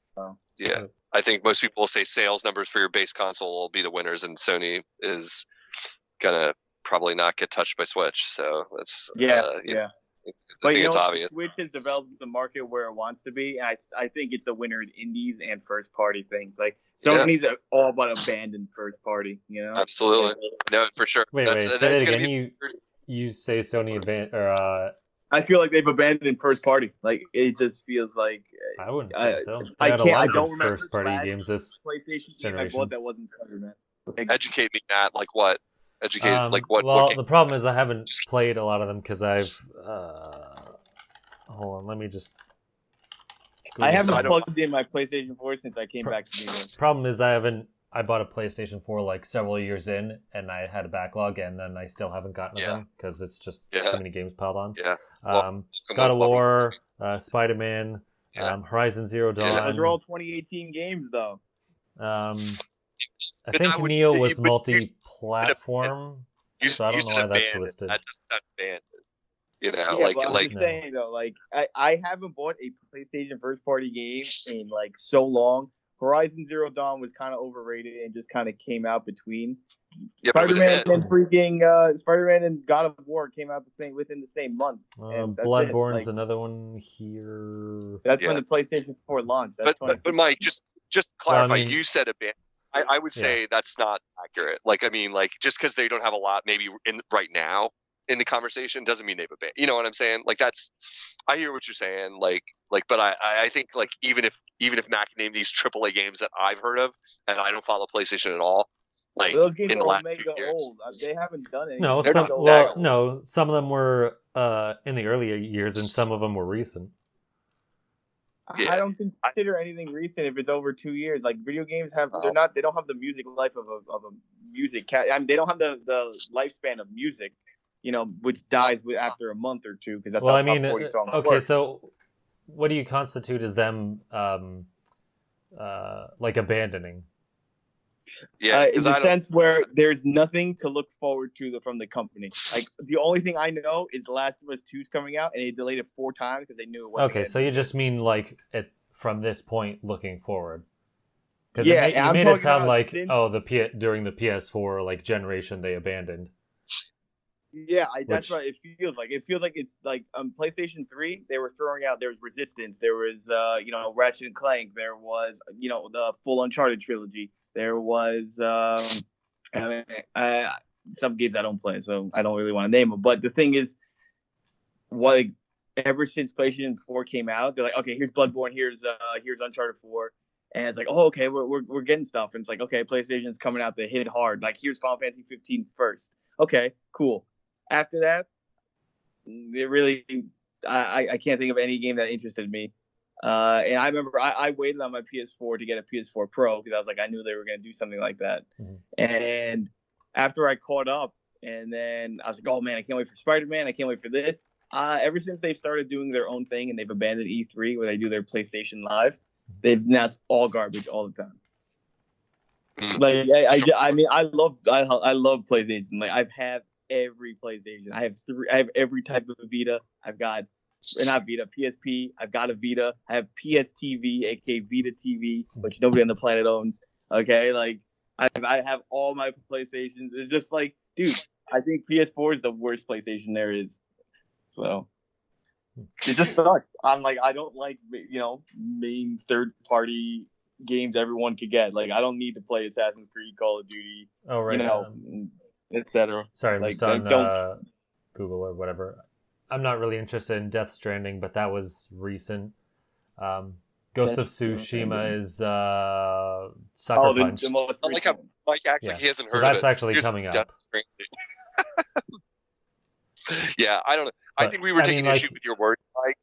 Yeah, I think most people will say sales numbers for your base console will be the winners, and Sony is gonna probably not get touched by Switch. So that's I think it's obvious. Switch has developed the market where it wants to be, and I think it's the winner in indies and first party things. Sony's all about abandoned first party. Absolutely, no, for sure. Wait, say that again. You say Sony I feel like they've abandoned first party. It just feels like I wouldn't say so. I don't remember first party games this PlayStation generation. game I bought that wasn't covered, man. Educate me, Matt. What? Educate what? Well, what the problem is I haven't played a lot of them because I've. Hold on, let me just. I haven't plugged in my PlayStation 4 since I came back to New York. Problem is I bought a PlayStation 4 several years in, and I had a backlog, and then I still haven't gotten to them because it's just too many games piled on. Yeah. God of War, Spider-Man, Horizon Zero Dawn. Yeah, those are all 2018 games, though. I think Neo was multi-platform, so I don't know why that's listed. That's just banned. I'm just saying though, I haven't bought a PlayStation first party game in so long. Horizon Zero Dawn was kind of overrated and just kind of came out between. Spider-Man and Spider-Man and God of War came out within the same month. Bloodborne's another one here. That's when the PlayStation 4 launched. But Mike, just clarify. You said a ban. I would say that's not accurate. Just because they don't have a lot, maybe right now in the conversation, doesn't mean they've abandoned. You know what I'm saying? I hear what you're saying. But I think even if Mac named these AAA games that I've heard of, and I don't follow PlayStation at all, those games in the are last mega few years, old. They haven't done anything. No, some of them were in the earlier years, and some of them were recent. I don't consider anything recent if it's over 2 years. Video games they don't have the music life of a music they don't have the lifespan of music, which dies after a month or two because that's how top 40 songs work. So what do you constitute as them abandoning? Yeah, in the sense where there's nothing to look forward to from the company. The only thing I know is Last of Us 2's coming out, and they delayed it 4 times because they knew it wasn't. Okay, so you just mean from this point looking forward? Because you made it sound during the PS4 generation they abandoned. Yeah, that's what it feels like. It feels like it's PlayStation 3. They were throwing out. There was Resistance. There was Ratchet and Clank. There was the full Uncharted trilogy. There was some games I don't play, so I don't really want to name them. But the thing is, ever since PlayStation 4 came out, they're okay, here's Bloodborne, here's Uncharted 4, and it's okay, we're getting stuff, and it's okay, PlayStation's coming out to hit it hard. Here's Final Fantasy 15 first. Okay, cool. After that, it really, I can't think of any game that interested me. And I remember I waited on my PS4 to get a PS4 Pro because I was I knew they were going to do something like that. Mm-hmm. And after I caught up, and then I was oh man, I can't wait for Spider-Man. I can't wait for this. Ever since they've started doing their own thing and they've abandoned E3 where they do their PlayStation Live, now it's all garbage all the time. I love PlayStation. I've had every PlayStation. I have every type of Vita. I've got not Vita, PSP. I've got a Vita. I have PS TV, aka Vita TV, which nobody on the planet owns. Okay, like I have all my PlayStations. It's just like, dude, I think PS4 is the worst PlayStation there is. So it just sucks. I'm like, I don't like, main third party games everyone could get. Like, I don't need to play Assassin's Creed, Call of Duty, etc. Sorry, I'm like, just on Google or whatever. I'm not really interested in Death Stranding, but that was recent. Ghost of Tsushima is Sucker Punch. The most I like how Mike acts like he hasn't heard so of it. that's actually coming up. Yeah, I don't know. I think we were taking issue with your word, Mike.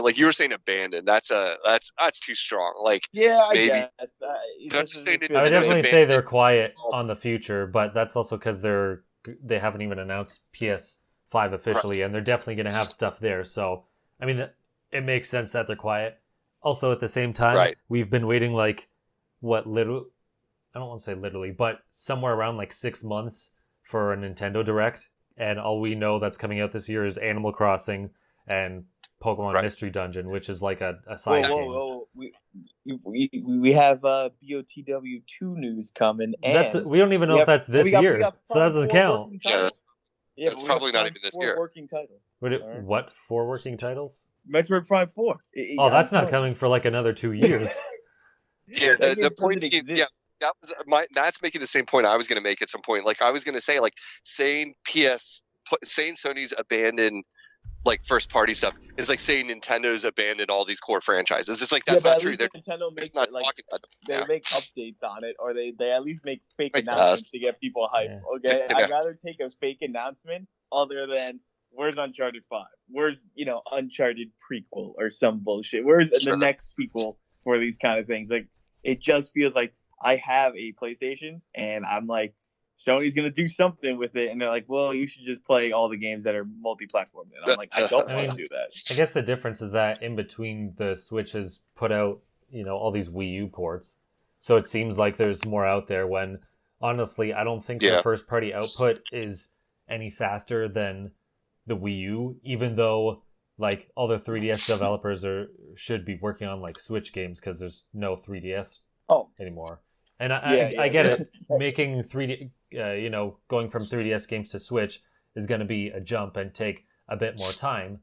Like you were saying abandoned. That's too strong. Like, I maybe. Guess. I would definitely say they're quiet on the future, but that's also because they haven't even announced PS5 officially, and they're definitely going to have stuff there. So, I mean, it makes sense that they're quiet. Also, at the same time, we've been waiting I don't want to say literally, but somewhere around 6 months for a Nintendo Direct, and all we know that's coming out this year is Animal Crossing and Pokemon Mystery Dungeon, which is like a side game. We have BOTW 2 news coming. And we don't even know if that's this year, so that doesn't count. Yeah, it's probably not even this year. Working titles. What 4 working titles? Metroid Prime 4. That's not coming for another 2 years. Yeah, the point being, that's making the same point I was going to make at some point. Like I was going to say, saying Sony's abandoned first party stuff is like saying Nintendo's abandoned all these core franchises. It's like that's not true. Nintendo makes not talking about them. They make updates on it, or they at least make fake announcements to get people hyped. Yeah. Okay, I'd rather take a fake announcement other than where's Uncharted 5, where's Uncharted prequel or some bullshit, where's the next sequel for these kind of things. Like, it just feels like I have a PlayStation and I'm like, Sony's going to do something with it. And they're like, well, you should just play all the games that are multi-platform. And I'm like, I don't want to do that. I guess the difference is that in between the Switch has put out, all these Wii U ports. So it seems like there's more out there when, honestly, I don't think the first party output is any faster than the Wii U, even though all the 3DS developers should be working on Switch games because there's no 3DS anymore. And I get it. Making 3D, going from 3DS games to Switch is going to be a jump and take a bit more time.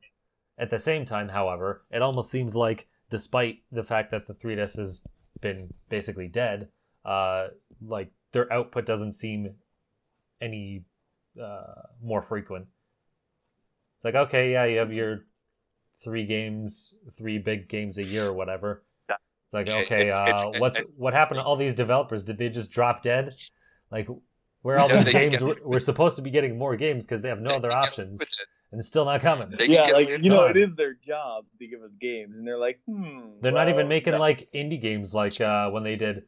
At the same time, however, it almost seems like, despite the fact that the 3DS has been basically dead, their output doesn't seem any more frequent. It's like, okay, yeah, you have your 3 big games a year or whatever. It's like, okay, what happened to all these developers? Did they just drop dead? Where all these games we're supposed to be getting more games because they have no other options, and it's still not coming. It is their job to give us games, and they're like, They're not even making indie games when they did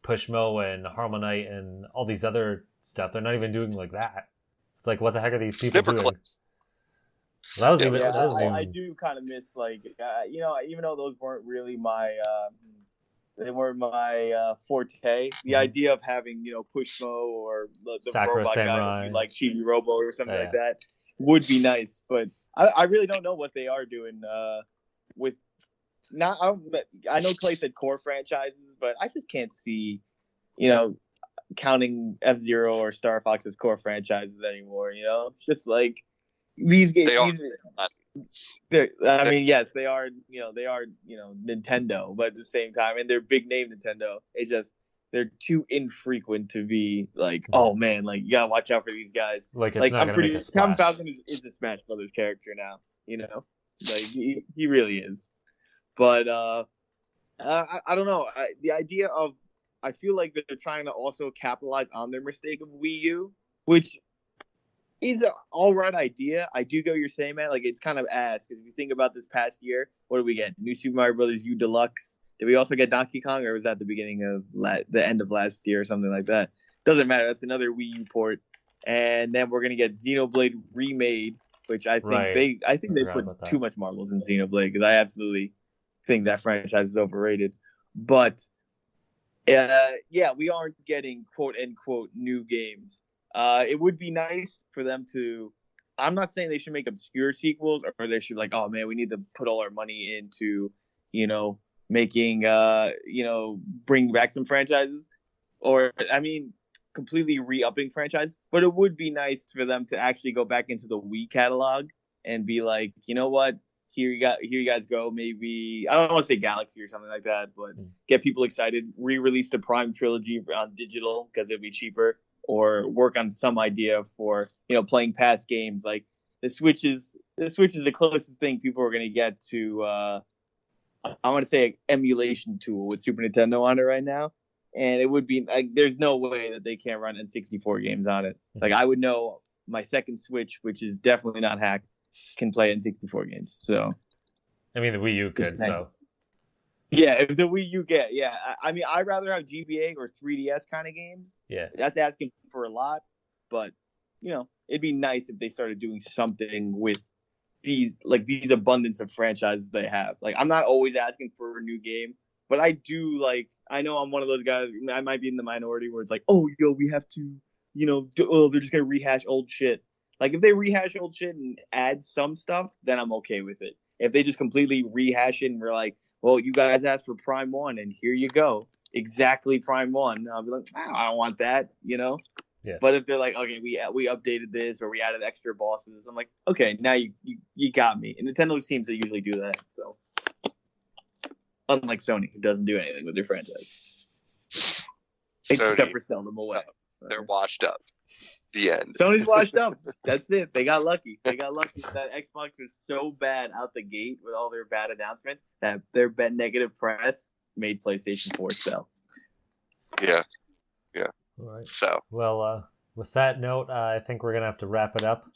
Pushmo and Harmonite and all these other stuff. They're not even doing that. It's like, what the heck are these people doing? Clips. That was even. I do kind of miss even though those weren't really they weren't my forte. The idea of having Pushmo or the Sakura robot Samurai, guy like Chibi Robo or something like that would be nice. But I really don't know what they are doing with. Not I know Clay said core franchises, but I just can't see counting F-Zero or Star Fox as core franchises anymore. It's just like. These games, yes, they are. They are. Nintendo, but at the same time, and they're big name Nintendo. They're too infrequent to be oh man, you gotta watch out for these guys. I'm pretty. Captain Falcon is a Smash Brothers character now. He really is. But I don't know. The idea of I feel like they're trying to also capitalize on their mistake of Wii U, which. Is an all right idea. I do go you're saying, man. It's kind of ass because if you think about this past year, what did we get? New Super Mario Brothers U Deluxe. Did we also get Donkey Kong, or was that the beginning of the end of last year or something like that? Doesn't matter. That's another Wii U port. And then we're gonna get Xenoblade Remade, which I think they put too much marbles in Xenoblade because I absolutely think that franchise is overrated. But we aren't getting quote unquote new games. It would be nice for them to I'm not saying they should make obscure sequels or they should like, oh man, we need to put all our money into, making, bring back some franchises, or I mean, completely re-upping franchise. But it would be nice for them to actually go back into the Wii catalog and be like, you know what? Here you guys go. Maybe I don't want to say Galaxy or something like that, but get people excited. Re-release the Prime trilogy on digital because it'd be cheaper, or work on some idea for playing past games. Like the Switch is the closest thing people are going to get to. I want to say an emulation tool with Super Nintendo on it right now, and it would be like there's no way that they can't run N64 games on it. Like I would know my second Switch, which is definitely not hacked, can play N64 games. So, I mean, the Wii U could. So, yeah, if the Wii U I mean, I'd rather have GBA or 3DS kind of games. Yeah, that's asking for a lot, but it'd be nice if they started doing something with these abundance of franchises they have. Like, I'm not always asking for a new game, but I do I know I'm one of those guys. I might be in the minority where it's like, oh, we have to, they're just gonna rehash old shit. Like, if they rehash old shit and add some stuff, then I'm okay with it. If they just completely rehash it and we're like, well, you guys asked for Prime 1, and here you go. Exactly Prime 1. I'll be like, I don't want that, Yeah. But if they're like, okay, we updated this, or we added extra bosses, I'm like, okay, now you got me. And Nintendo seems to usually do that, so. Unlike Sony, who doesn't do anything with their franchise. Except for sell them away. They're washed up. The end. Sony's washed up. That's it. They got lucky. That Xbox was so bad out the gate with all their bad announcements that their negative press made PlayStation 4 sell. Yeah. All right. So. Well, with that note, I think we're gonna have to wrap it up.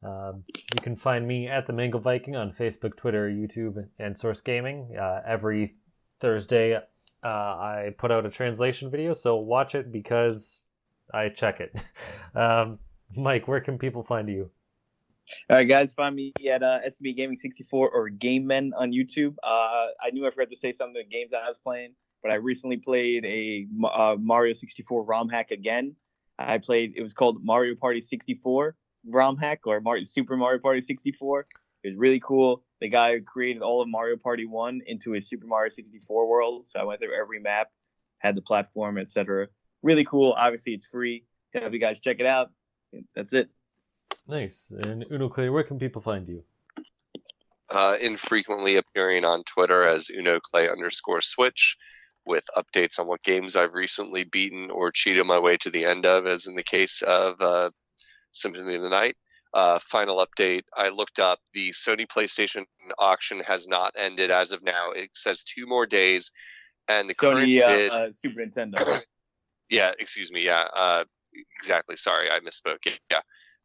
You can find me at the Mango Viking on Facebook, Twitter, YouTube, and Source Gaming. Every Thursday, I put out a translation video, so watch it because I check it. Mike, where can people find you? All right, guys, find me at SB Gaming 64 or Game Men on YouTube. I knew I forgot to say some of the games that I was playing, but I recently played a Mario 64 ROM hack again. It was called Mario Party 64 ROM hack, or Super Mario Party 64. It was really cool. The guy created all of Mario Party 1 into a Super Mario 64 world, so I went through every map, had the platform, etc. Really cool. Obviously, it's free. Have you guys check it out. That's it. Nice. And Unoclay, where can people find you? Infrequently appearing on Twitter as Unoclay_Switch, with updates on what games I've recently beaten or cheated my way to the end of, as in the case of Symphony of the Night. Final update, I looked up, the Sony PlayStation auction has not ended as of now. It says 2 more days, and the Sony, current bid... Super Nintendo. Yeah, excuse me, yeah. Exactly, sorry, I misspoke. Yeah.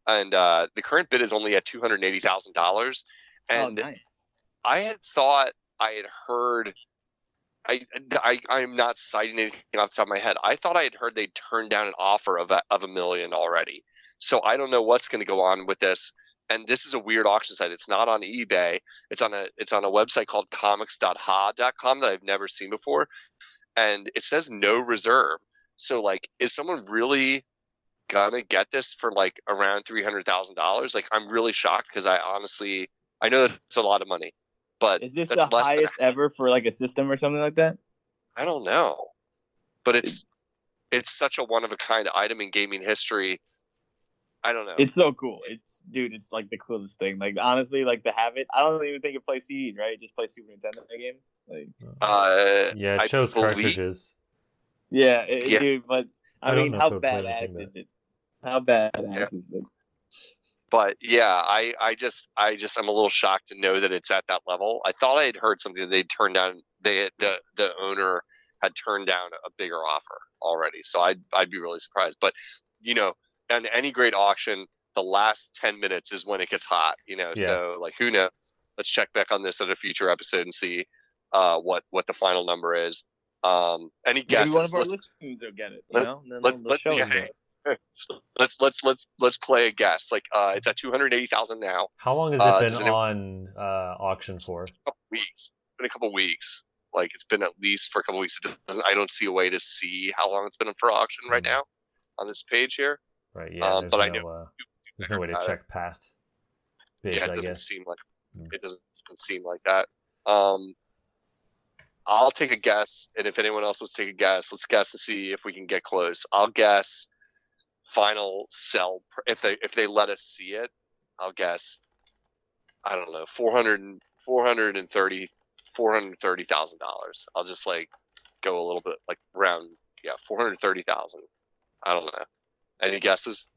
And the current bid is only at $280,000. And nice. I had thought I had heard... I'm not citing anything off the top of my head. I thought I had heard they'd turned down an offer of $1 million already. So I don't know what's going to go on with this. And this is a weird auction site. It's not on eBay. It's on a website called comics.ha.com that I've never seen before. And it says no reserve. So is someone really gonna get this for around $300,000? I'm really shocked, because I know that's a lot of money. But is this the highest ever for a system or something like that? I don't know, but it's such a one of a kind item in gaming history. I don't know. It's so cool. It's the coolest thing. Honestly, to have it. I don't even think it plays CDs, right? Just play Super Nintendo games. Yeah, it shows cartridges. Yeah, dude. But I mean, how badass is it? How badass is it? But yeah, I'm a little shocked to know that it's at that level. I thought I had heard something that they'd turned down. The owner had turned down a bigger offer already, so I'd be really surprised. But on any great auction, the last 10 minutes is when it gets hot. Yeah. So who knows? Let's check back on this at a future episode and see what the final number is. Any guesses? Maybe one of our listeners will get it. Let's play a guess. It's at 280,000 now. How long has it been on auction for? A couple weeks. It's been a couple weeks. It's been at least for a couple weeks. I don't see a way to see how long it's been for auction right now on this page here. Right. Yeah. But I know there's no way to check past. bids, Yeah, I guess. it doesn't seem like that. I'll take a guess, and if anyone else wants to take a guess, let's guess to see if we can get close. I'll guess final sell if they let us see it. I'll guess, I don't know, $430,000. I'll just like go a little bit like around 430,000. I don't know. Any guesses?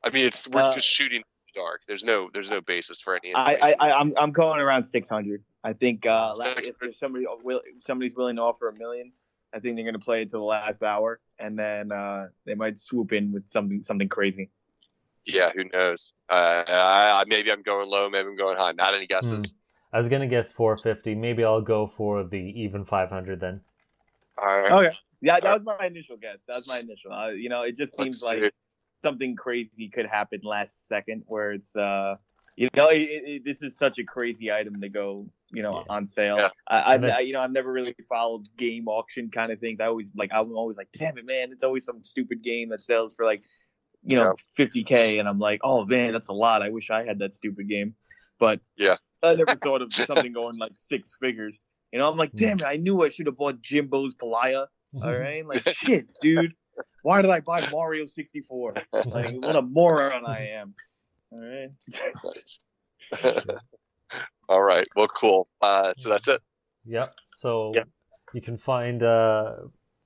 I mean, we're just shooting in the dark. There's no basis for any information. I'm going around 600. I think if 600. somebody's willing to offer $1 million, I think they're going to play it to the last hour, and then they might swoop in with something crazy. Yeah, who knows? Maybe I'm going low, maybe I'm going high. Not any guesses. I was gonna guess 450. Maybe I'll go for the even 500 then. All right. Okay. Yeah, that was my initial guess. It just seems like something crazy could happen last second, where it's this is such a crazy item to go on sale. Yeah. I've never really followed game auction kind of things. I'm always like, damn it, man, it's always some stupid game that sells for like $50K, and I'm like, oh man, that's a lot. I wish I had that stupid game, but yeah, I never thought of something going like 6 figures. I'm like, damn it, I knew I should have bought Jimbo's Palaya. All right, like shit, dude. Why did I buy Mario 64? Like, what a moron I am. All right. Nice. All right. Well, cool. So that's it. Yep. So you can find.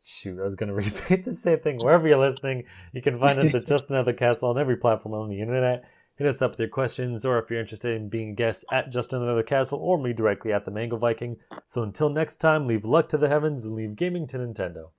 Shoot, I was going to repeat the same thing. Wherever you're listening, you can find us at Just Another Castle on every platform on the internet. Hit us up with your questions, or if you're interested in being a guest at Just Another Castle, or me directly at the Mango Viking. So until next time, leave luck to the heavens and leave gaming to Nintendo.